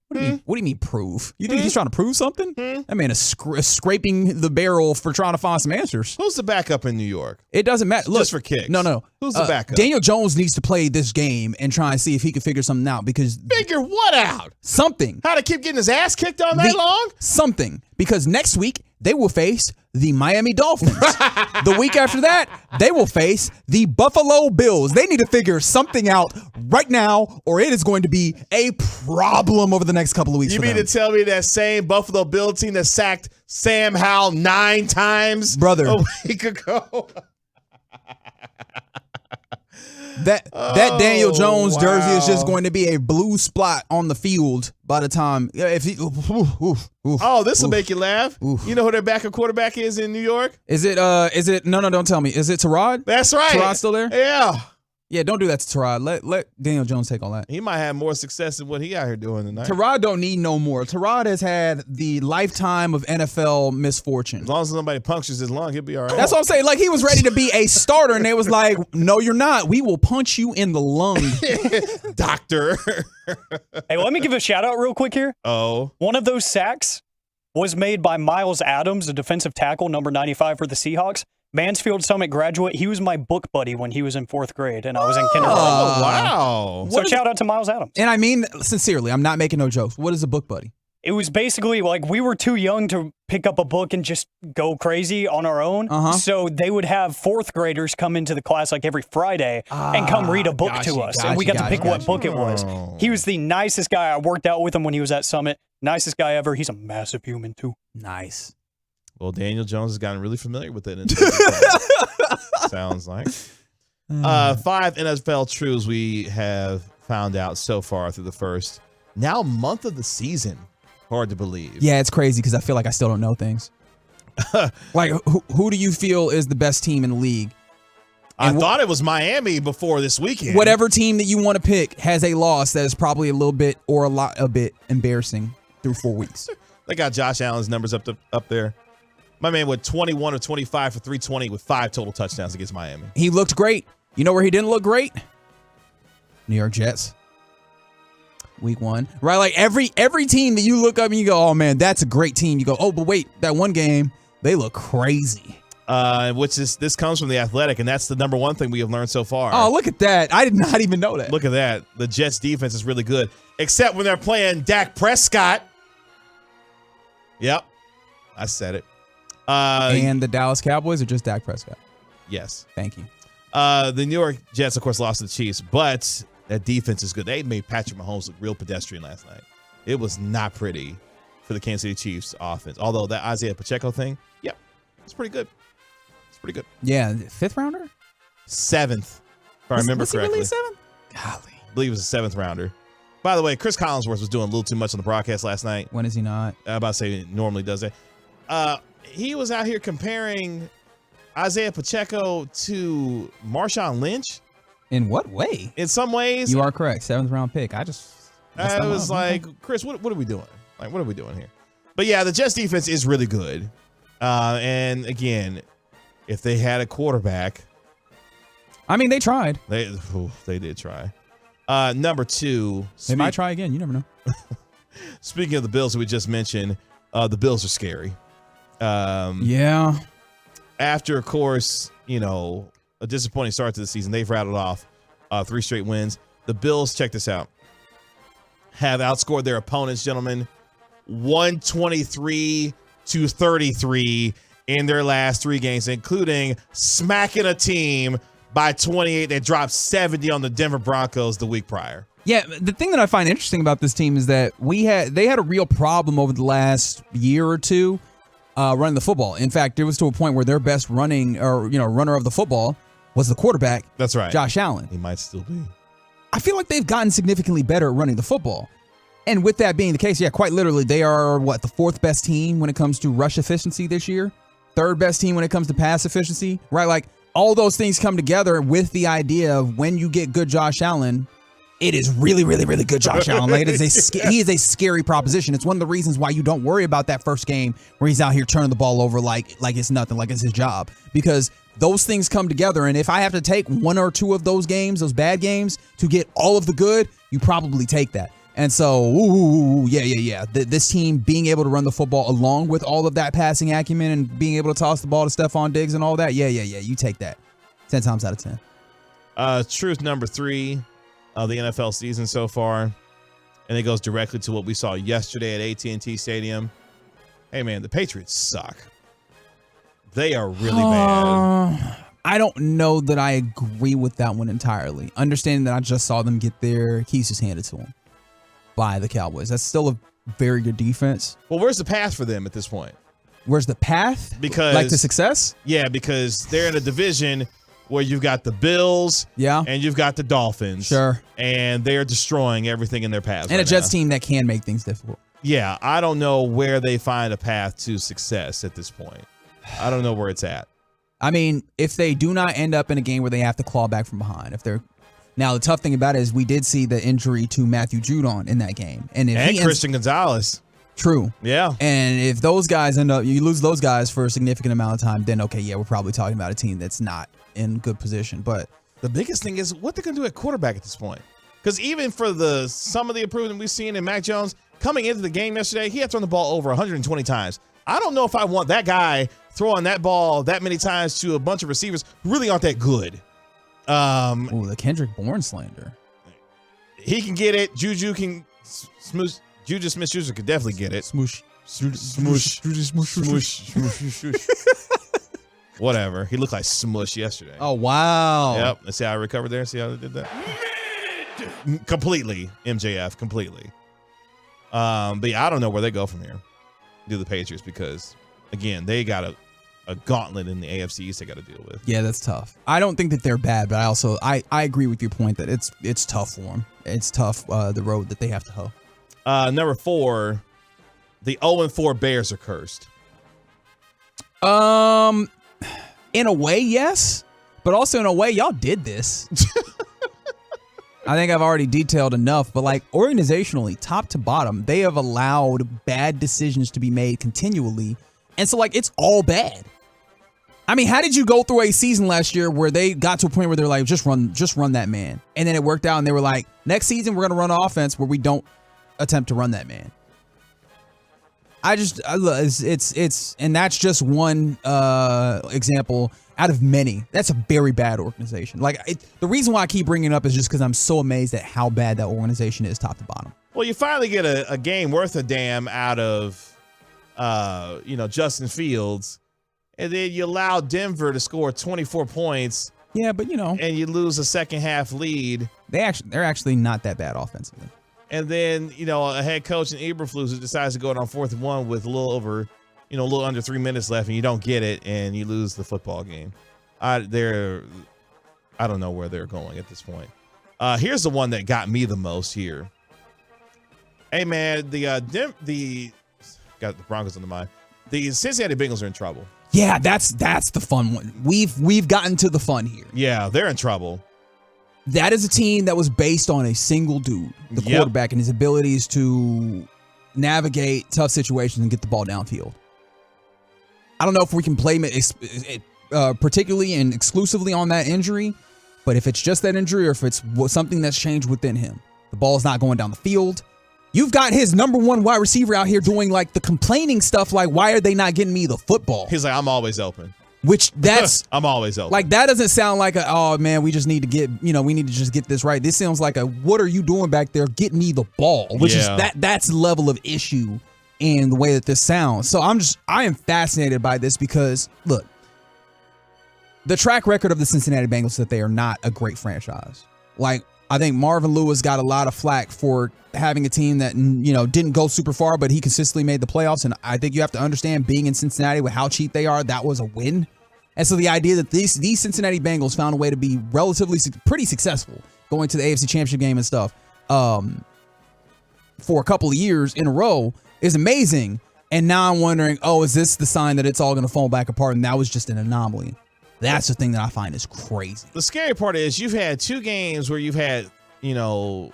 What do you mean prove? You think he's trying to prove something? That man is scraping the barrel for trying to find some answers. Who's the backup in New York? It doesn't matter. Look, just for kicks. No. Who's the backup? Daniel Jones needs to play this game and try and see if he can figure something out because figure what out? Something. How to keep getting his ass kicked all night long? Something. Because next week they will face the Miami Dolphins. The week after that, they will face the Buffalo Bills. They need to figure something out right now, or it is going to be a problem over the next couple of weeks. You mean to tell me that same Buffalo Bill team that sacked Sam Howell 9 times, brother, a week ago? That Daniel Jones jersey is just going to be a blue spot on the field by the time. If he, this will make you laugh. You know who their backup quarterback is in New York? Is it? No, don't tell me. Is it Tyrod? That's right. Tyrod still there? Yeah. Yeah, don't do that to Tyrod. Let Daniel Jones take all that. He might have more success than what he out here doing tonight. Tyrod don't need no more. Tyrod has had the lifetime of NFL misfortune. As long as nobody punctures his lung, he'll be all right. That's what I'm saying. Like, he was ready to be a starter, and they was like, no, you're not. We will punch you in the lung. Doctor. Hey, let me give a shout out real quick here. Oh. One of those sacks was made by Miles Adams, a defensive tackle, number 95 for the Seahawks. Mansfield Summit graduate. He was my book buddy when he was in 4th grade, and I was in kindergarten. Oh, wow. So shout out to Miles Adams. And I mean, sincerely, I'm not making no jokes. What is a book buddy? It was basically like we were too young to pick up a book and just go crazy on our own. So they would have 4th graders come into the class like every Friday and come read a book to us. And we got to pick what book it was. He was the nicest guy. I worked out with him when he was at Summit. Nicest guy ever. He's a massive human, too. Nice. Well, Daniel Jones has gotten really familiar with it. Sounds like. 5 NFL truths we have found out so far through the first now month of the season. Hard to believe. Yeah, it's crazy because I feel like I still don't know things. Like, who do you feel is the best team in the league? I thought it was Miami before this weekend. Whatever team that you want to pick has a loss that is probably a little bit or a bit embarrassing through 4 weeks. They got Josh Allen's numbers up there. My man went 21 or 25 for 320 with 5 total touchdowns against Miami. He looked great. You know where he didn't look great? New York Jets. Week 1. Right? Like every team that you look up and you go, oh man, that's a great team. You go, oh, but wait, that one game, they look crazy. This comes from The Athletic, and that's the number one thing we have learned so far. Oh, look at that. I did not even know that. Look at that. The Jets defense is really good, except when they're playing Dak Prescott. Yep. I said it. And the Dallas Cowboys, or just Dak Prescott? Yes. Thank you. The New York Jets, of course, lost to the Chiefs, but that defense is good. They made Patrick Mahomes look real pedestrian last night. It was not pretty for the Kansas City Chiefs offense. Although that Isaiah Pacheco thing, yep, it's pretty good. It's pretty good. Yeah, 5th rounder? 7th, if I remember correctly. Was he really 7th? Golly. I believe it was a 7th rounder. By the way, Chris Collinsworth was doing a little too much on the broadcast last night. When is he not? I'm about to say he normally does that. He was out here comparing Isaiah Pacheco to Marshawn Lynch. In what way? In some ways. You are correct. 7th round pick. I was like, Chris, what are we doing? Like, what are we doing here? But yeah, the Jets defense is really good. And again, if they had a quarterback. I mean, they tried. They did try. Number 2. They might try again. You never know. Speaking of the Bills that we just mentioned, the Bills are scary. Yeah. After, of course, a disappointing start to the season, they've rattled off 3 straight wins. The Bills, check this out, have outscored their opponents, gentlemen, 123-33 in their last 3 games, including smacking a team by 28 that dropped 70 on the Denver Broncos the week prior. Yeah, the thing that I find interesting about this team is that they had a real problem over the last year or two running the football. In fact, it was to a point where their best runner of the football was the quarterback. That's right. Josh Allen. He might still be. I feel like they've gotten significantly better at running the football. And with that being the case, yeah, quite literally, they are the 4th best team when it comes to rush efficiency this year. 3rd best team when it comes to pass efficiency, right? Like all those things come together with the idea of when you get good Josh Allen, it is really, really, really good Josh Allen. Like he is a scary proposition. It's one of the reasons why you don't worry about that first game where he's out here turning the ball over like it's nothing, like it's his job. Because those things come together, and if I have to take 1 or 2 of those games, those bad games, to get all of the good, you probably take that. And so, yeah. This team being able to run the football along with all of that passing acumen and being able to toss the ball to Stephon Diggs and all that, yeah, you take that 10 times out of 10. Truth number 3 of the NFL season so far, and it goes directly to what we saw yesterday at AT&T Stadium. Hey, man, the Patriots suck. They are really bad. I don't know that I agree with that one entirely. Understanding that I just saw them get their keys just handed to them by the Cowboys. That's still a very good defense. Well, where's the path for them at this point? Where's the path? Because like to success? Yeah, because they're in a division where you've got the Bills, and you've got the Dolphins, sure, and they're destroying everything in their path. And a Jets team that can make things difficult. Yeah, I don't know where they find a path to success at this point. I don't know where it's at. I mean, if they do not end up in a game where they have to claw back from behind, now the tough thing about it is we did see the injury to Matthew Judon in that game, and Christian Gonzalez. True. Yeah. And if those guys you lose those guys for a significant amount of time, then okay, yeah, we're probably talking about a team that's not in good position. But the biggest thing is what they're going to do at quarterback at this point. Because even for some of the improvement we've seen in Mac Jones, coming into the game yesterday, he had thrown the ball over 120 times. I don't know if I want that guy throwing that ball that many times to a bunch of receivers who really aren't that good. The Kendrick Bourne slander. He can get it. Juju can smoosh. Juju Smith-Schuster could definitely get it. Smoosh. Whatever. He looked like smush yesterday. Oh, wow. Yep. Let's see how I recovered there. See how they did that? Completely. MJF. Completely. But yeah, I don't know where they go from here. Do the Patriots, because, again, they got a gauntlet in the AFC East they got to deal with. Yeah, that's tough. I don't think that they're bad, but I agree with your point that it's tough for them. It's tough, the road that they have to hoe. Number 4, the 0-4 Bears are cursed. In a way, yes, but also in a way, y'all did this. I think I've already detailed enough, but like organizationally, top to bottom, they have allowed bad decisions to be made continually. And so like, it's all bad. I mean, how did you go through a season last year where they got to a point where they're like, just run that man. And then it worked out and they were like, next season, we're going to run an offense where we don't attempt to run that man. It's and that's just one example out of many. That's a very bad organization. Like the reason why I keep bringing it up is just because I'm so amazed at how bad that organization is top to bottom. Well, you finally get a game worth a damn out of, Justin Fields, and then you allow Denver to score 24 points. Yeah, but and you lose a second half lead. They're actually not that bad offensively. And then, a head coach in Eberflus who decides to go on 4th and 1 with a little under 3 minutes left, and you don't get it, and you lose the football game. I don't know where they're going at this point. Here's the one that got me the most here. Hey man, got the Broncos on the mind. The Cincinnati Bengals are in trouble. Yeah, that's the fun one. We've gotten to the fun here. Yeah, they're in trouble. That is a team that was based on a single dude, the quarterback, and his abilities to navigate tough situations and get the ball downfield. I don't know if we can blame it particularly and exclusively on that injury, but if it's just that injury or if it's something that's changed within him, the ball is not going down the field. You've got his number one wide receiver out here doing like the complaining stuff like, why are they not getting me the football? He's like, I'm always open. Which that's I'm always open. Like that doesn't sound like oh man, we just need to get, we need to just get this right. This sounds like what are you doing back there? Get me the ball, which is that's the level of issue in the way that this sounds. So I am fascinated by this because look, the track record of the Cincinnati Bengals is that they are not a great franchise. Like I think Marvin Lewis got a lot of flack for having a team that, didn't go super far, but he consistently made the playoffs. And I think you have to understand being in Cincinnati with how cheap they are, that was a win. And so the idea that these Cincinnati Bengals found a way to be relatively pretty successful going to the AFC Championship game and stuff for a couple of years in a row is amazing. And now I'm wondering, is this the sign that it's all going to fall back apart? And that was just an anomaly. That's the thing that I find is crazy. The scary part is you've had 2 games where you've had, 2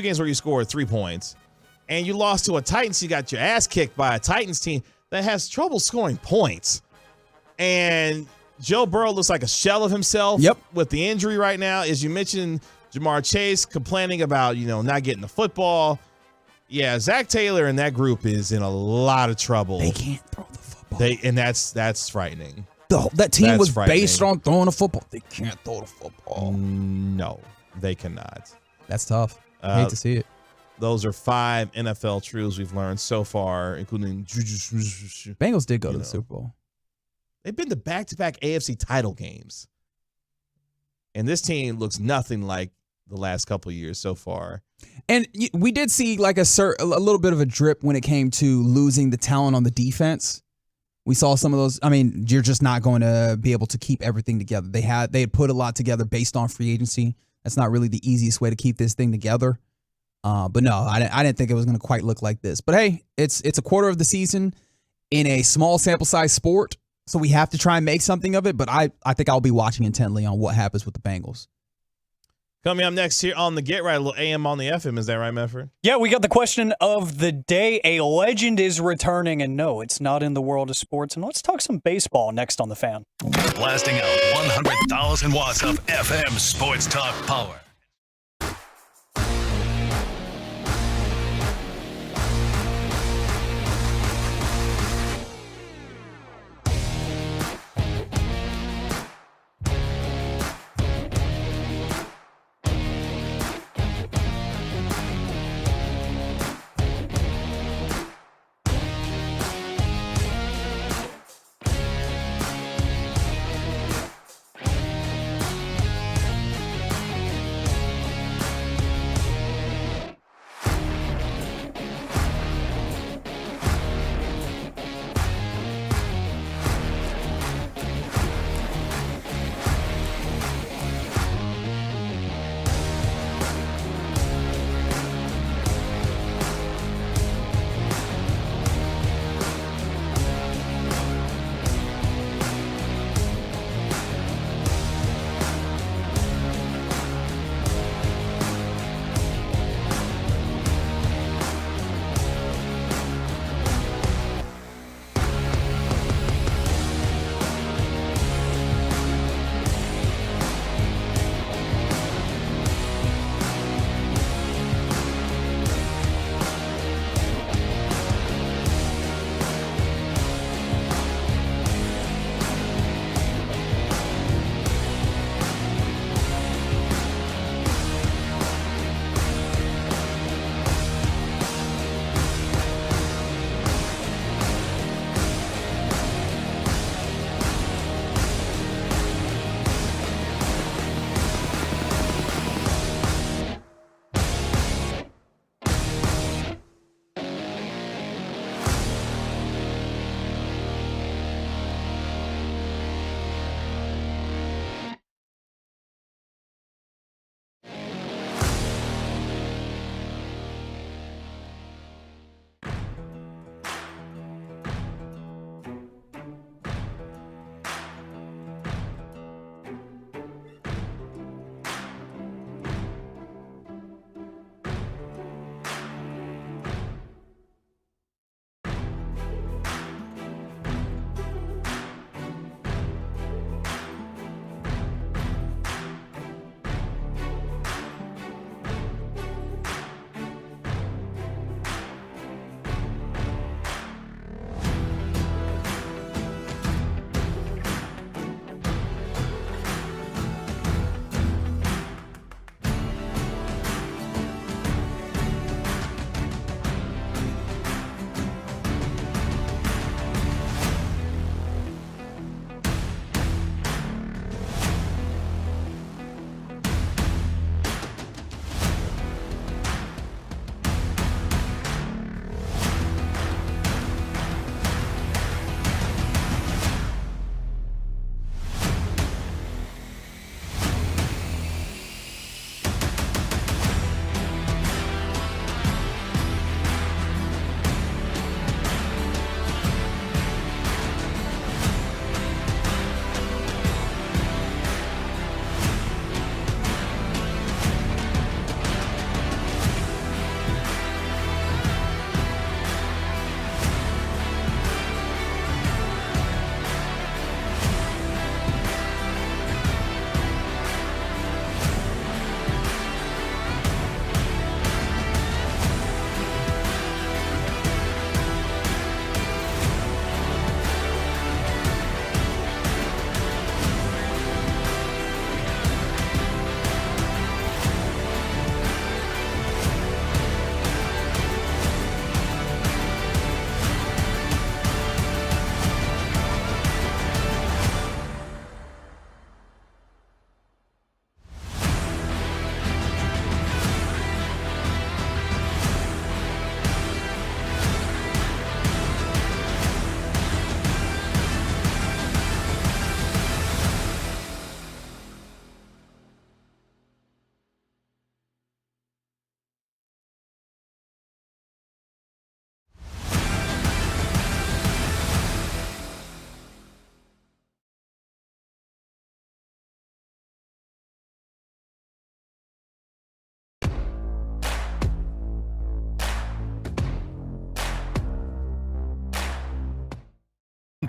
games where you scored 3 points, and you lost to a Titans. You got your ass kicked by a Titans team that has trouble scoring points. And Joe Burrow looks like a shell of himself with the injury right now. As you mentioned, Jamar Chase complaining about, not getting the football. Yeah, Zach Taylor and that group is in a lot of trouble. They can't throw the football. And that's frightening. That team was based on throwing the football. They can't throw the football. No, they cannot. That's tough. I hate to see it. Those are 5 NFL truths we've learned so far, including Bengals did go to the Super Bowl. They've been to back-to-back AFC title games. And this team looks nothing like the last couple of years so far. And we did see like a little bit of a drip when it came to losing the talent on the defense. We saw some of those. I mean, you're just not going to be able to keep everything together. They had put a lot together based on free agency. That's not really the easiest way to keep this thing together. But no, I didn't think it was going to quite look like this. But hey, it's a quarter of the season in a small sample size sport, so we have to try and make something of it. But I think I'll be watching intently on what happens with the Bengals. Coming up next here on the Get Right, a little AM on the FM. Is that right, Mefford? Yeah, we got the question of the day. A legend is returning, and no, it's not in the world of sports. And let's talk some baseball next on The Fan. Blasting out 100,000 watts of FM sports talk power.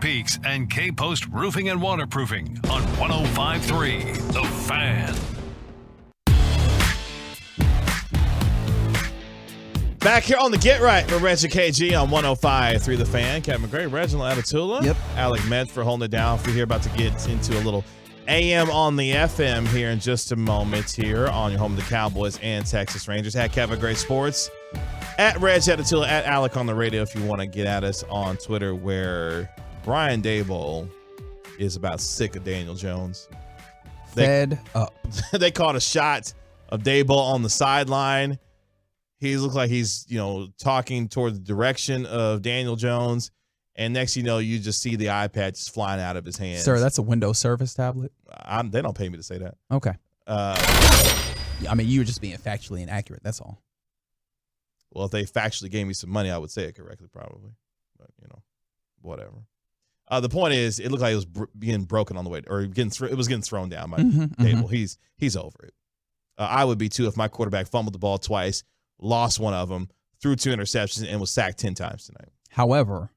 Peaks and K-Post Roofing and Waterproofing on 105.3 The Fan. Back here on the Get Right with Reg and KG on 105.3 The Fan. Kevin McGray, Reginald Atatula. Yep. Alec Metz for holding it down. We're here about to get into a little AM on the FM here in just a moment here on your home of the Cowboys and Texas Rangers. At Kevin McGray Sports. At Reg Atatula. At Alec on the radio if you want to get at us on Twitter, where Brian Daboll is about sick of Daniel Jones. Fed up. They caught a shot of Daboll on the sideline. He looked like he's, talking toward the direction of Daniel Jones. And next you know, you just see the iPad just flying out of his hands. Sir, that's a Windows Service tablet? They don't pay me to say that. Okay. You were just being factually inaccurate. That's all. Well, if they factually gave me some money, I would say it correctly probably. But, whatever. The point is, it looked like it was being broken on the way, or it was getting thrown down by Daboll. He's over it. I would be too if my quarterback fumbled the ball twice, lost one of them, threw 2 interceptions, and was sacked 10 times tonight. However,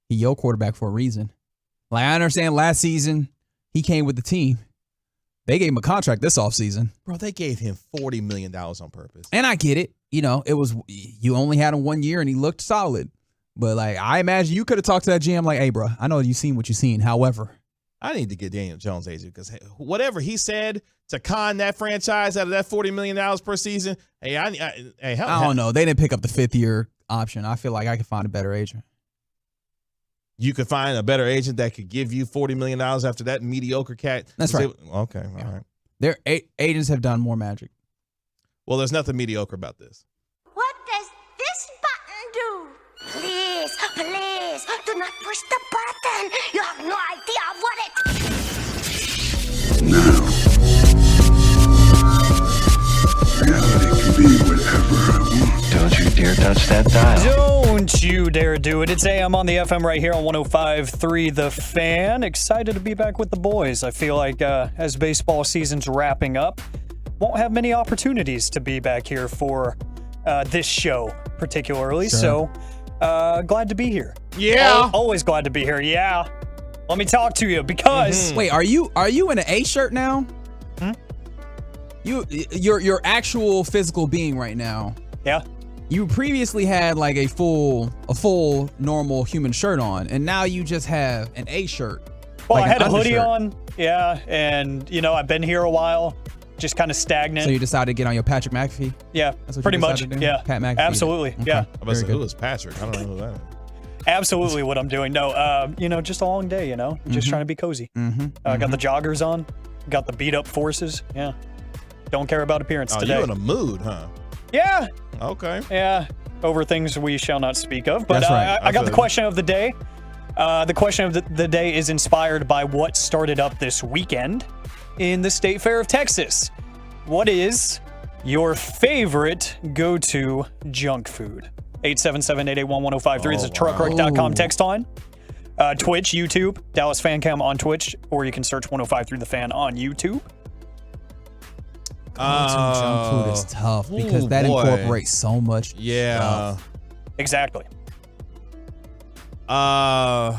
he your quarterback for a reason. Like, I understand last season he came with the team. They gave him a contract this offseason. Bro, they gave him $40 million on purpose. And I get it. It was, you only had him 1 year and he looked solid. But, like, I imagine you could have talked to that GM like, hey, bro, I know you've seen what you've seen. However, I need to get Daniel Jones agent because whatever he said to con that franchise out of that $40 million per season, I don't know. They didn't pick up the 5th-year option. I feel like I could find a better agent. You could find a better agent that could give you $40 million after that mediocre cat. That's right. Okay, all right. Their agents have done more magic. Well, there's nothing mediocre about this. What does this button do? Please, please, do not push the button. You have no idea what it... Reality can be whatever I want. Don't you dare touch that dial. Don't you dare do it. It's AM on the FM right here on 105.3 The Fan. Excited to be back with the boys. I feel like as baseball season's wrapping up, won't have many opportunities to be back here for this show particularly. Sure. So glad to be here. Yeah. Always glad to be here. Yeah. Let me talk to you because... Wait, are you in an A shirt now? Your actual physical being right now. Yeah. You previously had like a full normal human shirt on, and now you just have an A shirt. Well, like I had a hoodie on, yeah, and I've been here a while, just kind of stagnant. So you decided to get on your Patrick McAfee? Yeah, That's what pretty you much. decided to do? Yeah, Pat McAfee. absolutely. Okay. Yeah. I was like, who is Patrick? I don't know who that is. Absolutely what I'm doing. No, just a long day, just trying to be cozy. Got the joggers on, got the beat up forces. Yeah. Don't care about appearance today. You in a mood, huh? Yeah. Okay. Yeah. Over things we shall not speak of. But That's right. I got the question of the day. The question of the day is inspired by what started up this weekend in the State Fair of Texas. What is your favorite go-to junk food? 877-881-1053 is a truckwreck.com text line. Twitch, YouTube, Dallas Fan Cam on Twitch, or you can search 105.3 The Fan on YouTube. Junk food is tough because that incorporates so much stuff. Exactly. All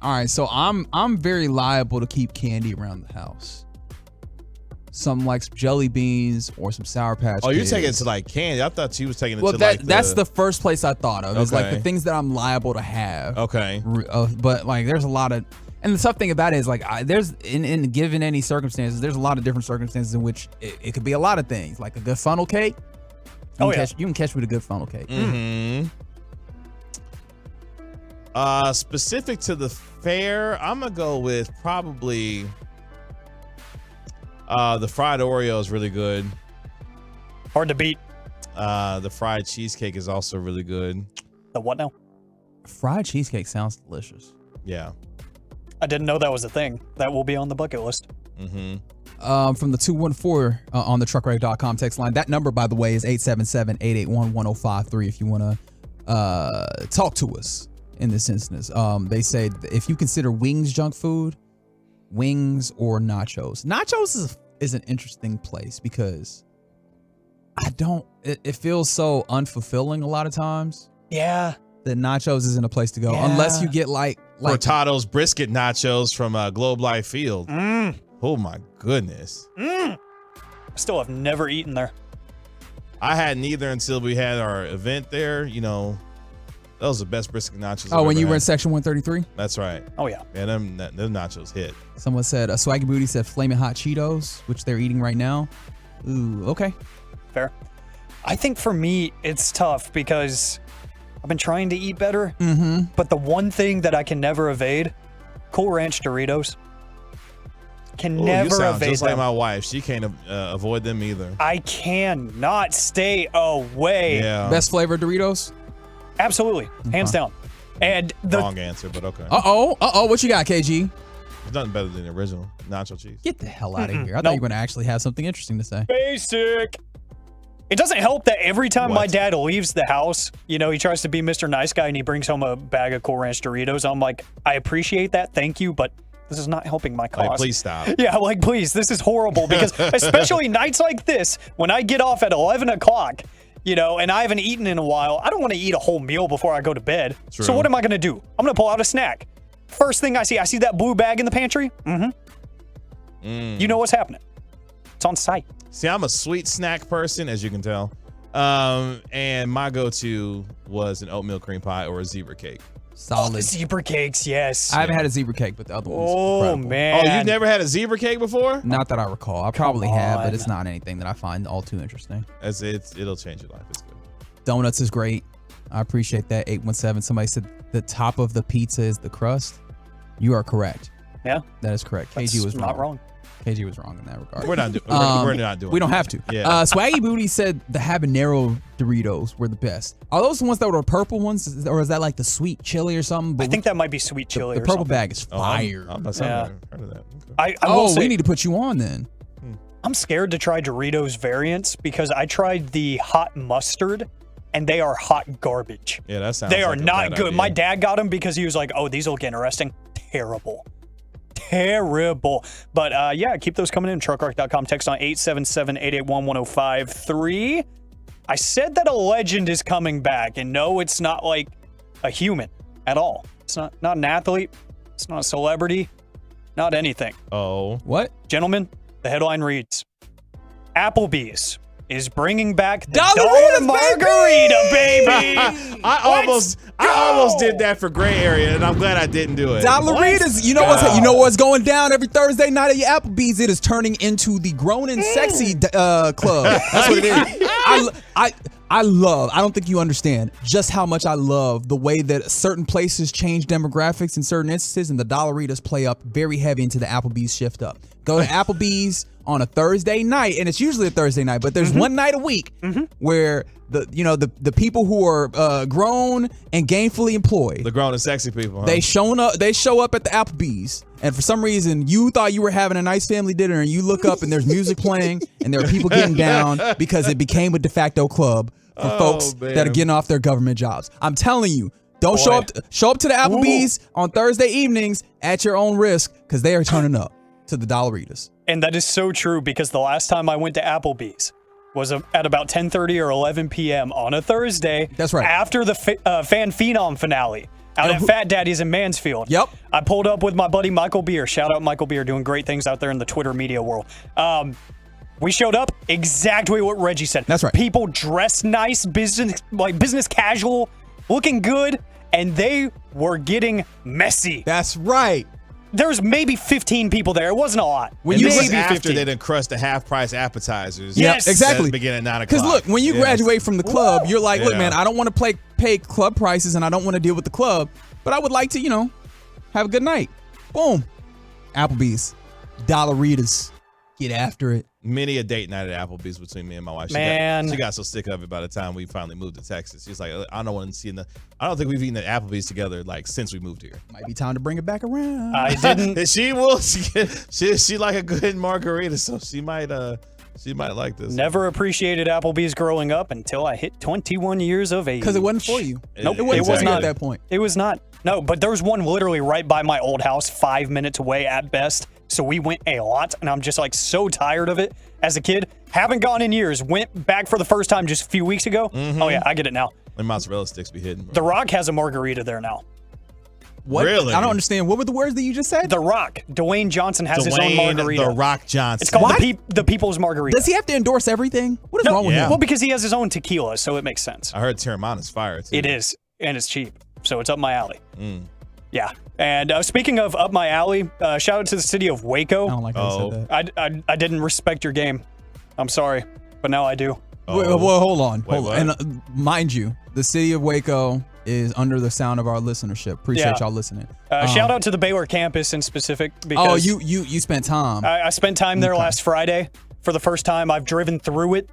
right, so I'm very liable to keep candy around the house. Something like some jelly beans or some Sour Patch Oh, you're Kids. taking it to like candy. I thought you was taking it Well, to like that's the first place I thought of. It's like Okay. the things that I'm liable to have. Okay. But like, there's a lot of, and the tough thing about it is like, there's in given any circumstances, there's a lot of different circumstances in which it could be a lot of things. Like a good funnel cake. You can catch me with a good funnel cake. Specific to the fair, I'm gonna go with probably the fried Oreo is really good. Hard to beat. The fried cheesecake is also really good. The what now? Fried cheesecake sounds delicious. Yeah. I didn't know that was a thing. That will be on the bucket list. From the 214 on the truckwreck.com text line. That number, by the way, is 877-881-1053 if you want to talk to us in this instance. They say if you consider wings junk food, wings or nachos. Nachos is an interesting place because it feels so unfulfilling a lot of times. Yeah. That nachos isn't a place to go unless you get like Hurtado's brisket nachos from Globe Life Field. Oh my goodness. I still have never eaten there. I hadn't either until we had our event there. You know, that was the best brisket nachos. Oh, when you were in section 133? That's right. Oh, yeah. And them nachos hit. Someone said, Swaggy Booty said Flamin' Hot Cheetos, which they're eating right now. Ooh, okay. Fair. I think for me, it's tough because I've been trying to eat better. But the one thing that I can never evade, Cool Ranch Doritos. Can never you sound evade just them. like my wife. She can't avoid them either. I cannot stay away. Yeah. Best flavor Doritos? Absolutely. Hands down. And the wrong answer, but okay. Uh-oh. What you got, KG? It's nothing better than the original nacho cheese. Get the hell out of here. I thought you were going to actually have something interesting to say. Basic. It doesn't help that every time my dad leaves the house, you know, he tries to be Mr. Nice Guy and he brings home a bag of Cool Ranch Doritos. I'm like, I appreciate that. Thank you. But this is not helping my cause. Like, please stop. Yeah, like, please. This is horrible because especially nights like this, when I get off at 11 o'clock, you know, and I haven't eaten in a while, I don't want to eat a whole meal before I go to bed. True. So what am I going to do? I'm going to pull out a snack. First thing I see that blue bag in the pantry. You know what's happening. It's on site. See, I'm a sweet snack person, as you can tell. And my go-to was an oatmeal cream pie or a zebra cake. Solid. Oh, the zebra cakes, yes. I haven't had a zebra cake, but the other one's incredible. Man. Oh, you've never had a zebra cake before? Not that I recall. I probably have, but it's not anything that I find all too interesting. It'll change your life. It's good. Donuts is great. I appreciate that. 817. Somebody said the top of the pizza is the crust. You are correct. Yeah. That is correct. That's KG was not wrong. KG was wrong in that regard. We're not doing We don't that. have to. Yeah. Swaggy Booty said the habanero Doritos were the best. Are those the ones that were purple ones, or is that like the sweet chili or something? But I think that might be sweet chili the or purple something. bag is fire. I've heard of that. Okay. I will say, we need to put you on then. I'm scared to try Doritos variants because I tried the hot mustard and they are hot garbage. Yeah, that sounds They are like a not bad good. idea. My dad got them because he was like, oh, these will get interesting. Terrible. But yeah, keep those coming in. Truckrock.com. Text on 877-881-1053. I said that a legend is coming back, and no, it's not like a human at all. It's not an athlete. It's not a celebrity. Not anything. Oh. What? Gentlemen, the headline reads, Applebee's is bringing back the Dollaritas, dollar margarita, baby. I almost did that for gray area, and I'm glad I didn't do it. Dollaritas, you know what's going down every Thursday night at your Applebee's? It is turning into the grown and sexy club. That's what it is. I don't think you understand just how much I love the way that certain places change demographics in certain instances, and the Dollaritas play up very heavy into the Applebee's shift up. Go to Applebee's on a Thursday night, and it's usually a Thursday night, but there's one night a week where the people who are grown and gainfully employed, The grown and sexy people. Huh? they show up at the Applebee's, and for some reason you thought you were having a nice family dinner, and you look up and there's music playing and there are people getting down because it became a de facto club for folks that are getting off their government jobs. I'm telling you, don't show up to the Applebee's on Thursday evenings at your own risk, because they are turning up to the Dollaritas. And that is so true, because the last time I went to Applebee's was at about 10:30 or 11 p.m. on a Thursday. That's right. After the Fan Phenom finale out at Fat Daddy's in Mansfield. Yep. I pulled up with my buddy Michael Beer. Shout out Michael Beer, doing great things out there in the Twitter media world. We showed up exactly what Reggie said. That's right. People dressed nice, business casual, looking good, and they were getting messy. That's right. There was maybe 15 people there. It wasn't a lot. When you maybe after 15. they done crushed the half-price appetizers. Yes. Exactly. That begin at 9 o'clock. Because look, when you graduate from the club, you're like, look, Yeah. man, I don't want to pay club prices, and I don't want to deal with the club, but I would like to, have a good night. Boom. Applebee's. Dollaritas. Get after it. Many a date night at Applebee's between me and my wife. Man. She got so sick of it by the time we finally moved to Texas. She's like, I don't think we've eaten at Applebee's together since we moved here. Might be time to bring it back around. I didn't. She will. She like a good margarita, so she might like this. Never appreciated Applebee's growing up until I hit 21 years of age. Because it wasn't for you. Nope, It wasn't was for you not at that point. It was not. No, but there was one literally right by my old house, 5 minutes away at best. So we went a lot, and I'm just so tired of it as a kid. Haven't gone in years. Went back for the first time just a few weeks ago. Oh yeah, I get it now. And mozzarella sticks be hidden. Bro. The Rock has a margarita there now. What? Really? I don't understand. What were the words that you just said? The Rock. Dwayne Johnson has his own margarita. The Rock Johnson. It's called the People's Margarita. Does he have to endorse everything? What is wrong with him? Well, because he has his own tequila, so it makes sense. I heard Terramana's fire, too. It is, and it's cheap, so it's up my alley. Yeah. And speaking of up my alley, shout out to the city of Waco. I don't like how you said that. I didn't respect your game. I'm sorry, but now I do. Well, hold on. What? And mind you, the city of Waco is under the sound of our listenership. Appreciate y'all listening. Shout out to the Baylor campus in specific. Because you spent time. I spent time there last Friday for the first time. I've driven through it.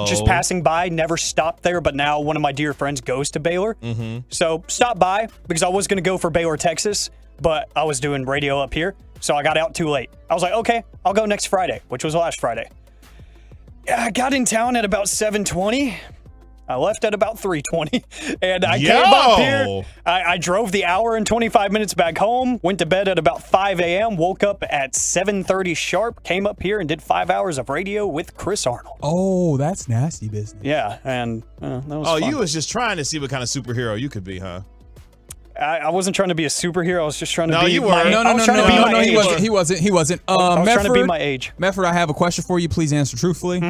Just passing by, never stopped there, but now one of my dear friends goes to Baylor. So stopped by because I was going to go for Baylor, Texas, but I was doing radio up here, so I got out too late. I was like, okay, I'll go next Friday, which was last Friday. I got in town at about 7:20. I left at about 3:20, and I came up here. I drove the hour and 25 minutes back home, went to bed at about 5 a.m., woke up at 7:30 sharp, came up here and did 5 hours of radio with Chris Arnold. Oh, that's nasty business. Yeah, and that was fun. You was just trying to see what kind of superhero you could be, huh? I wasn't trying to be a superhero. I was just trying to be you were. my age. He wasn't. I was trying to be my age. Mefford, I have a question for you. Please answer truthfully.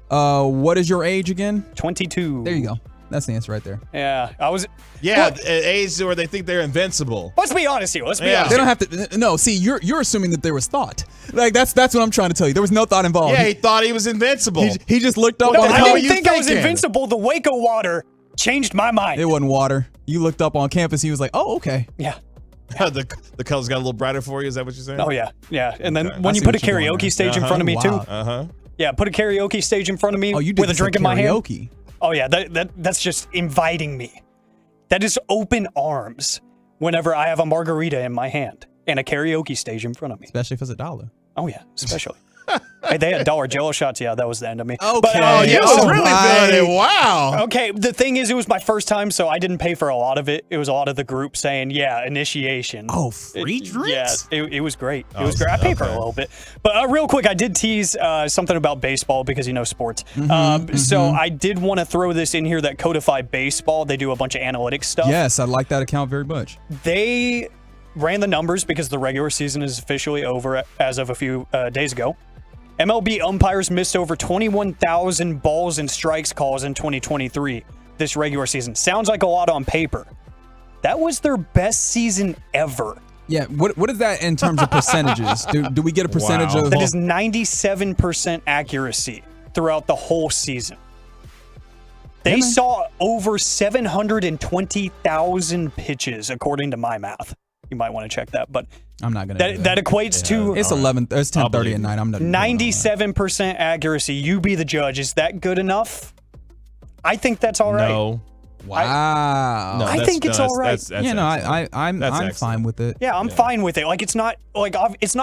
What is your age again? 22. There you go. That's the answer right there. Yeah, I was. Yeah, age where they think they're invincible. Let's be honest here. They don't have to. No, see, you're assuming that there was thought. Like that's what I'm trying to tell you. There was no thought involved. Yeah, he thought he was invincible. He just looked up. I didn't think I was invincible. The Waco water changed my mind. It wasn't water. You looked up on campus. He was like, "Oh, okay." Yeah. the colors got a little brighter for you. Is that what you're saying? Oh yeah. And then when you put a karaoke stage in front of me too. Yeah, put a karaoke stage in front of me with a drink in my hand. Oh yeah, that's just inviting me. That is open arms whenever I have a margarita in my hand and a karaoke stage in front of me. Especially if it's $1. Oh yeah, especially. Hey, they had $1 Jello shots. Yeah, that was the end of me. Okay. But, you was really good. Wow. Okay, the thing is, it was my first time, so I didn't pay for a lot of it. It was a lot of the group saying, yeah, initiation. Oh, free drinks? Yeah, it was great. It was great. I paid for it a little bit. But real quick, I did tease something about baseball because you know sports. So I did want to throw this in here that Codify Baseball, they do a bunch of analytics stuff. Yes, I like that account very much. They ran the numbers because the regular season is officially over as of a few days ago. MLB umpires missed over 21,000 balls and strikes calls in 2023 this regular season. Sounds like a lot on paper. That was their best season ever. Yeah, what is that in terms of percentages? Do we get a percentage of... That is 97% accuracy throughout the whole season. They saw over 720,000 pitches, according to my math. You might want to check that, but I'm not gonna. That equates to it's 10:30 at night. I'm not 97% accuracy. You be the judge. Is that good enough? I think that's all right. No. Wow. I think it's all right. I'm fine with it. Yeah, I'm fine with it. Like it's not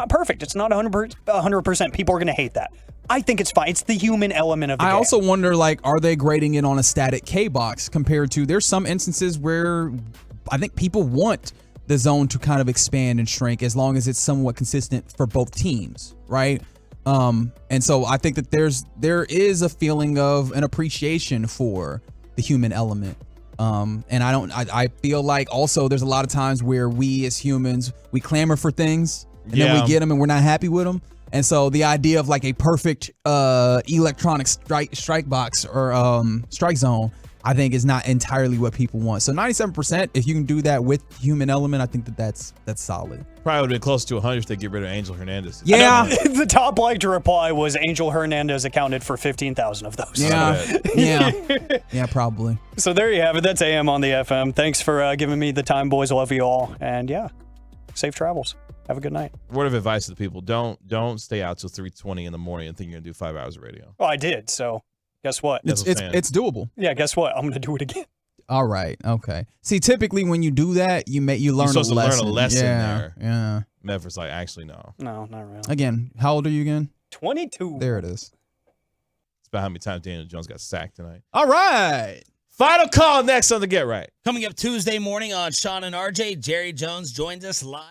perfect. It's not 100%. People are gonna hate that. I think it's fine. It's the human element of the game. I also wonder, like, are they grading it on a static K box compared to? There's some instances where I think people want the zone to kind of expand and shrink as long as it's somewhat consistent for both teams, right? And so I think that there is a feeling of an appreciation for the human element. And I feel like also there's a lot of times where we as humans, we clamor for things and then we get them and we're not happy with them. And so the idea of like a perfect electronic strike box or strike zone, I think is not entirely what people want. So 97%, if you can do that with human element, I think that's solid. Probably would have been close to 100 if they get rid of Angel Hernandez. Yeah. The top liked reply was Angel Hernandez accounted for 15,000 of those. Yeah, probably. So there you have it. That's AM on the FM. Thanks for giving me the time, boys. Love you all. And yeah, safe travels. Have a good night. Word of advice to the people: don't stay out till 3:20 in the morning and think you're gonna do 5 hours of radio. Oh, I did. So guess what? It's doable. Yeah, guess what? I'm gonna do it again. All right. Okay. See, typically when you do that, you learn a lesson. To learn a lesson there. Yeah. Medford's like, actually, no. No, not really. Again, how old are you again? 22. There it is. It's about how many times Daniel Jones got sacked tonight. All right. Final call next on the Get Right. Coming up Tuesday morning on Sean and RJ, Jerry Jones joins us live.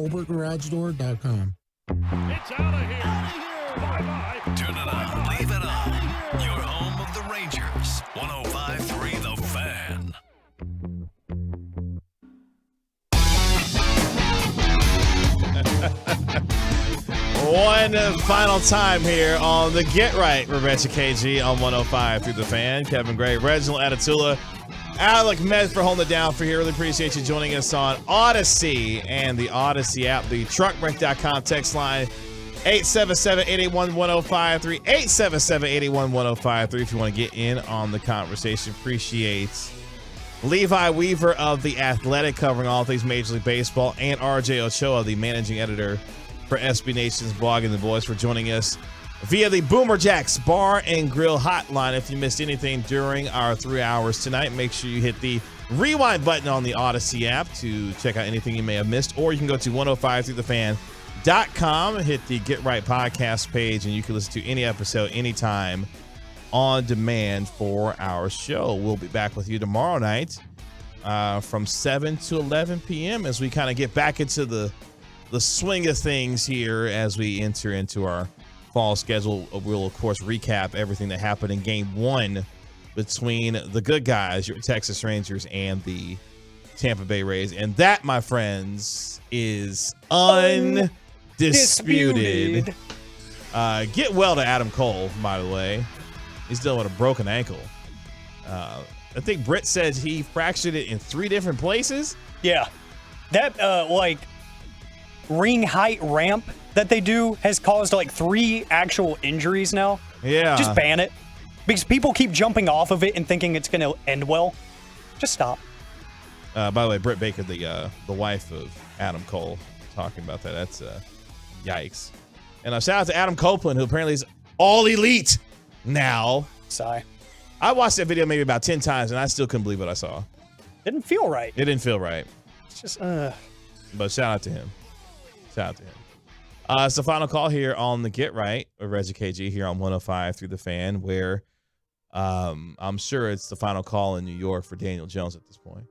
ColbertGarageDoor.com. It's out of here. Bye-bye. Turn it on. Leave it on. Your home of the Rangers. 105.3 The Fan. One final time here on the Get Right, Rebecca KG on 105 through The Fan. Kevin Gray, Reginald Atatula, Alec Med for holding it down for here. Really appreciate you joining us on Odyssey and the Odyssey app. The truckbreak.com text line 877-881-1053, 877-881-1053 if you want to get in on the conversation. Appreciate Levi Weaver of The Athletic covering all things Major League Baseball, and RJ Ochoa, the managing editor for SB Nation's Blog and The Voice, for joining us via the Boomer Jacks Bar and Grill hotline. If you missed anything during our 3 hours tonight, make sure you hit the rewind button on the Odyssey app to check out anything you may have missed, or you can go to 105throughthefan.com and hit the Get Right podcast page, and you can listen to any episode anytime on demand for our show. We'll be back with you tomorrow night from 7 to 11 p.m. as we kind of get back into the swing of things here as we enter into our fall schedule. We'll, of course, recap everything that happened in Game 1 between the good guys, your Texas Rangers, and the Tampa Bay Rays. And that, my friends, is undisputed. Get well to Adam Cole, by the way. He's dealing with a broken ankle. I think Britt says he fractured it in 3 different places. Yeah. That, ring height ramp that they do has caused 3 actual injuries now. Yeah. Just ban it. Because people keep jumping off of it and thinking it's going to end well. Just stop. By the way, Britt Baker, the wife of Adam Cole, talking about that. That's yikes. And shout out to Adam Copeland, who apparently is all elite now. Sigh. I watched that video maybe about 10 times, and I still couldn't believe what I saw. Didn't feel right. It didn't feel right. It's just, But shout out to him. Shout out to him. It's the final call here on the Get Right with Reggie KG here on 105 through The Fan, where I'm sure it's the final call in New York for Daniel Jones at this point.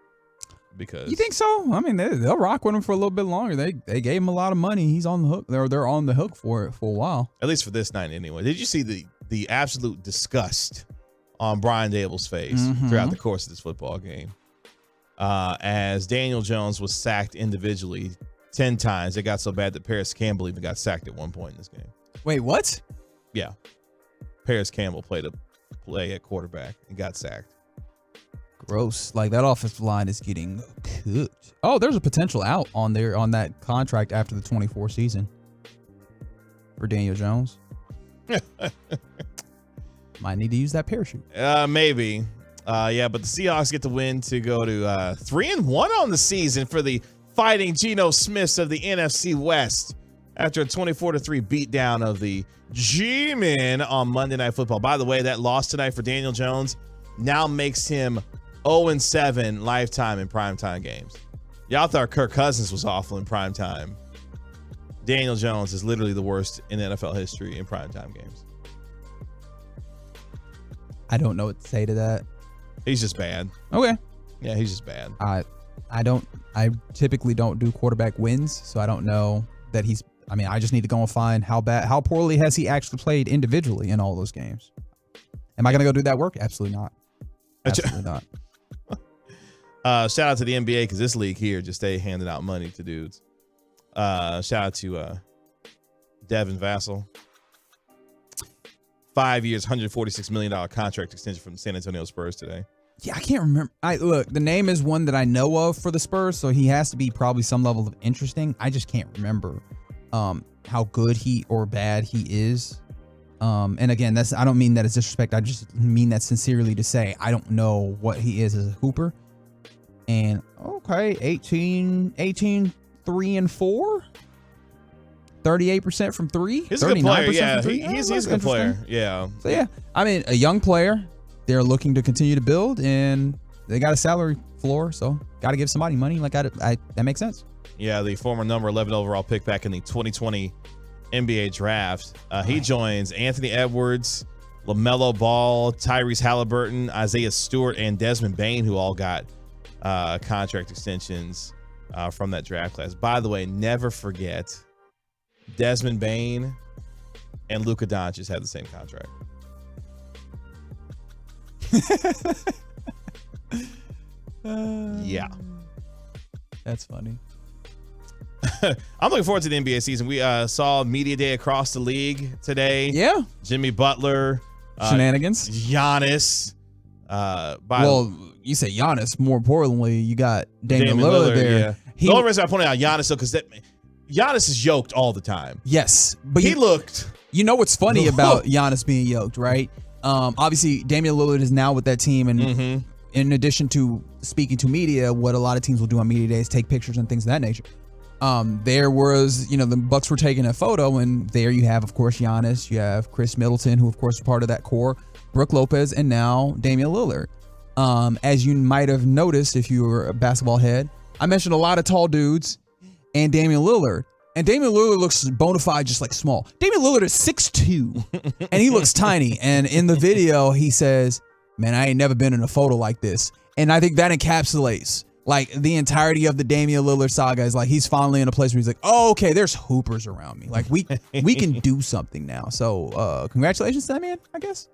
Because you think so? I mean, they'll rock with him for a little bit longer. They gave him a lot of money. He's on the hook. They're on the hook for it for a while. At least for this night, anyway. Did you see the absolute disgust on Brian Dable's face throughout the course of this football game? As Daniel Jones was sacked individually 10 times. It got so bad that Paris Campbell even got sacked at one point in this game. Wait, what? Yeah. Paris Campbell played a play at quarterback and got sacked. Gross. That offensive line is getting cooked. Oh, there's a potential out on that contract after the 24 season for Daniel Jones. Might need to use that parachute. Maybe. Yeah, but the Seahawks get the win to go to 3-1 on the season for the Fighting Geno Smiths of the NFC West after a 24-3 beatdown of the G-Men on Monday Night Football. By the way, that loss tonight for Daniel Jones now makes him 0-7 lifetime in primetime games. Y'all thought Kirk Cousins was awful in primetime. Daniel Jones is literally the worst in NFL history in primetime games. I don't know what to say to that. He's just bad. Okay. Yeah, he's just bad. I typically don't do quarterback wins, so I don't know that I just need to go and find how poorly has he actually played individually in all those games. Am I going to go do that work? Absolutely not. Absolutely not. Shout out to the NBA, because this league here just stay handing out money to dudes. Shout out to Devin Vassell. 5 years, $146 million contract extension from the San Antonio Spurs today. Yeah, I can't remember. Look, the name is one that I know of for the Spurs, so he has to be probably some level of interesting. I just can't remember how good he or bad he is. And again, I don't mean that as disrespect. I just mean that sincerely to say I don't know what he is as a hooper. And okay, 18, 3-4, 38% from 3. He's a good player. Yeah, he's a good player. Yeah. So yeah, I mean, a young player. They're looking to continue to build, and they got a salary floor, so got to give somebody money. That makes sense. Yeah, the former number 11 overall pick back in the 2020 NBA draft. He joins Anthony Edwards, LaMelo Ball, Tyrese Halliburton, Isaiah Stewart, and Desmond Bane, who all got contract extensions from that draft class. By the way, never forget Desmond Bane and Luka Doncic had the same contract. Yeah. That's funny. I'm looking forward to the NBA season. We saw Media Day across the league today. Yeah. Jimmy Butler. Shenanigans. Giannis. You say Giannis. More importantly, you got Damian Lillard there. Yeah. The only reason I pointed out Giannis, though, because Giannis is yoked all the time. Yes. But he looked. You know what's funny about Giannis being yoked, right? Obviously, Damian Lillard is now with that team, and in addition to speaking to media, what a lot of teams will do on media days, take pictures and things of that nature. There was, the Bucks were taking a photo, and there you have, of course, Giannis. You have Chris Middleton, who, of course, is part of that core, Brooke Lopez, and now Damian Lillard. As you might have noticed if you were a basketball head, I mentioned a lot of tall dudes and Damian Lillard. And Damian Lillard looks bona fide, just like small. Damian Lillard is 6'2", and he looks tiny. And in the video, he says, man, I ain't never been in a photo like this. And I think that encapsulates like the entirety of the Damian Lillard saga. Is like he's finally in a place where he's like, oh, okay, there's hoopers around me. Like we can do something now. So congratulations to that man, I guess.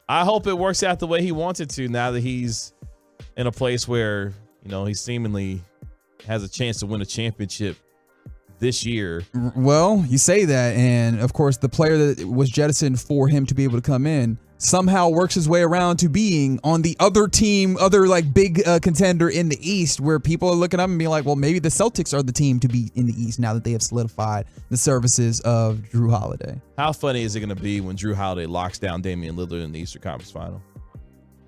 I hope it works out the way he wants it to now that he's in a place where, he seemingly has a chance to win a championship this year. Well, you say that, and of course the player that was jettisoned for him to be able to come in somehow works his way around to being on the other team, like big contender in the East, where people are looking up and being like, well, maybe the Celtics are the team to be in the East now that they have solidified the services of Jrue Holiday. How funny is it going to be when Jrue Holiday locks down Damian Lillard in the Eastern Conference Final?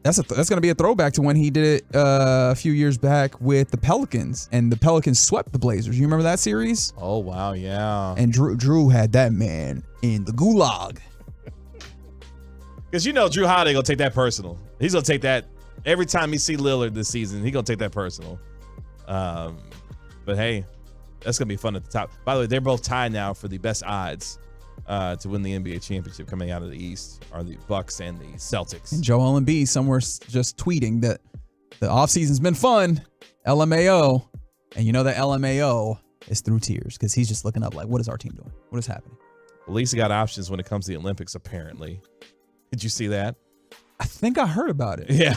That's going to be a throwback to when he did it a few years back with the Pelicans, and the Pelicans swept the Blazers. You remember that series? Oh, wow, yeah. And Jrue had that man in the gulag. Because Jrue Holiday going to take that personal. He's going to take that every time he see Lillard this season. He's going to take that personal. But hey, that's going to be fun at the top. By the way, they're both tied now for the best odds to win the NBA championship coming out of the East are the Bucks and the Celtics. And Joel Embiid somewhere just tweeting that the offseason's been fun, LMAO. And that LMAO is through tears because he's just looking up like, what is our team doing? What is happening? At least he got options when it comes to the Olympics, apparently. Did you see that? I think I heard about it. Yeah.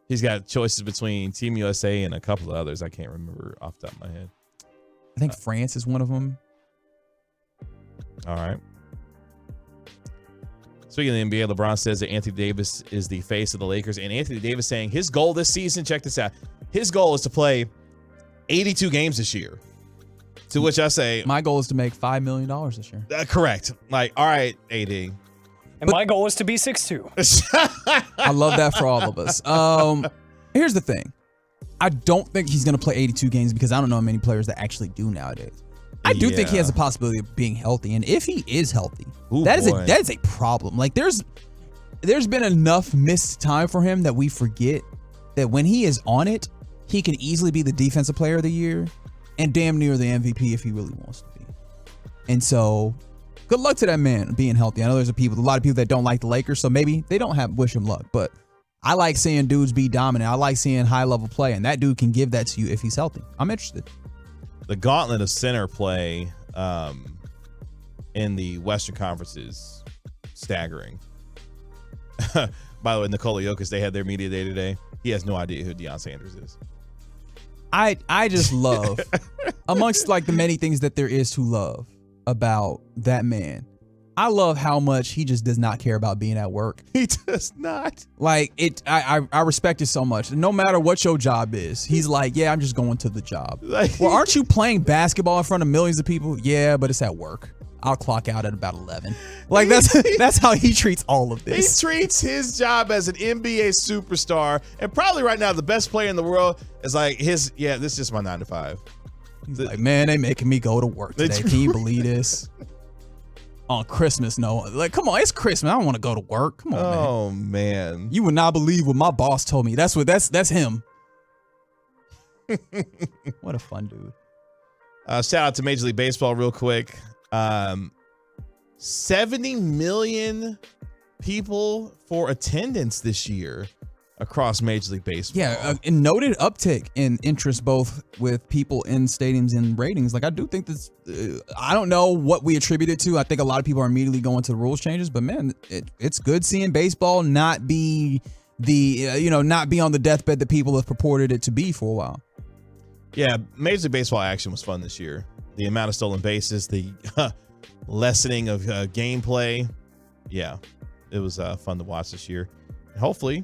He's got choices between Team USA and a couple of others. I can't remember off the top of my head. I think France is one of them. All right. Speaking of the NBA, LeBron says that Anthony Davis is the face of the Lakers. And Anthony Davis saying his goal this season, check this out. His goal is to play 82 games this year. To which I say, my goal is to make $5 million this year. Correct. Like, all right, AD. And my goal is to be 6'2". I love that for all of us. Here's the thing. I don't think he's going to play 82 games because I don't know many players that actually do nowadays. I do think he has a possibility of being healthy, and if he is healthy, that is a problem. Like there's been enough missed time for him that we forget that when he is on it, he can easily be the defensive player of the year and damn near the MVP if he really wants to be. And so, good luck to that man being healthy. I know there's a lot of people that don't like the Lakers, so maybe they don't wish him luck. But I like seeing dudes be dominant. I like seeing high level play, and that dude can give that to you if he's healthy. I'm interested. The gauntlet of center play in the Western Conference is staggering. By the way, Nikola Jokic, they had their media day today. He has no idea who Deion Sanders is. I just love, amongst like the many things that there is to love about that man, I love how much he just does not care about being at work. He does not. Like I respect it so much. No matter what your job is, he's like, yeah, I'm just going to the job. Well, aren't you playing basketball in front of millions of people? Yeah, but it's at work. I'll clock out at about 11. Like that's how he treats all of this. He treats his job as an NBA superstar, and probably right now the best player in the world is like this is just my 9 to 5. He's like, man, they making me go to work today. Can you believe this? On Christmas, no. Like, come on, it's Christmas. I don't want to go to work. Come on, man. Oh, man. You would not believe what my boss told me. That's him. What a fun dude. Shout out to Major League Baseball real quick. 70 million people for attendance this year across Major League Baseball. Yeah, a noted uptick in interest both with people in stadiums and ratings. Like, I do think this, I don't know what we attribute it to. I think a lot of people are immediately going to the rules changes, but man, it's good seeing baseball not be not be on the deathbed that people have purported it to be for a while. Yeah, Major League Baseball action was fun this year. The amount of stolen bases, the lessening of gameplay. Yeah, it was fun to watch this year. And hopefully,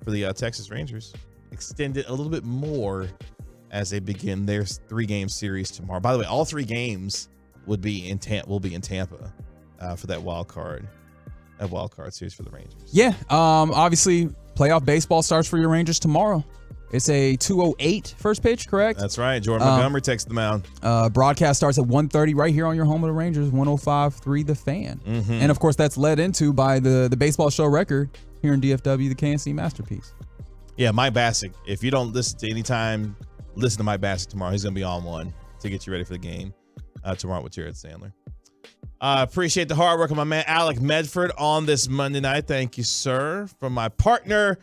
for the Texas Rangers, extend it a little bit more as they begin their 3-game series tomorrow. By the way, all 3 games will be in Tampa for that wild card series for the Rangers. Yeah, obviously playoff baseball starts for your Rangers tomorrow. It's a 2:08 first pitch, correct? That's right. Jordan Montgomery takes the mound. Broadcast starts at 1:30 right here on your home of the Rangers, 105.3 The Fan. Mm-hmm. And of course, that's led into by the baseball show record here in DFW, the KNC Masterpiece. Yeah, Mike Bassick. If you don't listen to Mike Bassick tomorrow. He's going to be on one to get you ready for the game tomorrow with Jared Sandler. Appreciate the hard work of my man Alec Medford on this Monday night. Thank you, sir. From my partner,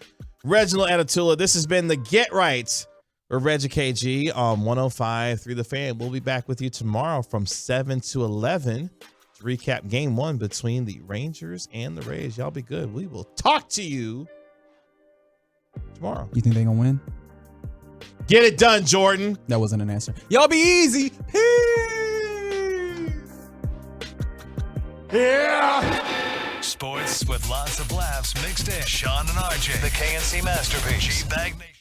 Reginald Atatula, this has been the Get Right with Reggie KG on 105.3 The Fan. We'll be back with you tomorrow from 7 to 11 to recap game 1 between the Rangers and the Rays. Y'all be good. We will talk to you tomorrow. You think they're going to win? Get it done, Jordan. That wasn't an answer. Y'all be easy. Yeah. Sports with lots of laughs mixed in. Sean and RJ, the KNC Masterpiece. G-Bag Nation.